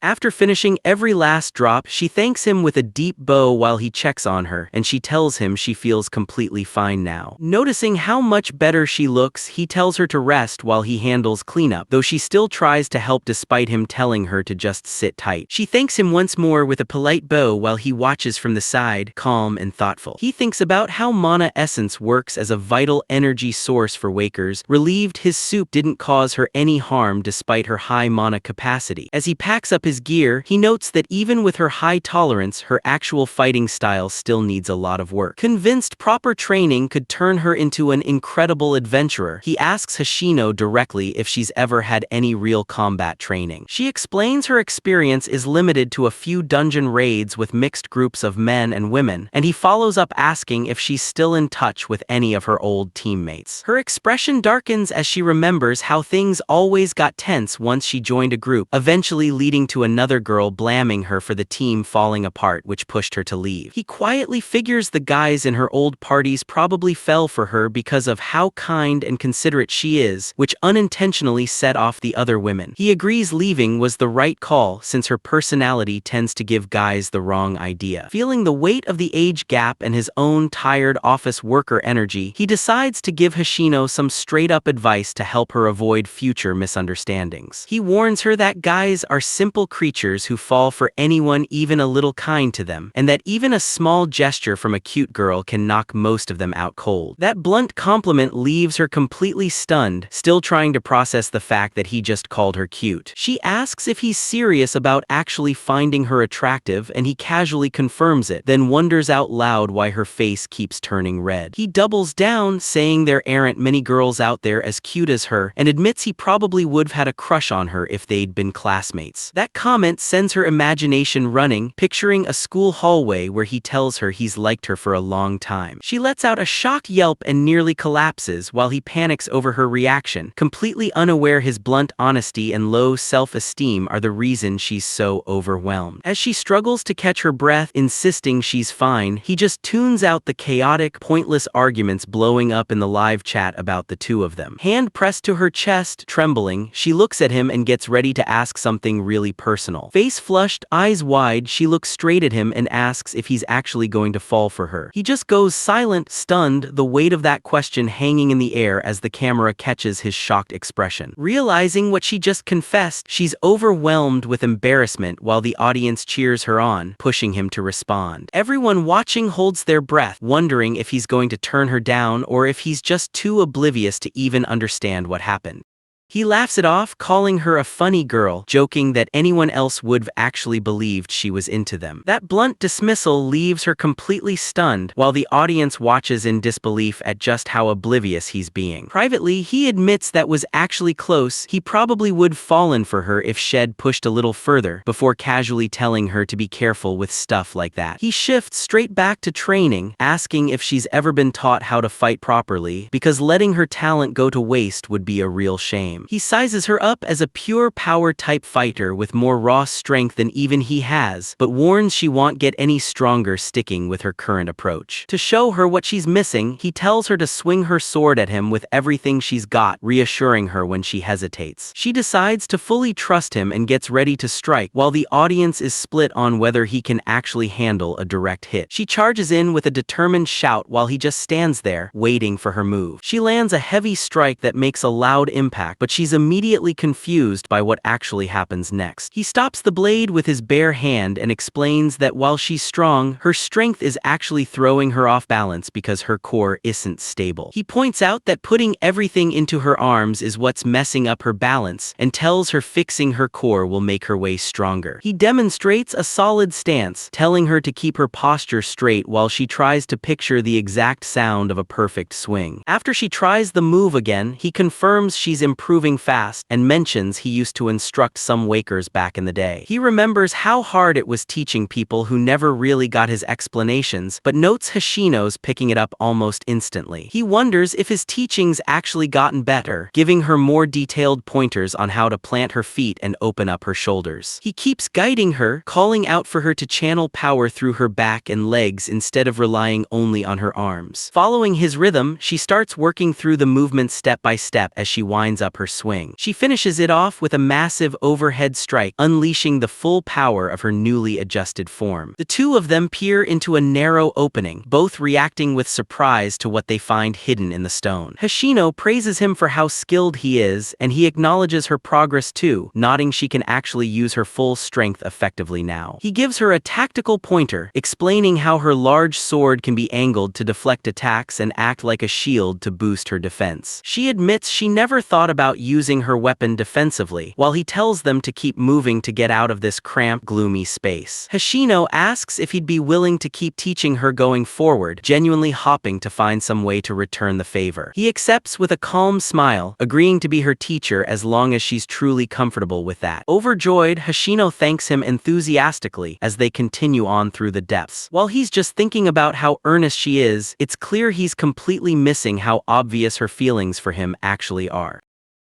After finishing every last drop, she thanks him with a deep bow while he checks on her, and she tells him she feels completely fine now. Noticing how much better she looks, he tells her to rest while he handles cleanup, though she still tries to help despite him telling her to just sit tight. She thanks him once more with a polite bow while he watches from the side, calm and thoughtful. He thinks about how mana essence works as a vital energy source for wakers, relieved his soup didn't cause her any harm despite her high mana capacity. As he packs up his gear, he notes that even with her high tolerance, her actual fighting style still needs a lot of work. Convinced proper training could turn her into an incredible adventurer, he asks Hoshino directly if she's ever had any real combat training. She explains her experience is limited to a few dungeon raids with mixed groups of men and women, and he follows up asking if she's still in touch with any of her old teammates. Her expression darkens as she remembers how things always got tense once she joined a group, eventually leading to another girl blaming her for the team falling apart, which pushed her to leave. He quietly figures the guys in her old parties probably fell for her because of how kind and considerate she is, which unintentionally set off the other women. He agrees leaving was the right call since her personality tends to give guys the wrong idea. Feeling the weight of the age gap and his own tired office worker energy, he decides to give Hoshino some straight-up advice to help her avoid future misunderstandings. He warns her that guys are simple creatures who fall for anyone even a little kind to them, and that even a small gesture from a cute girl can knock most of them out cold. That blunt compliment leaves her completely stunned, still trying to process the fact that he just called her cute. She asks if he's serious about actually finding her attractive, and he casually confirms it, then wonders out loud why her face keeps turning red. He doubles down, saying there aren't many girls out there as cute as her, and admits he probably would've had a crush on her if they'd been classmates. That comment sends her imagination running, picturing a school hallway where he tells her he's liked her for a long time. She lets out a shocked yelp and nearly collapses while he panics over her reaction, completely unaware his blunt honesty and low self-esteem are the reason she's so overwhelmed. As she struggles to catch her breath, insisting she's fine, he just tunes out the chaotic, pointless arguments blowing up in the live chat about the two of them. Hand pressed to her chest, trembling, she looks at him and gets ready to ask something really personal. Face flushed, eyes wide, she looks straight at him and asks if he's actually going to fall for her. He just goes silent, stunned, the weight of that question hanging in the air as the camera catches his shocked expression. Realizing what she just confessed, she's overwhelmed with embarrassment while the audience cheers her on, pushing him to respond. Everyone watching holds their breath, wondering if he's going to turn her down or if he's just too oblivious to even understand what happened. He laughs it off, calling her a funny girl, joking that anyone else would've actually believed she was into them. That blunt dismissal leaves her completely stunned, while the audience watches in disbelief at just how oblivious he's being. Privately, he admits that was actually close, he probably would fallen for her if she'd pushed a little further, before casually telling her to be careful with stuff like that. He shifts straight back to training, asking if she's ever been taught how to fight properly, because letting her talent go to waste would be a real shame. time. He sizes her up as a pure power-type fighter with more raw strength than even he has, but warns she won't get any stronger sticking with her current approach. To show her what she's missing, he tells her to swing her sword at him with everything she's got, reassuring her when she hesitates. She decides to fully trust him and gets ready to strike, while the audience is split on whether he can actually handle a direct hit. She charges in with a determined shout while he just stands there, waiting for her move. She lands a heavy strike that makes a loud impact, but she's immediately confused by what actually happens next. He stops the blade with his bare hand and explains that while she's strong, her strength is actually throwing her off balance because her core isn't stable. He points out that putting everything into her arms is what's messing up her balance, and tells her fixing her core will make her way stronger. He demonstrates a solid stance, telling her to keep her posture straight while she tries to picture the exact sound of a perfect swing. After she tries the move again, he confirms she's improving fast and mentions he used to instruct some wakers back in the day. He remembers how hard it was teaching people who never really got his explanations, but notes Hoshino's picking it up almost instantly. He wonders if his teachings actually gotten better, giving her more detailed pointers on how to plant her feet and open up her shoulders. He keeps guiding her, calling out for her to channel power through her back and legs instead of relying only on her arms. Following his rhythm, she starts working through the movement step by step as she winds up her swing. She finishes it off with a massive overhead strike, unleashing the full power of her newly adjusted form. The two of them peer into a narrow opening, both reacting with surprise to what they find hidden in the stone. Hoshino praises him for how skilled he is, and he acknowledges her progress too, nodding she can actually use her full strength effectively now. He gives her a tactical pointer, explaining how her large sword can be angled to deflect attacks and act like a shield to boost her defense. She admits she never thought about using her weapon defensively, while he tells them to keep moving to get out of this cramped, gloomy space. Hoshino asks if he'd be willing to keep teaching her going forward, genuinely hoping to find some way to return the favor. He accepts with a calm smile, agreeing to be her teacher as long as she's truly comfortable with that. Overjoyed, Hoshino thanks him enthusiastically as they continue on through the depths. While he's just thinking about how earnest she is, it's clear he's completely missing how obvious her feelings for him actually are.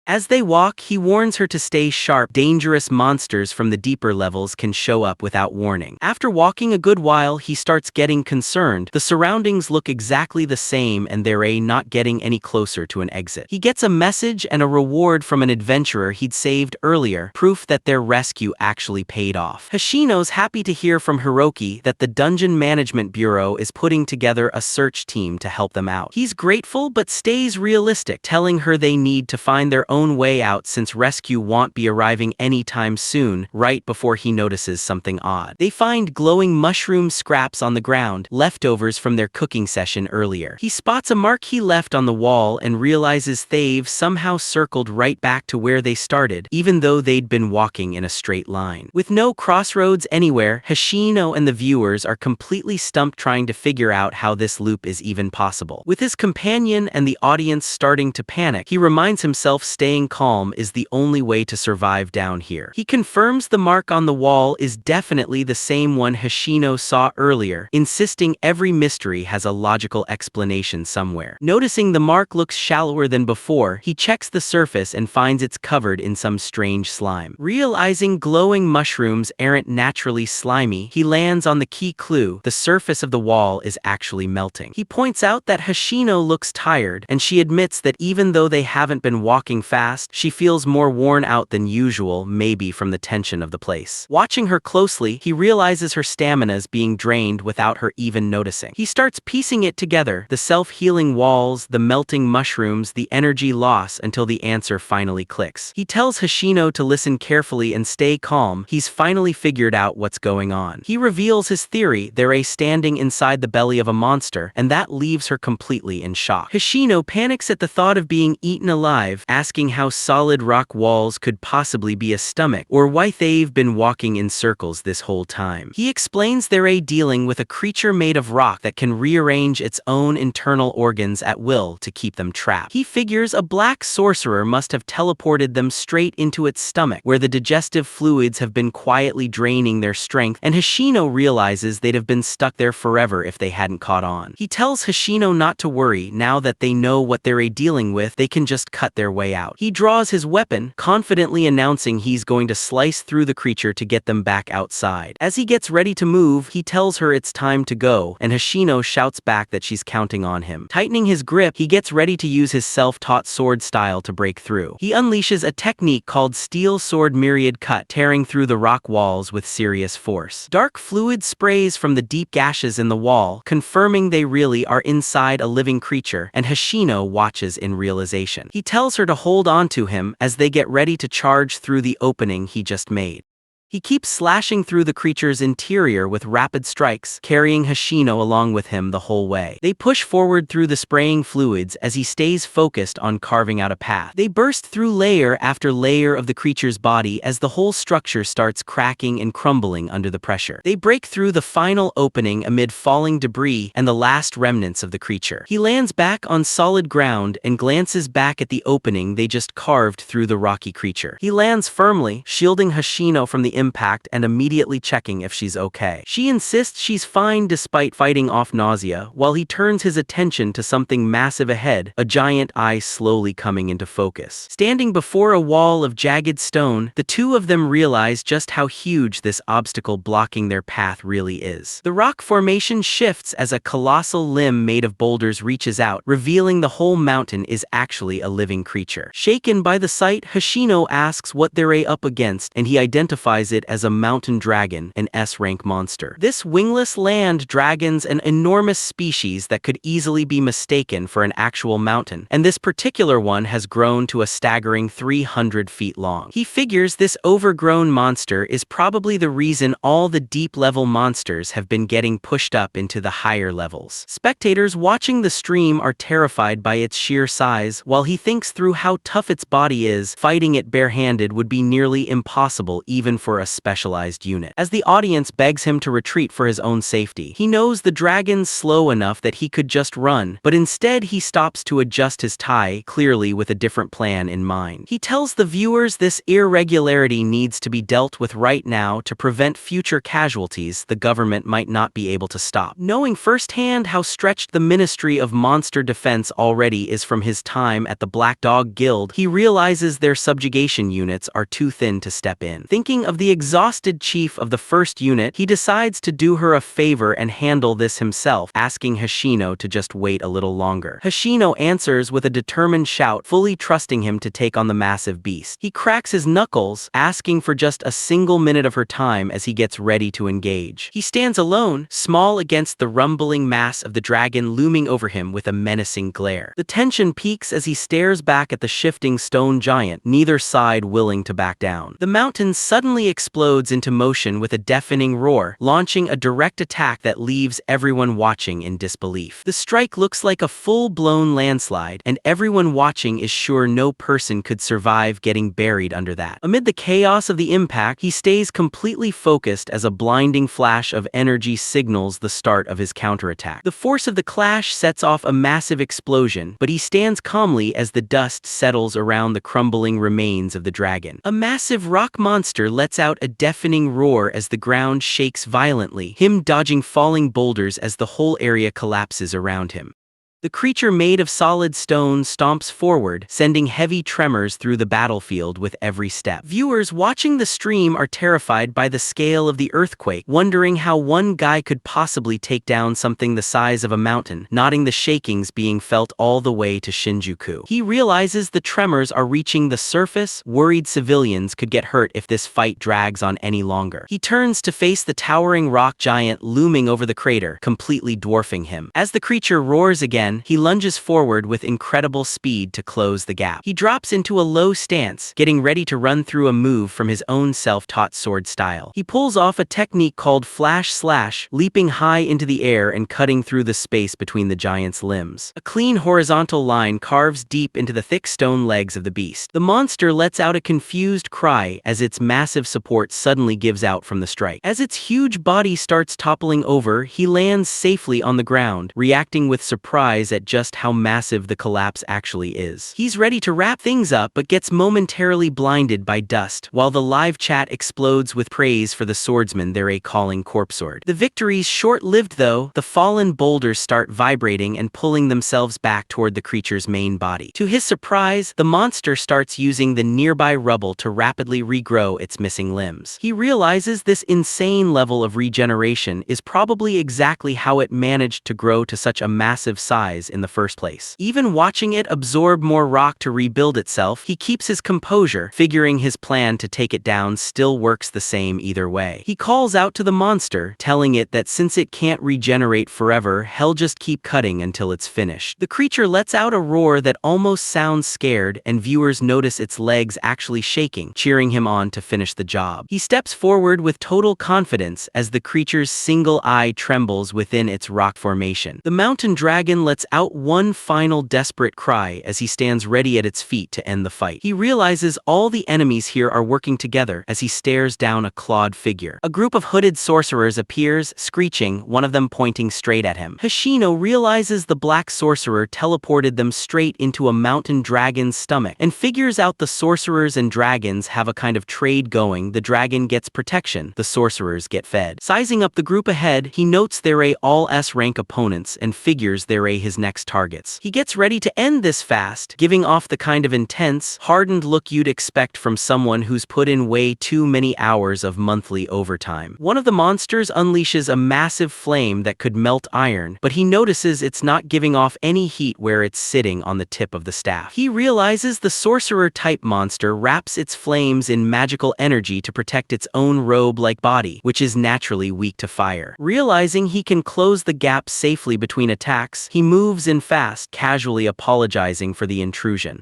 As they walk, he warns her to stay sharp. Dangerous monsters from the deeper levels can show up without warning. After walking a good while, he starts getting concerned. The surroundings look exactly the same and they're not getting any closer to an exit. He gets a message and a reward from an adventurer he'd saved earlier, proof that their rescue actually paid off. Hoshino's happy to hear from Hiroki that the Dungeon Management Bureau is putting together a search team to help them out. He's grateful but stays realistic, telling her they need to find their own way out since rescue won't be arriving anytime soon, right before he notices something odd. They find glowing mushroom scraps on the ground, leftovers from their cooking session earlier. He spots a mark he left on the wall and realizes they've somehow circled right back to where they started, even though they'd been walking in a straight line. With no crossroads anywhere, Hoshino and the viewers are completely stumped trying to figure out how this loop is even possible. With his companion and the audience starting to panic, he reminds himself staying calm is the only way to survive down here. He confirms the mark on the wall is definitely the same one Hoshino saw earlier, insisting every mystery has a logical explanation somewhere. Noticing the mark looks shallower than before, he checks the surface and finds it's covered in some strange slime. Realizing glowing mushrooms aren't naturally slimy, he lands on the key clue: the surface of the wall is actually melting. He points out that Hoshino looks tired, and she admits that even though they haven't been walking fast, she feels more worn out than usual, maybe from the tension of the place. Watching her closely, he realizes her stamina's being drained without her even noticing. He starts piecing it together: the self-healing walls, the melting mushrooms, the energy loss, until the answer finally clicks. He tells Hoshino to listen carefully and stay calm. He's finally figured out what's going on. He reveals his theory: they're standing inside the belly of a monster, and that leaves her completely in shock. Hoshino panics at the thought of being eaten alive, asking how solid rock walls could possibly be a stomach, or why they've been walking in circles this whole time. He explains they're dealing with a creature made of rock that can rearrange its own internal organs at will to keep them trapped. He figures a black sorcerer must have teleported them straight into its stomach, where the digestive fluids have been quietly draining their strength, and Hoshino realizes they'd have been stuck there forever if they hadn't caught on. He tells Hoshino not to worry. Now that they know what they're dealing with, they can just cut their way out. out. He draws his weapon, confidently announcing he's going to slice through the creature to get them back outside. As he gets ready to move, he tells her it's time to go, and Hoshino shouts back that she's counting on him. Tightening his grip, he gets ready to use his self-taught sword style to break through. He unleashes a technique called Steel Sword Myriad Cut, tearing through the rock walls with serious force. Dark fluid sprays from the deep gashes in the wall, confirming they really are inside a living creature, and Hoshino watches in realization. He tells her to hold on to him as they get ready to charge through the opening he just made. He keeps slashing through the creature's interior with rapid strikes, carrying Hoshino along with him the whole way. They push forward through the spraying fluids as he stays focused on carving out a path. They burst through layer after layer of the creature's body as the whole structure starts cracking and crumbling under the pressure. They break through the final opening amid falling debris and the last remnants of the creature. He lands back on solid ground and glances back at the opening they just carved through the rocky creature. He lands firmly, shielding Hoshino from the impact and immediately checking if she's okay. She insists she's fine despite fighting off nausea, while he turns his attention to something massive ahead, a giant eye slowly coming into focus. Standing before a wall of jagged stone, the two of them realize just how huge this obstacle blocking their path really is. The rock formation shifts as a colossal limb made of boulders reaches out, revealing the whole mountain is actually a living creature. Shaken by the sight, Hoshino asks what they're up against, and he identifies it as a mountain dragon, an S-rank monster. This wingless land dragon's an enormous species that could easily be mistaken for an actual mountain, and this particular one has grown to a staggering 300 feet long. He figures this overgrown monster is probably the reason all the deep-level monsters have been getting pushed up into the higher levels. Spectators watching the stream are terrified by its sheer size, while he thinks through how tough its body is. Fighting it barehanded would be nearly impossible even for a specialized unit. As the audience begs him to retreat for his own safety, he knows the dragon's slow enough that he could just run, but instead he stops to adjust his tie, clearly with a different plan in mind. He tells the viewers this irregularity needs to be dealt with right now to prevent future casualties the government might not be able to stop. Knowing firsthand how stretched the Ministry of Monster Defense already is from his time at the Black Dog Guild, he realizes their subjugation units are too thin to step in. Thinking of the exhausted chief of the first unit, he decides to do her a favor and handle this himself, asking Hoshino to just wait a little longer. Hoshino answers with a determined shout, fully trusting him to take on the massive beast. He cracks his knuckles, asking for just a single minute of her time as he gets ready to engage. He stands alone, small against the rumbling mass of the dragon looming over him with a menacing glare. The tension peaks as he stares back at the shifting stone giant, neither side willing to back down. The mountain suddenly explodes into motion with a deafening roar, launching a direct attack that leaves everyone watching in disbelief. The strike looks like a full-blown landslide, and everyone watching is sure no person could survive getting buried under that. Amid the chaos of the impact, he stays completely focused as a blinding flash of energy signals the start of his counterattack. The force of the clash sets off a massive explosion, but he stands calmly as the dust settles around the crumbling remains of the dragon. A massive rock monster lets out a deafening roar as the ground shakes violently, him dodging falling boulders as the whole area collapses around him. The creature made of solid stone stomps forward, sending heavy tremors through the battlefield with every step. Viewers watching the stream are terrified by the scale of the earthquake, wondering how one guy could possibly take down something the size of a mountain, noting the shakings being felt all the way to Shinjuku. He realizes the tremors are reaching the surface, worried civilians could get hurt if this fight drags on any longer. He turns to face the towering rock giant looming over the crater, completely dwarfing him. As the creature roars again, he lunges forward with incredible speed to close the gap. He drops into a low stance, getting ready to run through a move from his own self-taught sword style. He pulls off a technique called Flash Slash, leaping high into the air and cutting through the space between the giant's limbs. A clean horizontal line carves deep into the thick stone legs of the beast. The monster lets out a confused cry as its massive support suddenly gives out from the strike. As its huge body starts toppling over, he lands safely on the ground, reacting with surprise surprise at just how massive the collapse actually is. He's ready to wrap things up but gets momentarily blinded by dust, while the live chat explodes with praise for the swordsman they're calling Corpsword. The victory's short-lived though. The fallen boulders start vibrating and pulling themselves back toward the creature's main body. To his surprise, the monster starts using the nearby rubble to rapidly regrow its missing limbs. He realizes this insane level of regeneration is probably exactly how it managed to grow to such a massive size in the first place. Even watching it absorb more rock to rebuild itself, he keeps his composure, figuring his plan to take it down still works the same either way. He calls out to the monster, telling it that since it can't regenerate forever, he'll just keep cutting until it's finished. The creature lets out a roar that almost sounds scared, and viewers notice its legs actually shaking, cheering him on to finish the job. He steps forward with total confidence as the creature's single eye trembles within its rock formation. The mountain dragon lets out one final desperate cry as he stands ready at its feet to end the fight. He realizes all the enemies here are working together as he stares down a clawed figure. A group of hooded sorcerers appears, screeching, one of them pointing straight at him. Hoshino realizes the black sorcerer teleported them straight into a mountain dragon's stomach and figures out the sorcerers and dragons have a kind of trade going. The dragon gets protection, the sorcerers get fed. Sizing up the group ahead, he notes they're all S-rank opponents and figures they're his next targets. He gets ready to end this fast, giving off the kind of intense, hardened look you'd expect from someone who's put in way too many hours of monthly overtime. One of the monsters unleashes a massive flame that could melt iron, but he notices it's not giving off any heat where it's sitting on the tip of the staff. He realizes the sorcerer-type monster wraps its flames in magical energy to protect its own robe-like body, which is naturally weak to fire. Realizing he can close the gap safely between attacks, he moves in fast, casually apologizing for the intrusion.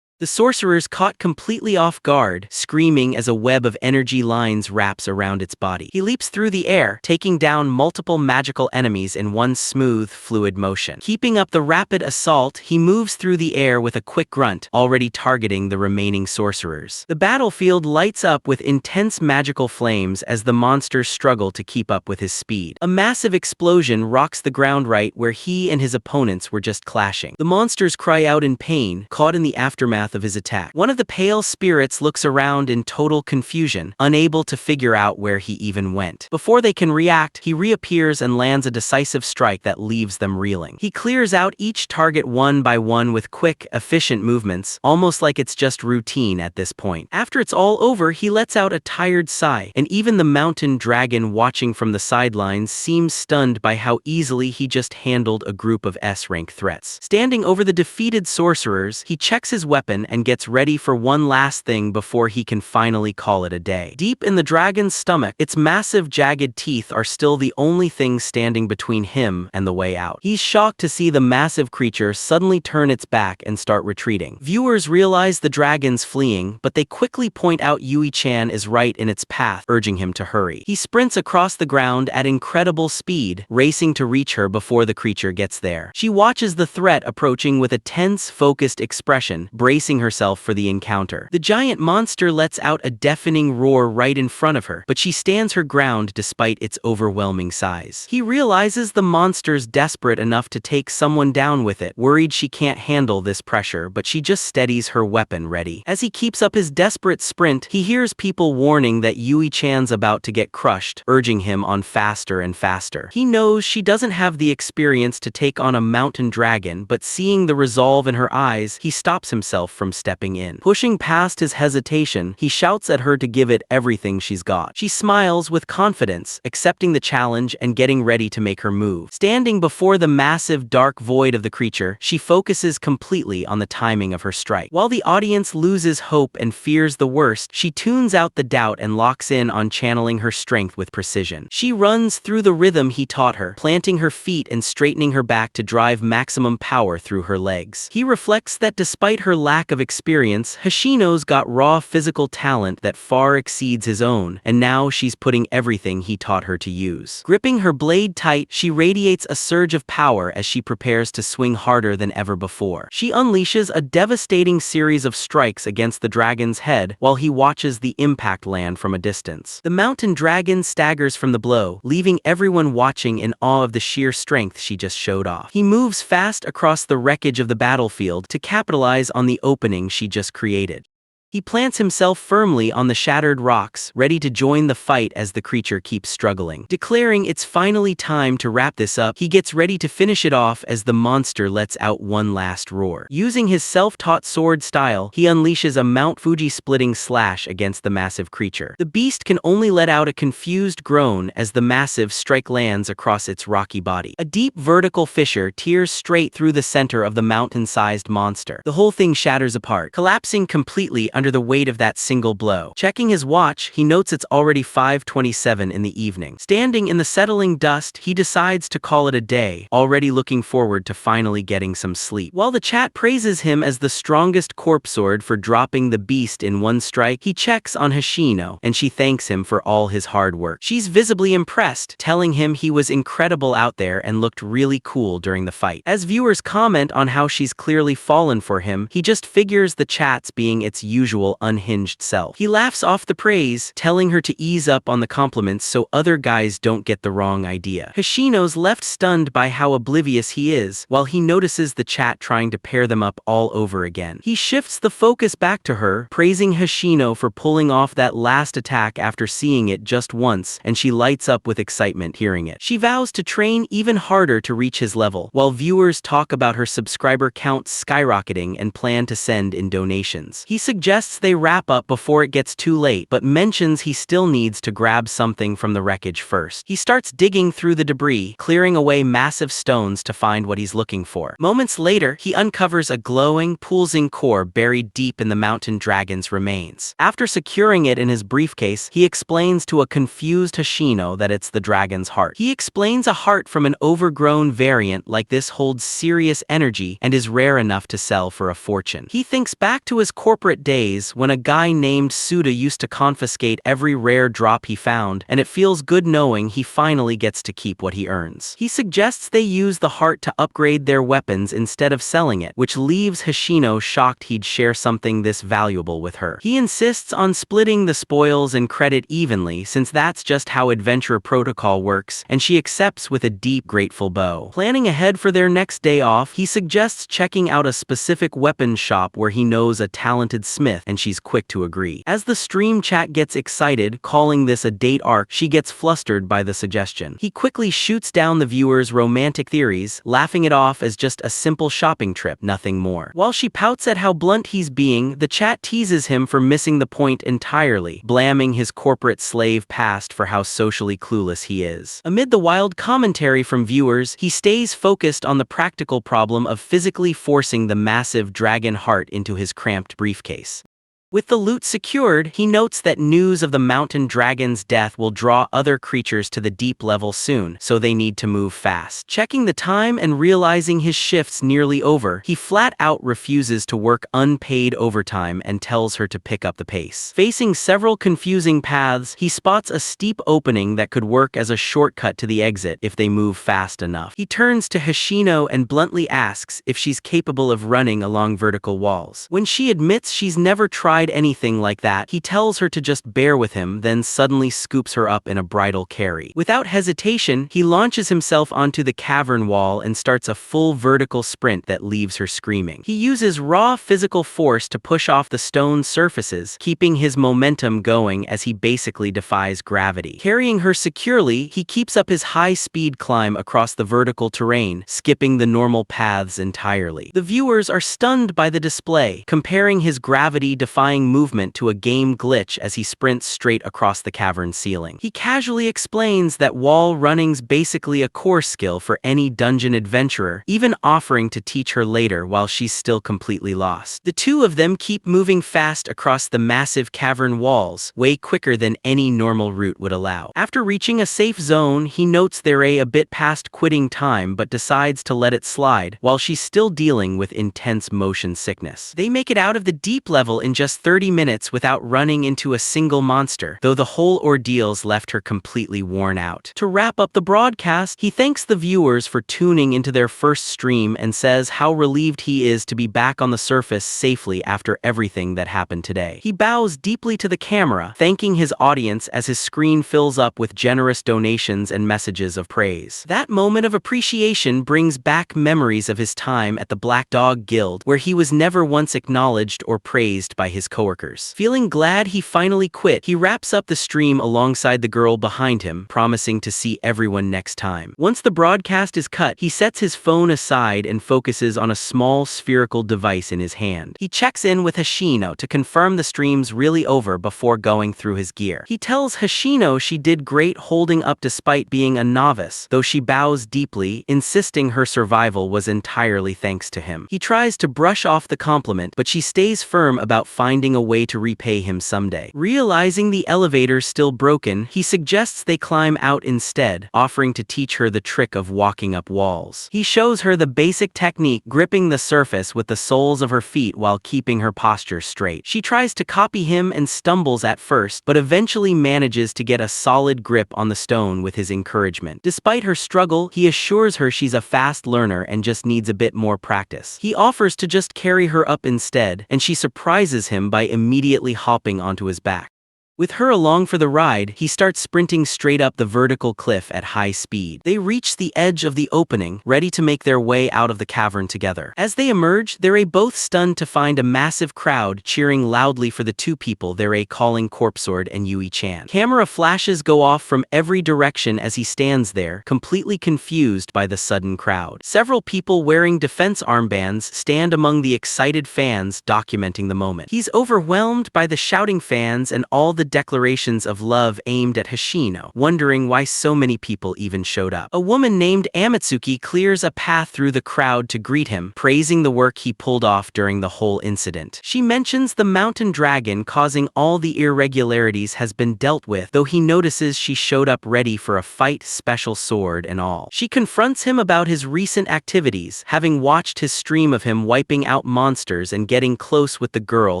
The sorcerer's caught completely off guard, screaming as a web of energy lines wraps around its body. He leaps through the air, taking down multiple magical enemies in one smooth, fluid motion. Keeping up the rapid assault, he moves through the air with a quick grunt, already targeting the remaining sorcerers. The battlefield lights up with intense magical flames as the monsters struggle to keep up with his speed. A massive explosion rocks the ground right where he and his opponents were just clashing. The monsters cry out in pain, caught in the aftermath of his attack. One of the pale spirits looks around in total confusion, unable to figure out where he even went. Before they can react, he reappears and lands a decisive strike that leaves them reeling. He clears out each target one by one with quick, efficient movements, almost like it's just routine at this point. After it's all over, he lets out a tired sigh, and even the mountain dragon watching from the sidelines seems stunned by how easily he just handled a group of S-rank threats. Standing over the defeated sorcerers, he checks his weapon and gets ready for one last thing before he can finally call it a day. Deep in the dragon's stomach, its massive jagged teeth are still the only thing standing between him and the way out. He's shocked to see the massive creature suddenly turn its back and start retreating. Viewers realize the dragon's fleeing, but they quickly point out Yui-chan is right in its path, urging him to hurry. He sprints across the ground at incredible speed, racing to reach her before the creature gets there. She watches the threat approaching with a tense, focused expression, bracing herself for the encounter. The giant monster lets out a deafening roar right in front of her, but she stands her ground despite its overwhelming size. He realizes the monster's desperate enough to take someone down with it, worried she can't handle this pressure, but she just steadies her weapon ready. As he keeps up his desperate sprint, he hears people warning that Yui-chan's about to get crushed, urging him on faster and faster. He knows she doesn't have the experience to take on a mountain dragon, but seeing the resolve in her eyes, he stops himself from stepping in. Pushing past his hesitation, he shouts at her to give it everything she's got. She smiles with confidence, accepting the challenge and getting ready to make her move. Standing before the massive dark void of the creature, she focuses completely on the timing of her strike. While the audience loses hope and fears the worst, she tunes out the doubt and locks in on channeling her strength with precision. She runs through the rhythm he taught her, planting her feet and straightening her back to drive maximum power through her legs. He reflects that despite her lack lack of experience, Hoshino's got raw physical talent that far exceeds his own, and now she's putting everything he taught her to use. Gripping her blade tight, she radiates a surge of power as she prepares to swing harder than ever before. She unleashes a devastating series of strikes against the dragon's head while he watches the impact land from a distance. The mountain dragon staggers from the blow, leaving everyone watching in awe of the sheer strength she just showed off. He moves fast across the wreckage of the battlefield to capitalize on the opening she just created. He plants himself firmly on the shattered rocks, ready to join the fight as the creature keeps struggling. Declaring it's finally time to wrap this up, he gets ready to finish it off as the monster lets out one last roar. Using his self-taught sword style, he unleashes a Mount Fuji-splitting slash against the massive creature. The beast can only let out a confused groan as the massive strike lands across its rocky body. A deep vertical fissure tears straight through the center of the mountain-sized monster. The whole thing shatters apart, collapsing completely under the weight of that single blow. Checking his watch, he notes it's already 5:27 in the evening. Standing in the settling dust, he decides to call it a day, already looking forward to finally getting some sleep. While the chat praises him as the strongest corpse sword for dropping the beast in one strike, he checks on Hoshino, and she thanks him for all his hard work. She's visibly impressed, telling him he was incredible out there and looked really cool during the fight. As viewers comment on how she's clearly fallen for him, he just figures the chat's being its usual unhinged self. He laughs off the praise, telling her to ease up on the compliments so other guys don't get the wrong idea. Hoshino's left stunned by how oblivious he is, while he notices the chat trying to pair them up all over again. He shifts the focus back to her, praising Hoshino for pulling off that last attack after seeing it just once, and she lights up with excitement hearing it. She vows to train even harder to reach his level, while viewers talk about her subscriber count skyrocketing and plan to send in donations. He suggests they wrap up before it gets too late, but mentions he still needs to grab something from the wreckage first. He starts digging through the debris, clearing away massive stones to find what he's looking for. Moments later, he uncovers a glowing, pulsing core buried deep in the mountain dragon's remains. After securing it in his briefcase, he explains to a confused Hoshino that it's the dragon's heart. He explains a heart from an overgrown variant like this holds serious energy and is rare enough to sell for a fortune. He thinks back to his corporate days when a guy named Suda used to confiscate every rare drop he found, and it feels good knowing he finally gets to keep what he earns. He suggests they use the heart to upgrade their weapons instead of selling it, which leaves Hoshino shocked he'd share something this valuable with her. He insists on splitting the spoils and credit evenly since that's just how Adventure Protocol works, and she accepts with a deep, grateful bow. Planning ahead for their next day off, he suggests checking out a specific weapons shop where he knows a talented smith, and she's quick to agree. As the stream chat gets excited, calling this a date arc, she gets flustered by the suggestion. He quickly shoots down the viewers' romantic theories, laughing it off as just a simple shopping trip, nothing more. While she pouts at how blunt he's being, the chat teases him for missing the point entirely, blaming his corporate slave past for how socially clueless he is. Amid the wild commentary from viewers, he stays focused on the practical problem of physically forcing the massive dragon heart into his cramped briefcase. With the loot secured, he notes that news of the mountain dragon's death will draw other creatures to the deep level soon, so they need to move fast. Checking the time and realizing his shift's nearly over, he flat out refuses to work unpaid overtime and tells her to pick up the pace. Facing several confusing paths, he spots a steep opening that could work as a shortcut to the exit if they move fast enough. He turns to Hoshino and bluntly asks if she's capable of running along vertical walls. When she admits she's never tried anything like that, he tells her to just bear with him, then suddenly scoops her up in a bridal carry. Without hesitation, he launches himself onto the cavern wall and starts a full vertical sprint that leaves her screaming. He uses raw physical force to push off the stone surfaces, keeping his momentum going as he basically defies gravity. Carrying her securely, he keeps up his high-speed climb across the vertical terrain, skipping the normal paths entirely. The viewers are stunned by the display, comparing his gravity-defying applying movement to a game glitch as he sprints straight across the cavern ceiling. He casually explains that wall running's basically a core skill for any dungeon adventurer, even offering to teach her later while she's still completely lost. The two of them keep moving fast across the massive cavern walls, way quicker than any normal route would allow. After reaching a safe zone, he notes they're a bit past quitting time but decides to let it slide while she's still dealing with intense motion sickness. They make it out of the deep level in just 30 minutes without running into a single monster, though the whole ordeal's left her completely worn out. To wrap up the broadcast, he thanks the viewers for tuning into their first stream and says how relieved he is to be back on the surface safely after everything that happened today. He bows deeply to the camera, thanking his audience as his screen fills up with generous donations and messages of praise. That moment of appreciation brings back memories of his time at the Black Dog Guild, where he was never once acknowledged or praised by his coworkers. Feeling glad he finally quit, he wraps up the stream alongside the girl behind him, promising to see everyone next time. Once the broadcast is cut, he sets his phone aside and focuses on a small spherical device in his hand. He checks in with Hoshino to confirm the stream's really over before going through his gear. He tells Hoshino she did great holding up despite being a novice, though she bows deeply, insisting her survival was entirely thanks to him. He tries to brush off the compliment, but she stays firm about finding a way to repay him someday. Realizing the elevator's still broken, he suggests they climb out instead, offering to teach her the trick of walking up walls. He shows her the basic technique, gripping the surface with the soles of her feet while keeping her posture straight. She tries to copy him and stumbles at first, but eventually manages to get a solid grip on the stone with his encouragement. Despite her struggle, he assures her she's a fast learner and just needs a bit more practice. He offers to just carry her up instead, and she surprises him by immediately hopping onto his back. With her along for the ride, he starts sprinting straight up the vertical cliff at high speed. They reach the edge of the opening, ready to make their way out of the cavern together. As they emerge, they're both stunned to find a massive crowd cheering loudly for the two people they're calling Corpsword and Yui-chan. Camera flashes go off from every direction as he stands there, completely confused by the sudden crowd. Several people wearing defense armbands stand among the excited fans, documenting the moment. He's overwhelmed by the shouting fans and all the declarations of love aimed at Hoshino, wondering why so many people even showed up. A woman named Amatsuki clears a path through the crowd to greet him, praising the work he pulled off during the whole incident. She mentions the mountain dragon causing all the irregularities has been dealt with, though he notices she showed up ready for a fight, special sword and all. She confronts him about his recent activities, having watched his stream of him wiping out monsters and getting close with the girl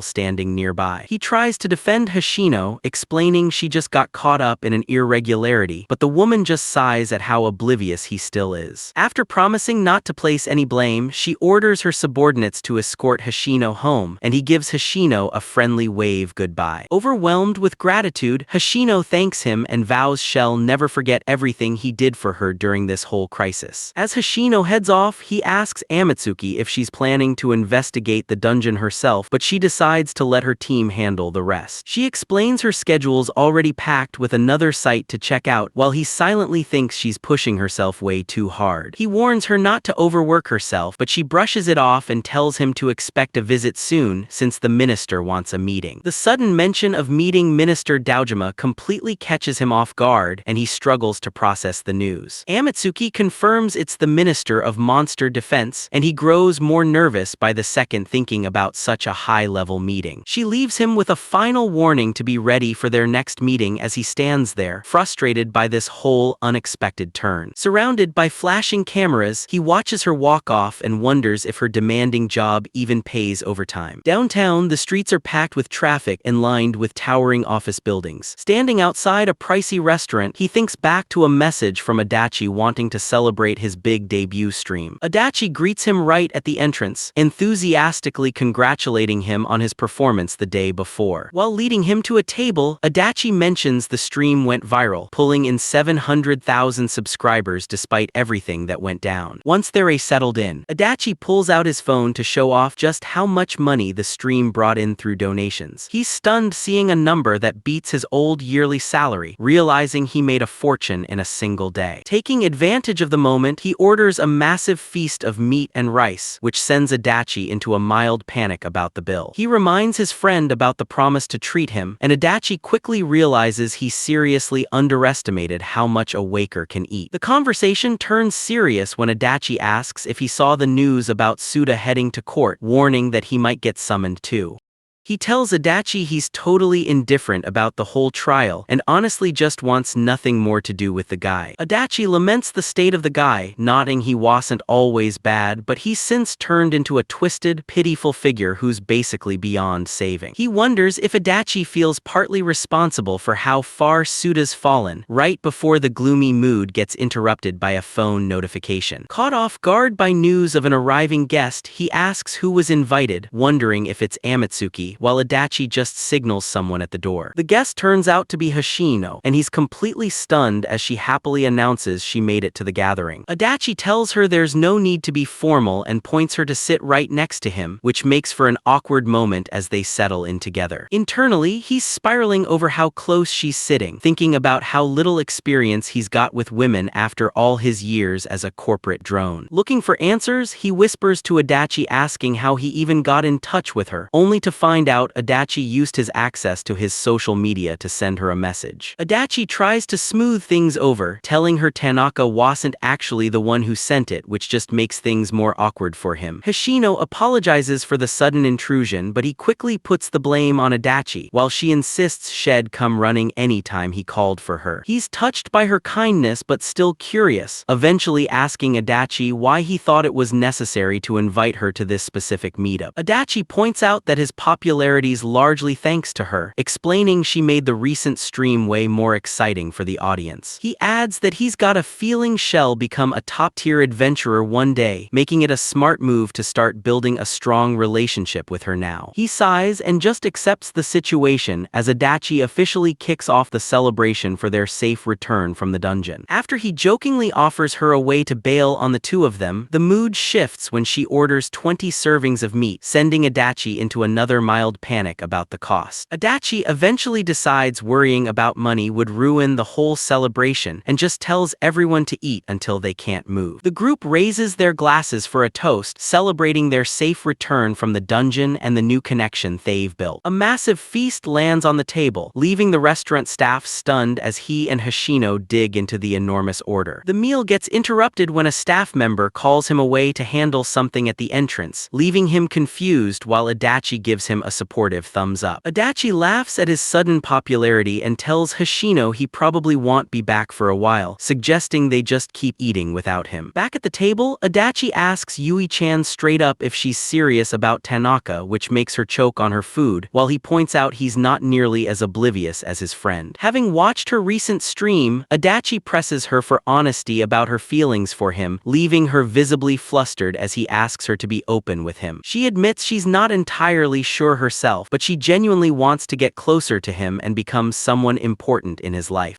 standing nearby. He tries to defend Hoshino, explaining she just got caught up in an irregularity, but the woman just sighs at how oblivious he still is. After promising not to place any blame, she orders her subordinates to escort Hoshino home, and he gives Hoshino a friendly wave goodbye. Overwhelmed with gratitude, Hoshino thanks him and vows she'll never forget everything he did for her during this whole crisis. As Hoshino heads off, he asks Amatsuki if she's planning to investigate the dungeon herself, but she decides to let her team handle the rest. She explains her schedule's already packed with another site to check out, while he silently thinks she's pushing herself way too hard. He warns her not to overwork herself, but she brushes it off and tells him to expect a visit soon, since the minister wants a meeting. The sudden mention of meeting Minister Daojima completely catches him off guard, and he struggles to process the news. Amatsuki confirms it's the Minister of Monster Defense, and he grows more nervous by the second thinking about such a high-level meeting. She leaves him with a final warning to be ready for their next meeting as he stands there, frustrated by this whole unexpected turn. Surrounded by flashing cameras, he watches her walk off and wonders if her demanding job even pays overtime. Downtown, the streets are packed with traffic and lined with towering office buildings. Standing outside a pricey restaurant, he thinks back to a message from Adachi wanting to celebrate his big debut stream. Adachi greets him right at the entrance, enthusiastically congratulating him on his performance the day before. While leading him to a table, Adachi mentions the stream went viral, pulling in 700,000 subscribers despite everything that went down. Once they're settled in, Adachi pulls out his phone to show off just how much money the stream brought in through donations. He's stunned seeing a number that beats his old yearly salary, realizing he made a fortune in a single day. Taking advantage of the moment, he orders a massive feast of meat and rice, which sends Adachi into a mild panic about the bill. He reminds his friend about the promise to treat him, and Adachi quickly realizes he seriously underestimated how much a waker can eat. The conversation turns serious when Adachi asks if he saw the news about Suda heading to court, warning that he might get summoned too. He tells Adachi he's totally indifferent about the whole trial and honestly just wants nothing more to do with the guy. Adachi laments the state of the guy, nodding he wasn't always bad, but he's since turned into a twisted, pitiful figure who's basically beyond saving. He wonders if Adachi feels partly responsible for how far Suda's fallen, right before the gloomy mood gets interrupted by a phone notification. Caught off guard by news of an arriving guest, he asks who was invited, wondering if it's Amatsuki, while Adachi just signals someone at the door. The guest turns out to be Hoshino, and he's completely stunned as she happily announces she made it to the gathering. Adachi tells her there's no need to be formal and points her to sit right next to him, which makes for an awkward moment as they settle in together. Internally, he's spiraling over how close she's sitting, thinking about how little experience he's got with women after all his years as a corporate drone. Looking for answers, he whispers to Adachi asking how he even got in touch with her, only to find out Adachi used his access to his social media to send her a message. Adachi tries to smooth things over, telling her Tanaka wasn't actually the one who sent it, which just makes things more awkward for him. Hoshino apologizes for the sudden intrusion, but he quickly puts the blame on Adachi, while she insists she'd come running anytime he called for her. He's touched by her kindness but still curious, eventually asking Adachi why he thought it was necessary to invite her to this specific meetup. Adachi points out that his popularity is largely thanks to her, explaining she made the recent stream way more exciting for the audience. He adds that he's got a feeling she'll become a top-tier adventurer one day, making it a smart move to start building a strong relationship with her now. He sighs and just accepts the situation as Adachi officially kicks off the celebration for their safe return from the dungeon. After he jokingly offers her a way to bail on the two of them, the mood shifts when she orders 20 servings of meat, sending Adachi into another mild panic about the cost. Adachi eventually decides worrying about money would ruin the whole celebration and just tells everyone to eat until they can't move. The group raises their glasses for a toast, celebrating their safe return from the dungeon and the new connection they've built. A massive feast lands on the table, leaving the restaurant staff stunned as he and Hoshino dig into the enormous order. The meal gets interrupted when a staff member calls him away to handle something at the entrance, leaving him confused while Adachi gives him a supportive thumbs up. Adachi laughs at his sudden popularity and tells Hoshino he probably won't be back for a while, suggesting they just keep eating without him. Back at the table, Adachi asks Yui-chan straight up if she's serious about Tanaka, which makes her choke on her food, while he points out he's not nearly as oblivious as his friend. Having watched her recent stream, Adachi presses her for honesty about her feelings for him, leaving her visibly flustered as he asks her to be open with him. She admits she's not entirely sure herself, but she genuinely wants to get closer to him and become someone important in his life.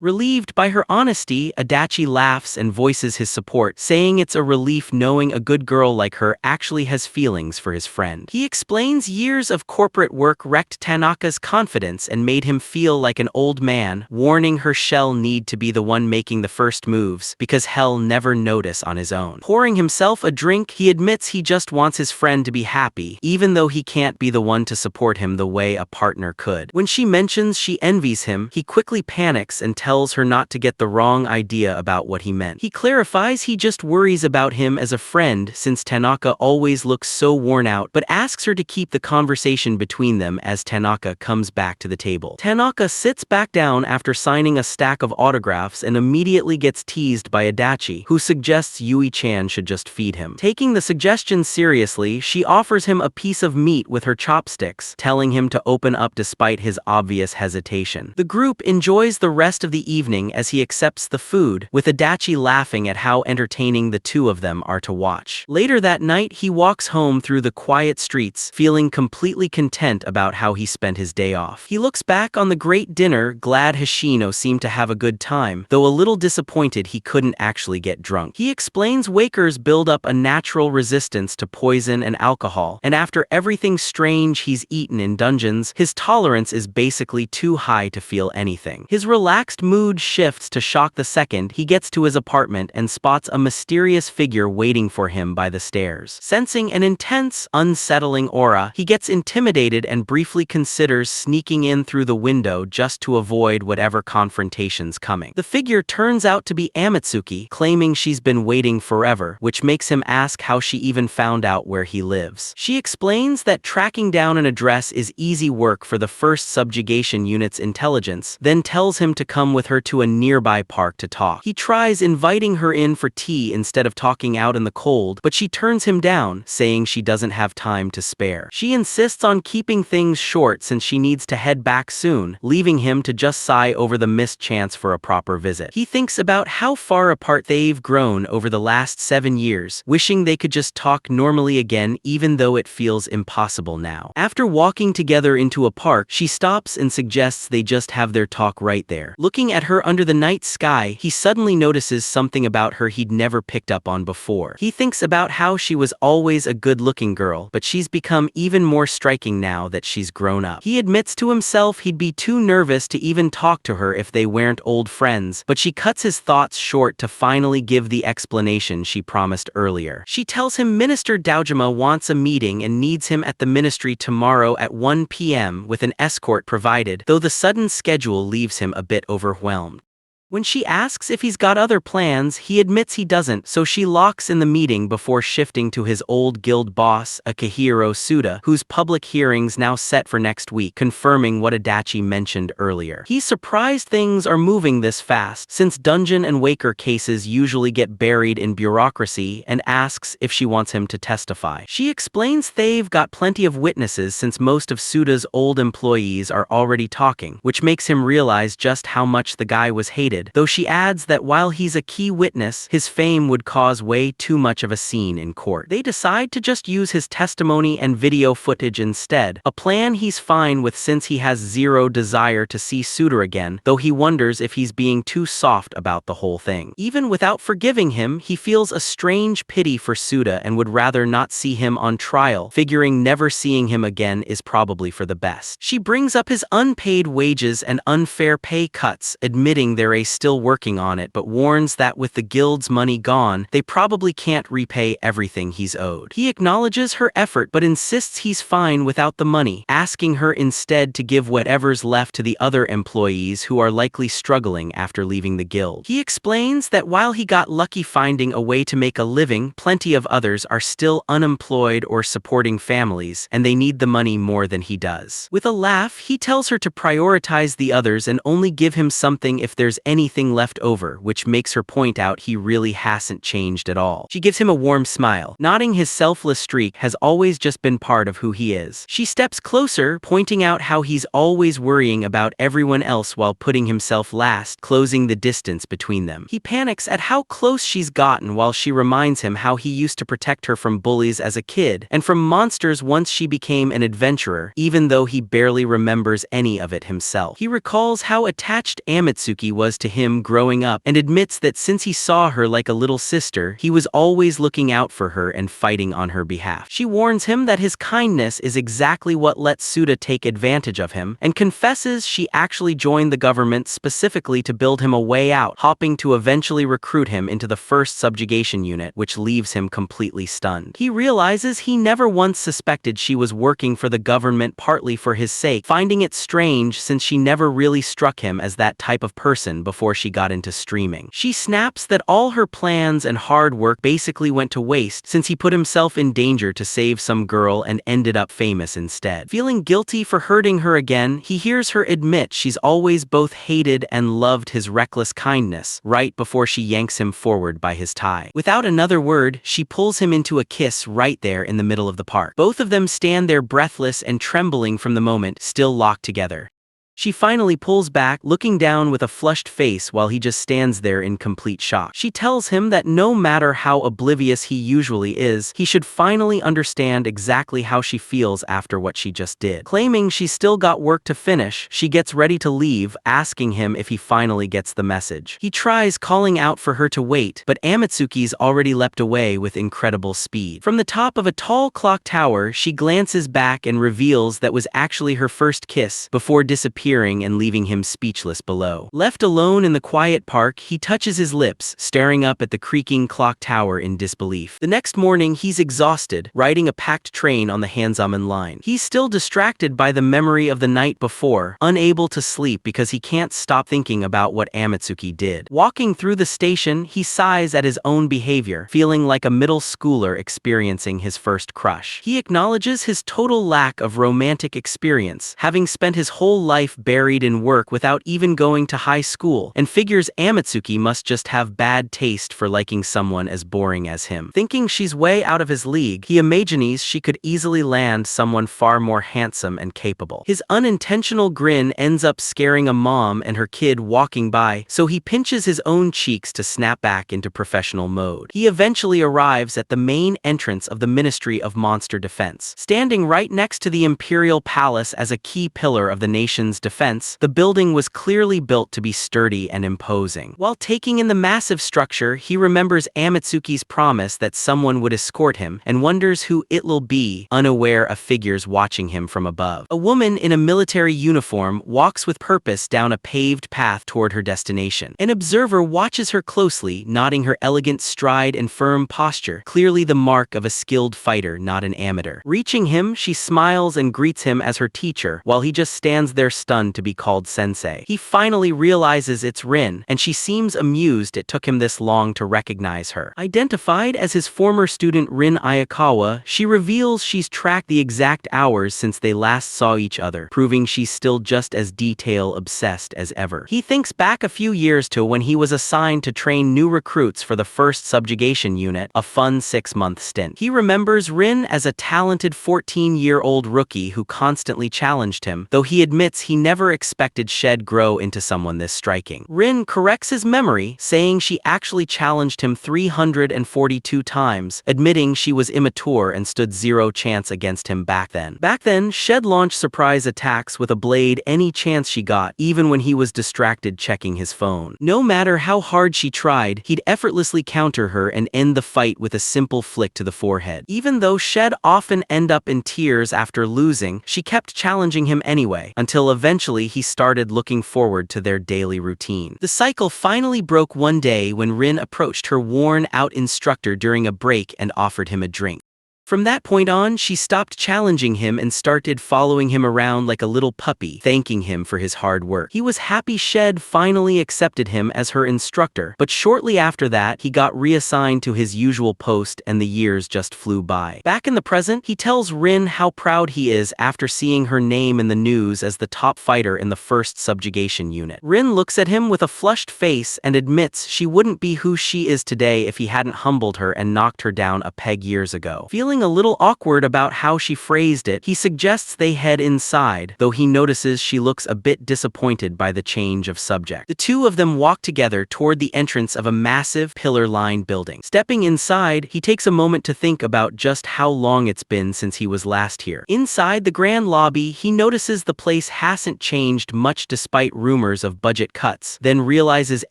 Relieved by her honesty, Adachi laughs and voices his support, saying it's a relief knowing a good girl like her actually has feelings for his friend. He explains years of corporate work wrecked Tanaka's confidence and made him feel like an old man, warning her she'll need to be the one making the first moves, because he'll never notice on his own. Pouring himself a drink, he admits he just wants his friend to be happy, even though he can't be the one to support him the way a partner could. When she mentions she envies him, he quickly panics and tells her not to get the wrong idea about what he meant. He clarifies he just worries about him as a friend since Tanaka always looks so worn out, but asks her to keep the conversation between them as Tanaka comes back to the table. Tanaka sits back down after signing a stack of autographs and immediately gets teased by Adachi, who suggests Yui-chan should just feed him. Taking the suggestion seriously, she offers him a piece of meat with her chopsticks, telling him to open up despite his obvious hesitation. The group enjoys the rest of the evening as he accepts the food, with Adachi laughing at how entertaining the two of them are to watch. Later that night, he walks home through the quiet streets, feeling completely content about how he spent his day off. He looks back on the great dinner, glad Hoshino seemed to have a good time, though a little disappointed he couldn't actually get drunk. He explains Wakers build up a natural resistance to poison and alcohol, and after everything strange he's eaten in dungeons, his tolerance is basically too high to feel anything. His relaxed mood shifts to shock the second he gets to his apartment and spots a mysterious figure waiting for him by the stairs. Sensing an intense, unsettling aura, he gets intimidated and briefly considers sneaking in through the window just to avoid whatever confrontation's coming. The figure turns out to be Amatsuki, claiming she's been waiting forever, which makes him ask how she even found out where he lives. She explains that tracking down an address is easy work for the first subjugation unit's intelligence, then tells him to come with her to a nearby park to talk. He tries inviting her in for tea instead of talking out in the cold, but she turns him down, saying she doesn't have time to spare. She insists on keeping things short since she needs to head back soon, leaving him to just sigh over the missed chance for a proper visit. He thinks about how far apart they've grown over the last 7 years, wishing they could just talk normally again even though it feels impossible now. After walking together into a park, she stops and suggests they just have their talk right there. Looking at her under the night sky, he suddenly notices something about her he'd never picked up on before. He thinks about how she was always a good-looking girl, but she's become even more striking now that she's grown up. He admits to himself he'd be too nervous to even talk to her if they weren't old friends, but she cuts his thoughts short to finally give the explanation she promised earlier. She tells him Minister Daojima wants a meeting and needs him at the ministry tomorrow at 1 p.m. with an escort provided, though the sudden schedule leaves him a bit overwhelmed. When she asks if he's got other plans, he admits he doesn't, so she locks in the meeting before shifting to his old guild boss, Akihiro Suda, whose public hearing's now set for next week, confirming what Adachi mentioned earlier. He's surprised things are moving this fast, since dungeon and waker cases usually get buried in bureaucracy, and asks if she wants him to testify. She explains they've got plenty of witnesses since most of Suda's old employees are already talking, which makes him realize just how much the guy was hated, though she adds that while he's a key witness, his fame would cause way too much of a scene in court. They decide to just use his testimony and video footage instead, a plan he's fine with since he has zero desire to see Suda again, though he wonders if he's being too soft about the whole thing. Even without forgiving him, he feels a strange pity for Suda and would rather not see him on trial, figuring never seeing him again is probably for the best. She brings up his unpaid wages and unfair pay cuts, admitting they're still working on it, but warns that with the guild's money gone, they probably can't repay everything he's owed. He acknowledges her effort but insists he's fine without the money, asking her instead to give whatever's left to the other employees who are likely struggling after leaving the guild. He explains that while he got lucky finding a way to make a living, plenty of others are still unemployed or supporting families, and they need the money more than he does. With a laugh, he tells her to prioritize the others and only give him something if there's anything left over, which makes her point out he really hasn't changed at all. She gives him a warm smile, nodding his selfless streak has always just been part of who he is. She steps closer, pointing out how he's always worrying about everyone else while putting himself last, closing the distance between them. He panics at how close she's gotten while she reminds him how he used to protect her from bullies as a kid, and from monsters once she became an adventurer, even though he barely remembers any of it himself. He recalls how attached Amatsuki was to him growing up and admits that since he saw her like a little sister, he was always looking out for her and fighting on her behalf. She warns him that his kindness is exactly what lets Suda take advantage of him, and confesses she actually joined the government specifically to build him a way out, hoping to eventually recruit him into the first subjugation unit, which leaves him completely stunned. He realizes he never once suspected she was working for the government partly for his sake, finding it strange since she never really struck him as that type of person before she got into streaming. She snaps that all her plans and hard work basically went to waste since he put himself in danger to save some girl and ended up famous instead. Feeling guilty for hurting her again, he hears her admit she's always both hated and loved his reckless kindness, right before she yanks him forward by his tie. Without another word, she pulls him into a kiss right there in the middle of the park. Both of them stand there breathless and trembling from the moment, still locked together. She finally pulls back, looking down with a flushed face while he just stands there in complete shock. She tells him that no matter how oblivious he usually is, he should finally understand exactly how she feels after what she just did. Claiming she's still got work to finish, she gets ready to leave, asking him if he finally gets the message. He tries calling out for her to wait, but Amatsuki's already leapt away with incredible speed. From the top of a tall clock tower, she glances back and reveals that was actually her first kiss, before disappearing and leaving him speechless below. Left alone in the quiet park, he touches his lips, staring up at the creaking clock tower in disbelief. The next morning, he's exhausted, riding a packed train on the Hanzaman line. He's still distracted by the memory of the night before, unable to sleep because he can't stop thinking about what Amatsuki did. Walking through the station, he sighs at his own behavior, feeling like a middle schooler experiencing his first crush. He acknowledges his total lack of romantic experience, having spent his whole life buried in work without even going to high school, and figures Amatsuki must just have bad taste for liking someone as boring as him. Thinking she's way out of his league, he imagines she could easily land someone far more handsome and capable. His unintentional grin ends up scaring a mom and her kid walking by, so he pinches his own cheeks to snap back into professional mode. He eventually arrives at the main entrance of the Ministry of Monster Defense. Standing right next to the Imperial Palace as a key pillar of the nation's defense, the building was clearly built to be sturdy and imposing. While taking in the massive structure, he remembers Amatsuki's promise that someone would escort him and wonders who it'll be, unaware of figures watching him from above. A woman in a military uniform walks with purpose down a paved path toward her destination. An observer watches her closely, nodding her elegant stride and firm posture, clearly the mark of a skilled fighter, not an amateur. Reaching him, she smiles and greets him as her teacher, while he just stands there stunned to be called sensei. He finally realizes it's Rin, and she seems amused it took him this long to recognize her. Identified as his former student Rin Ayakawa, she reveals she's tracked the exact hours since they last saw each other, proving she's still just as detail-obsessed as ever. He thinks back a few years to when he was assigned to train new recruits for the 1st Subjugation Unit, a fun 6-month stint. He remembers Rin as a talented 14-year-old rookie who constantly challenged him, though he admits he never expected Shed grow into someone this striking. Rin corrects his memory, saying she actually challenged him 342 times, admitting she was immature and stood zero chance against him back then. Back then, Shed launched surprise attacks with a blade any chance she got, even when he was distracted checking his phone. No matter how hard she tried, he'd effortlessly counter her and end the fight with a simple flick to the forehead. Even though Shed often end up in tears after losing, she kept challenging him anyway, until eventually he started looking forward to their daily routine. The cycle finally broke one day when Rin approached her worn-out instructor during a break and offered him a drink. From that point on, she stopped challenging him and started following him around like a little puppy, thanking him for his hard work. He was happy Shed finally accepted him as her instructor, but shortly after that, he got reassigned to his usual post and the years just flew by. Back in the present, he tells Rin how proud he is after seeing her name in the news as the top fighter in the 1st Subjugation Unit. Rin looks at him with a flushed face and admits she wouldn't be who she is today if he hadn't humbled her and knocked her down a peg years ago. Feeling a little awkward about how she phrased it, he suggests they head inside, though he notices she looks a bit disappointed by the change of subject. The two of them walk together toward the entrance of a massive pillar-lined building. Stepping inside, he takes a moment to think about just how long it's been since he was last here. Inside the grand lobby, he notices the place hasn't changed much despite rumors of budget cuts, then realizes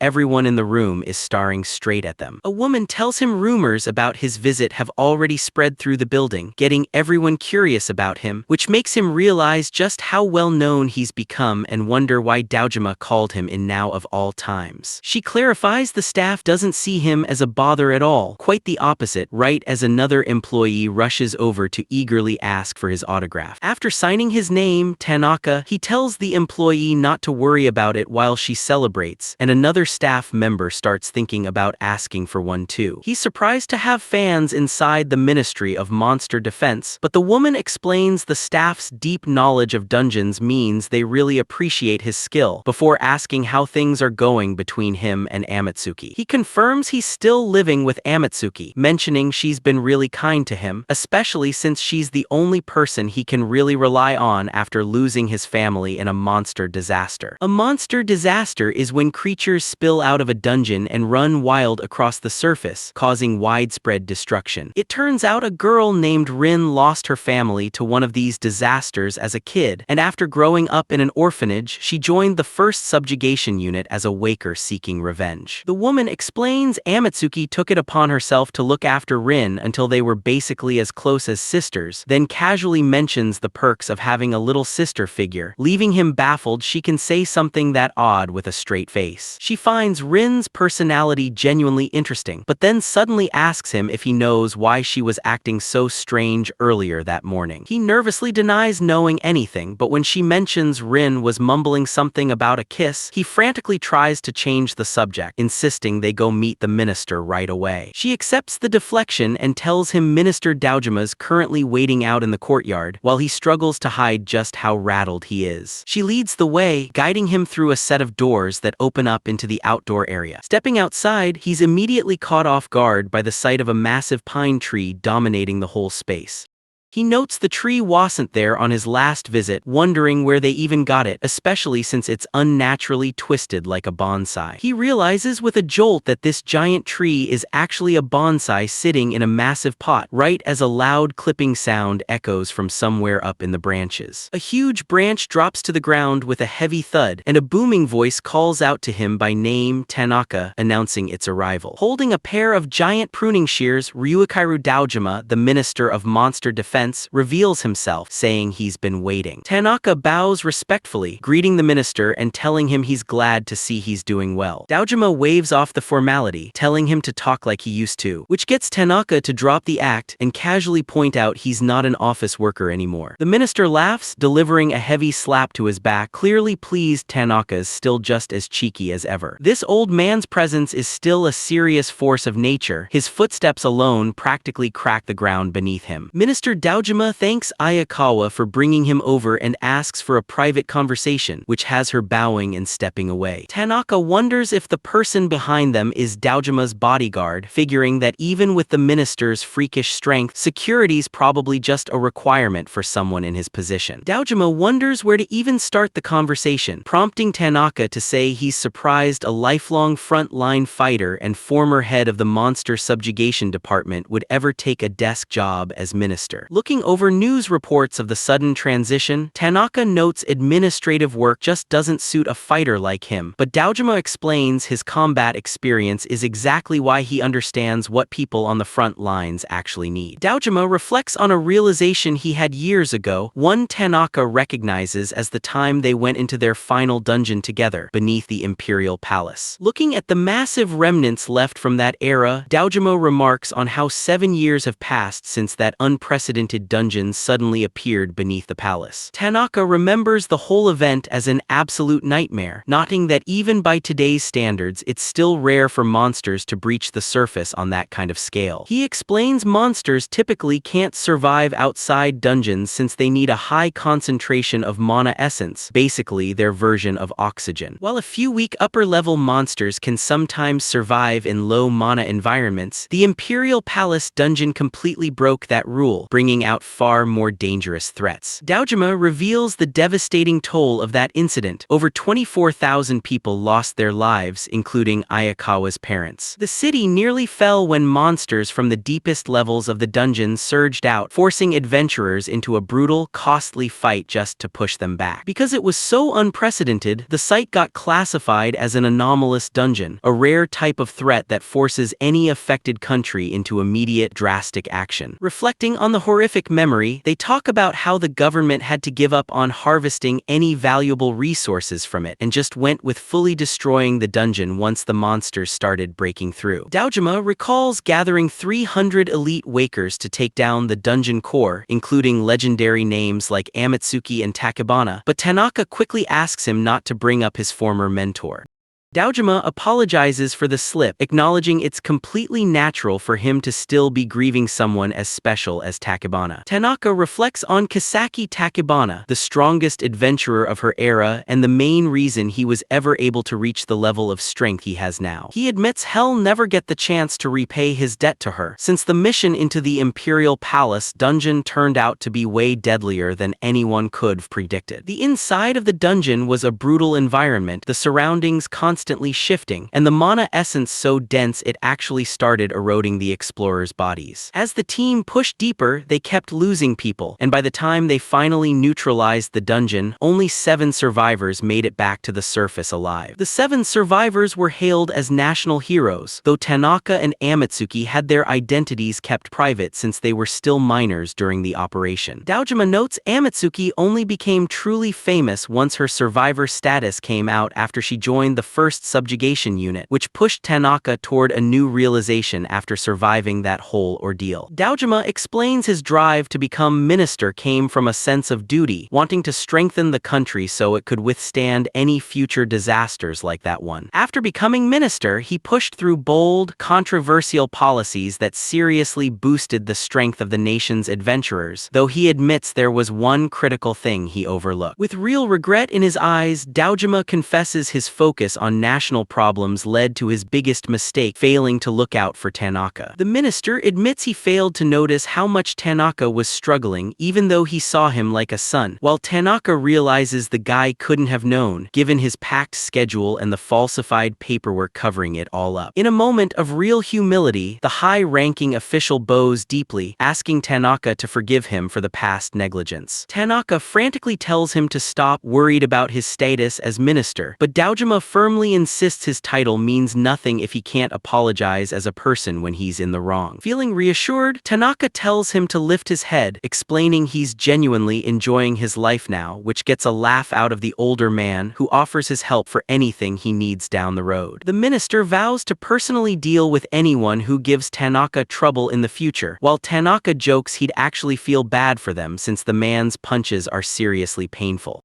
everyone in the room is staring straight at them. A woman tells him rumors about his visit have already spread through the building, getting everyone curious about him, which makes him realize just how well known he's become and wonder why Daojima called him in now of all times. She clarifies the staff doesn't see him as a bother at all, quite the opposite, right as another employee rushes over to eagerly ask for his autograph. After signing his name, Tanaka, he tells the employee not to worry about it while she celebrates, and another staff member starts thinking about asking for one too. He's surprised to have fans inside the Ministry of monster defense, but the woman explains the staff's deep knowledge of dungeons means they really appreciate his skill, before asking how things are going between him and Amatsuki. He confirms he's still living with Amatsuki, mentioning she's been really kind to him, especially since she's the only person he can really rely on after losing his family in a monster disaster. A monster disaster is when creatures spill out of a dungeon and run wild across the surface, causing widespread destruction. It turns out a girl named Rin lost her family to one of these disasters as a kid, and after growing up in an orphanage, she joined the first subjugation unit as a waker seeking revenge. The woman explains Amatsuki took it upon herself to look after Rin until they were basically as close as sisters, then casually mentions the perks of having a little sister figure, leaving him baffled she can say something that odd with a straight face. She finds Rin's personality genuinely interesting, but then suddenly asks him if he knows why she was acting so strange earlier that morning. He nervously denies knowing anything, but when she mentions Rin was mumbling something about a kiss, he frantically tries to change the subject, insisting they go meet the minister right away. She accepts the deflection and tells him Minister Daojima's currently waiting out in the courtyard, while he struggles to hide just how rattled he is. She leads the way, guiding him through a set of doors that open up into the outdoor area. Stepping outside, he's immediately caught off guard by the sight of a massive pine tree dominating the whole space. He notes the tree wasn't there on his last visit, wondering where they even got it, especially since it's unnaturally twisted like a bonsai. He realizes with a jolt that this giant tree is actually a bonsai sitting in a massive pot, right as a loud clipping sound echoes from somewhere up in the branches. A huge branch drops to the ground with a heavy thud, and a booming voice calls out to him by name, Tanaka, announcing its arrival. Holding a pair of giant pruning shears, Ryuichiro Daojima, the Minister of Monster Defense, reveals himself, saying he's been waiting. Tanaka bows respectfully, greeting the minister and telling him he's glad to see he's doing well. Daojima waves off the formality, telling him to talk like he used to, which gets Tanaka to drop the act and casually point out he's not an office worker anymore. The minister laughs, delivering a heavy slap to his back, clearly pleased Tanaka's still just as cheeky as ever. This old man's presence is still a serious force of nature. His footsteps alone practically crack the ground beneath him. Minister Daojima thanks Ayakawa for bringing him over and asks for a private conversation, which has her bowing and stepping away. Tanaka wonders if the person behind them is Daojima's bodyguard, figuring that even with the minister's freakish strength, security's probably just a requirement for someone in his position. Daojima wonders where to even start the conversation, prompting Tanaka to say he's surprised a lifelong front-line fighter and former head of the monster subjugation department would ever take a desk job as minister. Looking over news reports of the sudden transition, Tanaka notes administrative work just doesn't suit a fighter like him, but Daojima explains his combat experience is exactly why he understands what people on the front lines actually need. Daojima reflects on a realization he had years ago, one Tanaka recognizes as the time they went into their final dungeon together, beneath the Imperial Palace. Looking at the massive remnants left from that era, Daojima remarks on how 7 years have passed since that unprecedented dungeon suddenly appeared beneath the palace. Tanaka remembers the whole event as an absolute nightmare, noting that even by today's standards it's still rare for monsters to breach the surface on that kind of scale. He explains monsters typically can't survive outside dungeons since they need a high concentration of mana essence, basically their version of oxygen. While a few weak upper-level monsters can sometimes survive in low mana environments, the Imperial Palace dungeon completely broke that rule, bringing out far more dangerous threats. Daojima reveals the devastating toll of that incident. Over 24,000 people lost their lives, including Ayakawa's parents. The city nearly fell when monsters from the deepest levels of the dungeon surged out, forcing adventurers into a brutal, costly fight just to push them back. Because it was so unprecedented, the site got classified as an anomalous dungeon, a rare type of threat that forces any affected country into immediate, drastic action. Reflecting on the horrific memory, they talk about how the government had to give up on harvesting any valuable resources from it and just went with fully destroying the dungeon once the monsters started breaking through. Daojima recalls gathering 300 elite wakers to take down the dungeon core, including legendary names like Amatsuki and Takebana, but Tanaka quickly asks him not to bring up his former mentor. Daojima apologizes for the slip, acknowledging it's completely natural for him to still be grieving someone as special as Tachibana. Tanaka reflects on Kisaki Tachibana, the strongest adventurer of her era and the main reason he was ever able to reach the level of strength he has now. He admits he'll never get the chance to repay his debt to her, since the mission into the Imperial Palace dungeon turned out to be way deadlier than anyone could have predicted. The inside of the dungeon was a brutal environment, the surroundings constantly shifting, and the mana essence so dense it actually started eroding the explorers' bodies. As the team pushed deeper, they kept losing people, and by the time they finally neutralized the dungeon, only 7 survivors made it back to the surface alive. The 7 survivors were hailed as national heroes, though Tanaka and Amatsuki had their identities kept private since they were still minors during the operation. Daojima notes Amatsuki only became truly famous once her survivor status came out after she joined the first subjugation unit, which pushed Tanaka toward a new realization after surviving that whole ordeal. Daojima explains his drive to become minister came from a sense of duty, wanting to strengthen the country so it could withstand any future disasters like that one. After becoming minister, he pushed through bold, controversial policies that seriously boosted the strength of the nation's adventurers, though he admits there was one critical thing he overlooked. With real regret in his eyes, Daojima confesses his focus on national problems led to his biggest mistake, failing to look out for Tanaka. The minister admits he failed to notice how much Tanaka was struggling even though he saw him like a son, while Tanaka realizes the guy couldn't have known, given his packed schedule and the falsified paperwork covering it all up. In a moment of real humility, the high-ranking official bows deeply, asking Tanaka to forgive him for the past negligence. Tanaka frantically tells him to stop, worried about his status as minister, but Daojima firmly insists his title means nothing if he can't apologize as a person when he's in the wrong. Feeling reassured, Tanaka tells him to lift his head, explaining he's genuinely enjoying his life now, which gets a laugh out of the older man, who offers his help for anything he needs down the road. The minister vows to personally deal with anyone who gives Tanaka trouble in the future, while Tanaka jokes he'd actually feel bad for them since the man's punches are seriously painful.